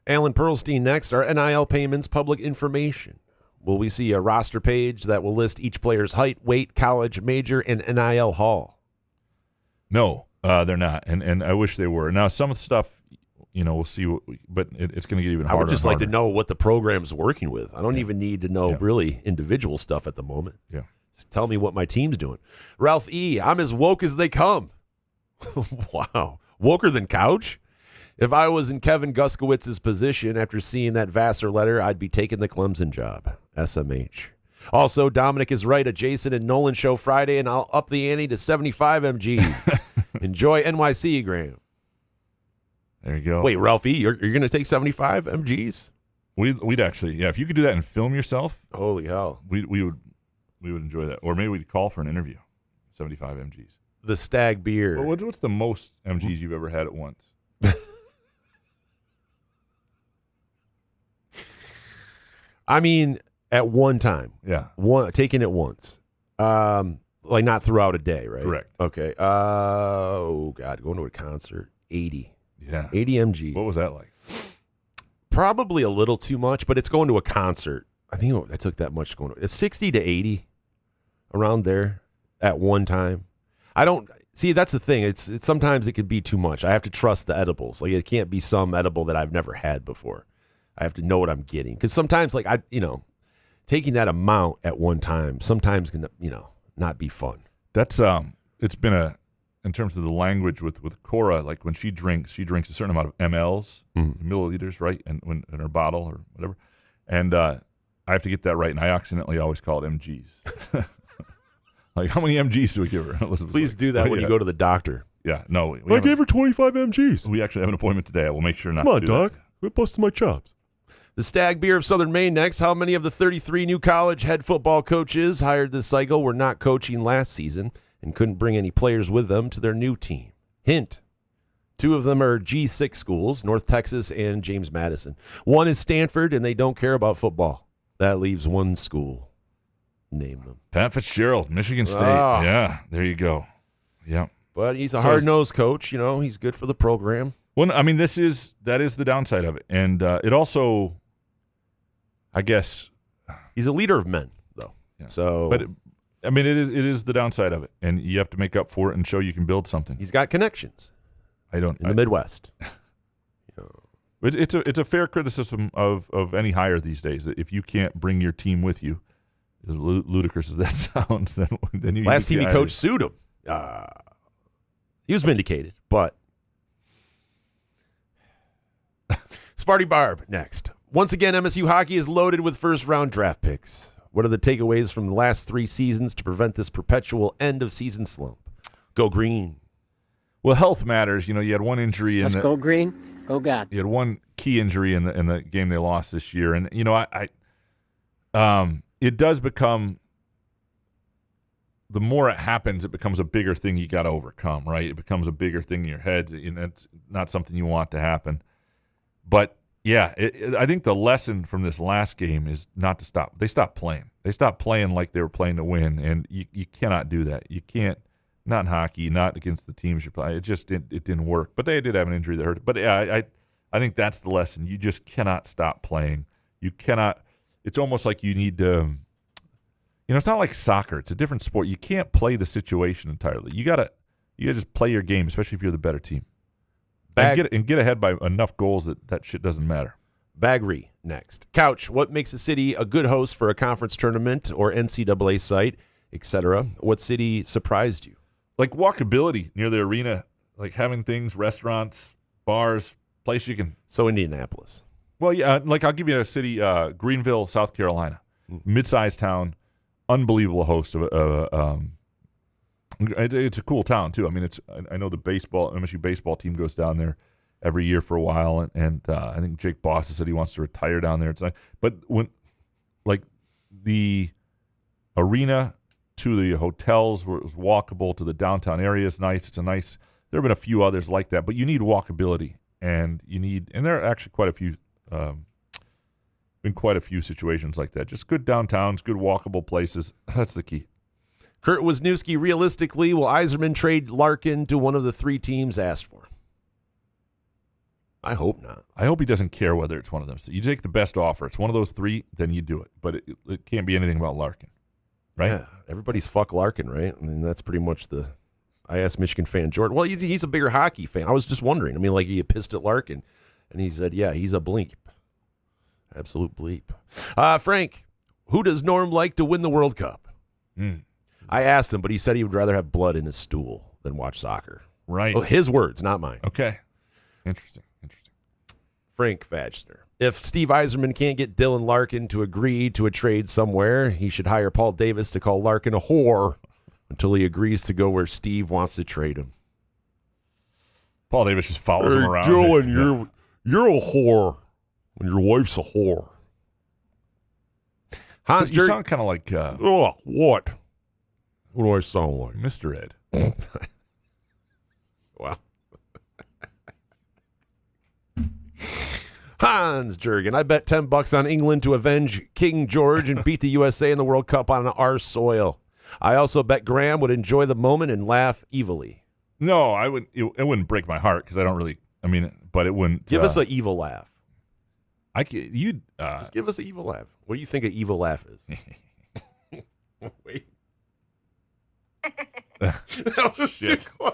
Alan Perlstein next. Are NIL payments public information? Will we see a roster page that will list each player's height, weight, college, major, and NIL haul? No, they're not. And I wish they were. Now, some of the stuff, we'll see, but it's going to get even harder. I would just like to know what the program's working with. I don't even need to know really individual stuff at the moment. Yeah. Just tell me what my team's doing. Ralph E., I'm as woke as they come. Wow. Woker than Couch? If I was in Kevin Guskowitz's position after seeing that Vassar letter, I'd be taking the Clemson job. SMH. Also, Dominic is right. A Jason and Nolan show Friday, and I'll up the ante to 75 mgs. Enjoy NYC, Graham. There you go. Wait, Ralphie, you're going to take 75 mgs? We'd actually, if you could do that and film yourself. Holy hell. We would enjoy that. Or maybe we'd call for an interview. 75 mgs. The Stag beer. Well, what's the most mgs you've ever had at once? I mean, at one time. Yeah. Taking it once. Like not throughout a day, right? Correct. Okay. Oh, God. Going to a concert. 80. Yeah. 80 mgs. What was that like? Probably a little too much, but it's going to a concert. I think I took that much going to it's 60 to 80 around there at one time. I don't see, that's the thing. It's sometimes it can be too much. I have to trust the edibles. Like it can't be some edible that I've never had before. I have to know what I'm getting. Because sometimes like taking that amount at one time sometimes can, not be fun. That's it's been in terms of the language with Cora, like when she drinks a certain amount of mLs, milliliters, right? And in her bottle or whatever. And I have to get that right, and I accidentally always call it mgs. Like, how many mgs do we give her? Please do that when you go to the doctor. Yeah, no. I gave her 25 mgs. We actually have an appointment today. I will make sure not Come on, to do Doc. that. Quit busting my chops. The Stag Beer of Southern Maine next. How many of the 33 new college head football coaches hired this cycle were not coaching last season and couldn't bring any players with them to their new team? Hint. 2 of them are G6 schools, North Texas and James Madison. 1 is Stanford, and they don't care about football. That leaves 1 school. Name them. Pat Fitzgerald, Michigan State. Oh. Yeah, there you go. Yeah. But he's a hard-nosed coach. He's good for the program. Well, I mean, that is the downside of it. And it also, I guess. He's a leader of men, though. Yeah. So, but it is the downside of it. And you have to make up for it and show you can build something. He's got connections. In the Midwest. It's a fair criticism of any hire these days. That if you can't bring your team with you, as ludicrous as that sounds, then you last team he coached sued him. He was vindicated, but Sparty Barb next. Once again, MSU hockey is loaded with first-round draft picks. What are the takeaways from the last 3 seasons to prevent this perpetual end-of-season slump? Go green. Well, health matters. You had one injury. Let's go green. Go God. You had one key injury in the game they lost this year, and it does become. The more it happens, it becomes a bigger thing you got to overcome, right? It becomes a bigger thing in your head, and that's not something you want to happen. But yeah, I think the lesson from this last game is not to stop. They stopped playing. They stopped playing like they were playing to win, and you cannot do that. You can't. Not in hockey, not against the teams you're playing. It just didn't work. But they did have an injury that hurt. But yeah, I think that's the lesson. You just cannot stop playing. You cannot. It's almost like you need to. It's not like soccer. It's a different sport. You can't play the situation entirely. You gotta just play your game, especially if you're the better team. And get ahead by enough goals that shit doesn't matter. Baggery next. Couch, what makes a city a good host for a conference tournament or NCAA site, etc.? What city surprised you? Like walkability near the arena, like having things, restaurants, bars, place you can. So Indianapolis. Well, yeah, like I'll give you a city, Greenville, South Carolina, mid-sized town, unbelievable host of. It's a cool town too. I mean, I know the MSU baseball team goes down there every year for a while, and I think Jake Boss said he wants to retire down there. It's like, but when like the arena to the hotels where it was walkable to the downtown area is nice. It's a nice. There have been a few others like that, but you need walkability, and there are actually quite a few. Been quite a few situations like that. Just good downtowns, good walkable places. That's the key. Kurt Wisniewski, realistically, will Yzerman trade Larkin to one of the 3 teams asked for? I hope not. I hope he doesn't care whether it's one of them. So you take the best offer. It's one of those 3, then you do it. But it can't be anything about Larkin, right? Yeah, everybody's fuck Larkin, right? I mean, that's pretty much I asked Michigan fan Jordan. Well, he's a bigger hockey fan. I was just wondering. I mean, like, he pissed at Larkin, and he said, yeah, he's a bleep. Absolute bleep. Frank, who does Norm like to win the World Cup? I asked him, but he said he would rather have blood in his stool than watch soccer. Right. Well, his words, not mine. Okay. Interesting. Frank Vachner. If Steve Yzerman can't get Dylan Larkin to agree to a trade somewhere, he should hire Paul Davis to call Larkin a whore until he agrees to go where Steve wants to trade him. Paul Davis just follows him around. Dylan, you're a whore when your wife's a whore. Hans, you sound kind of like... what? What do I sound like? Mr. Ed. Wow. Hans Jurgen, I bet $10 on England to avenge King George and beat the USA in the World Cup on our soil. I also bet Graham would enjoy the moment and laugh evilly. No, I would. It wouldn't break my heart because I don't really. I mean, but it wouldn't. Give us an evil laugh. Just give us an evil laugh. What do you think an evil laugh is? Wait. That was too close.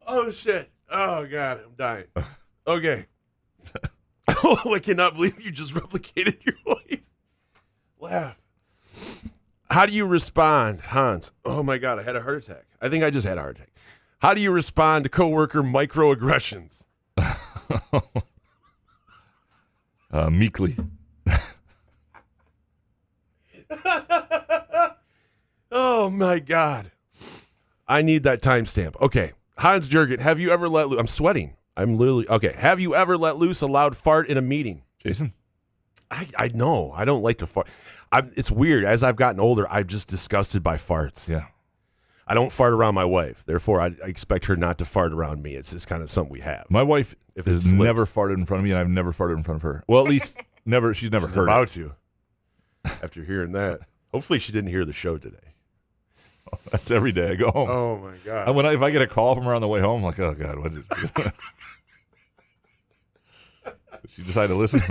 Oh, shit. Oh, God, I'm dying. Okay. Oh, I cannot believe you just replicated your wife's laugh. How do you respond, Hans? Oh, my God, I had a heart attack. I think I just had a heart attack. How do you respond to coworker microaggressions? Meekly. Oh, my God. I need that timestamp. Okay. Hans Jurgen, have you ever let loose? I'm sweating. I'm literally. Okay. Have you ever let loose a loud fart in a meeting? Jason? I know. I don't like to fart. It's weird. As I've gotten older, I'm just disgusted by farts. Yeah. I don't fart around my wife. Therefore, I expect her not to fart around me. It's just kind of something we have. My wife has never farted in front of me, and I've never farted in front of her. Well, at least never. She's never heard about it. to. After hearing that. Hopefully she didn't hear the show today. Oh, that's every day I go home. Oh, my God. If I get a call from her on the way home, I'm like, oh, God, what did she decide to listen?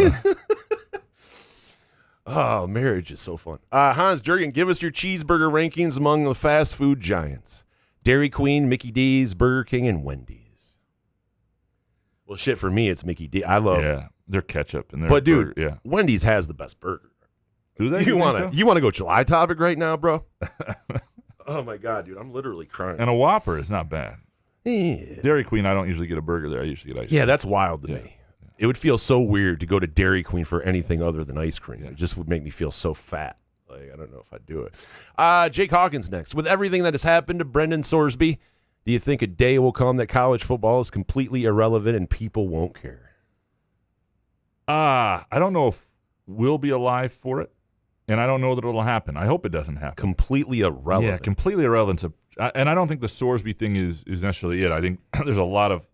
Oh, marriage is so fun. Hans Jurgen, give us your cheeseburger rankings among the fast food giants. Dairy Queen, Mickey D's, Burger King, and Wendy's. Well, shit, for me, it's Mickey D. I love their ketchup. And their but, dude, burger, Wendy's has the best burger. Do they? You want to go July topic right now, bro? Oh, my God, dude. I'm literally crying. And a Whopper is not bad. Yeah. Dairy Queen, I don't usually get a burger there. I usually get ice cream. Yeah, that's wild to me. It would feel so weird to go to Dairy Queen for anything other than ice cream. It just would make me feel so fat. Like, I don't know if I'd do it. Jake Hawkins next. With everything that has happened to Brendan Sorsby, do you think a day will come that college football is completely irrelevant and people won't care? I don't know if we'll be alive for it, and I don't know that it'll happen. I hope it doesn't happen. Completely irrelevant. Yeah, completely irrelevant. And I don't think the Sorsby thing is necessarily it. I think there's a lot of...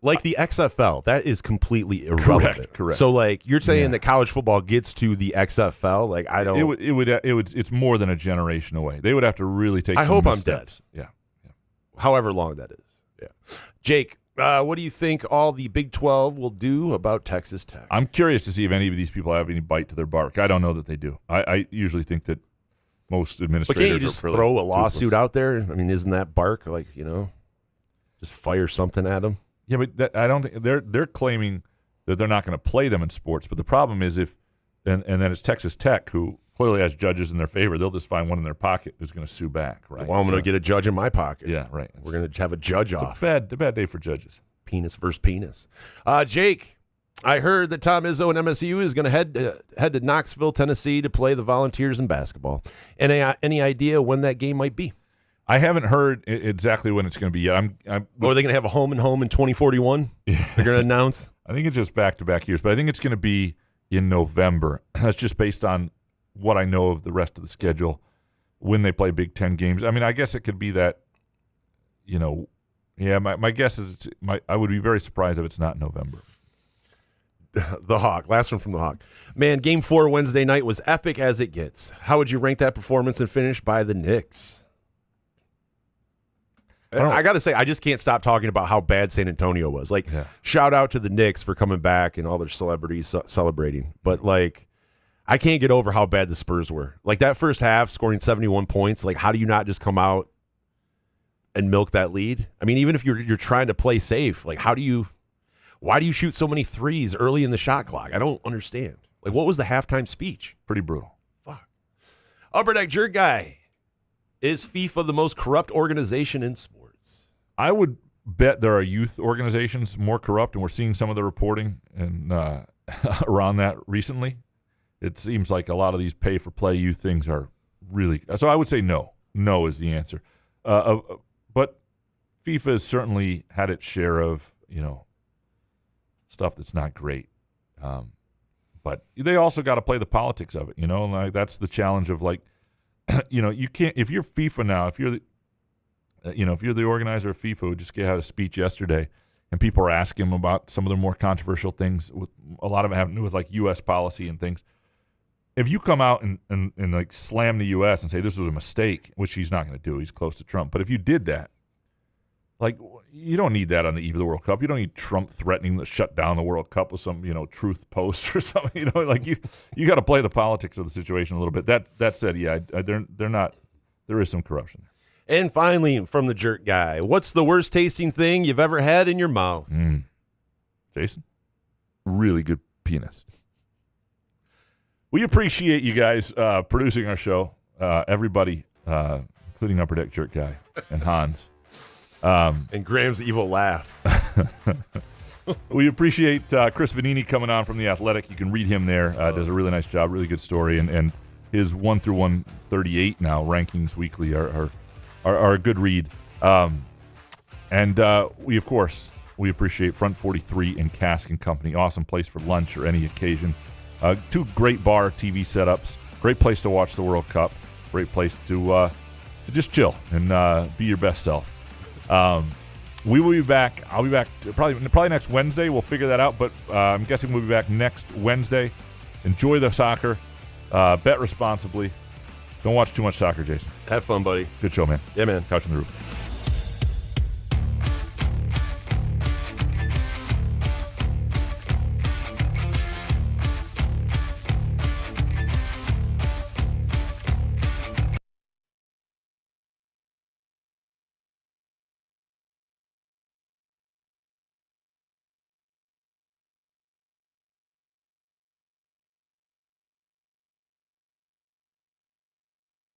Like the XFL, that is completely irrelevant. Correct. So, like, you're saying that college football gets to the XFL? Like, I don't. It's more than a generation away. They would have to really take. I hope I'm dead. Yeah. However long that is. Yeah. Jake, what do you think all the Big 12 will do about Texas Tech? I'm curious to see if any of these people have any bite to their bark. I don't know that they do. I usually think that most administrators. But can't you just throw a lawsuit out there? I mean, isn't that bark like just fire something at them? Yeah, but I don't think they're claiming that they're not going to play them in sports. But the problem is and then it's Texas Tech, who clearly has judges in their favor. They'll just find one in their pocket who's going to sue back, right? Well, I'm going to get a judge in my pocket. Yeah, right. We're going to have a judge off. A bad day for judges. Penis versus penis. Jake, I heard that Tom Izzo and MSU is going to head to Knoxville, Tennessee to play the Volunteers in basketball. Any idea when that game might be? I haven't heard exactly when it's going to be yet. Are they going to have a home and home in 2041? They're going to announce? I think it's just back-to-back years, but I think it's going to be in November. That's just based on what I know of the rest of the schedule when they play Big Ten games. I mean, I guess it could be that, my guess is I would be very surprised if it's not November. The Hawk. Last one from the Hawk. Man, Game 4 Wednesday night was epic as it gets. How would you rank that performance and finish by the Knicks? I got to say, I just can't stop talking about how bad San Antonio was. Shout out to the Knicks for coming back and all their celebrities celebrating. But, I can't get over how bad the Spurs were. That first half, scoring 71 points, how do you not just come out and milk that lead? I mean, even if you're trying to play safe, why do you shoot so many threes early in the shot clock? I don't understand. What was the halftime speech? Pretty brutal. Fuck. Upper Deck Jerk Guy. Is FIFA the most corrupt organization in sports? I would bet there are youth organizations more corrupt, and we're seeing some of the reporting and around that recently. It seems like a lot of these pay-for-play youth things are really – so I would say no. No is the answer. But FIFA has certainly had its share of, stuff that's not great. But they also got to play the politics of it, that's the challenge of you can't – if you're FIFA now, if you're the organizer of FIFA who just had a speech yesterday and people are asking him about some of the more controversial things, with a lot of it having to do with U.S. policy and things. If you come out and slam the U.S. and say this was a mistake, which he's not going to do, he's close to Trump. But if you did that, you don't need that on the eve of the World Cup. You don't need Trump threatening to shut down the World Cup with some, truth post or something. You got to play the politics of the situation a little bit. That said, yeah, they're not. There is some corruption. And finally, from the Jerk Guy, what's the worst tasting thing you've ever had in your mouth? Jason, really good pianist. We appreciate you guys producing our show. Everybody, including Upper Deck Jerk Guy and Hans. And Graham's evil laugh. We appreciate Chris Vannini coming on from The Athletic. You can read him there. Does a really nice job, really good story. And his 1 through 138 now rankings weekly are a good read. And we appreciate Front 43 and Cask and Company. Awesome place for lunch or any occasion. 2 great bar TV setups. Great place to watch the World Cup. Great place to just chill and be your best self. We will be back. I'll be back probably next Wednesday. We'll figure that out. But I'm guessing we'll be back next Wednesday. Enjoy the soccer. Bet responsibly. Don't watch too much soccer, Jason. Have fun, buddy. Good show, man. Yeah, man. Couch on the Roof.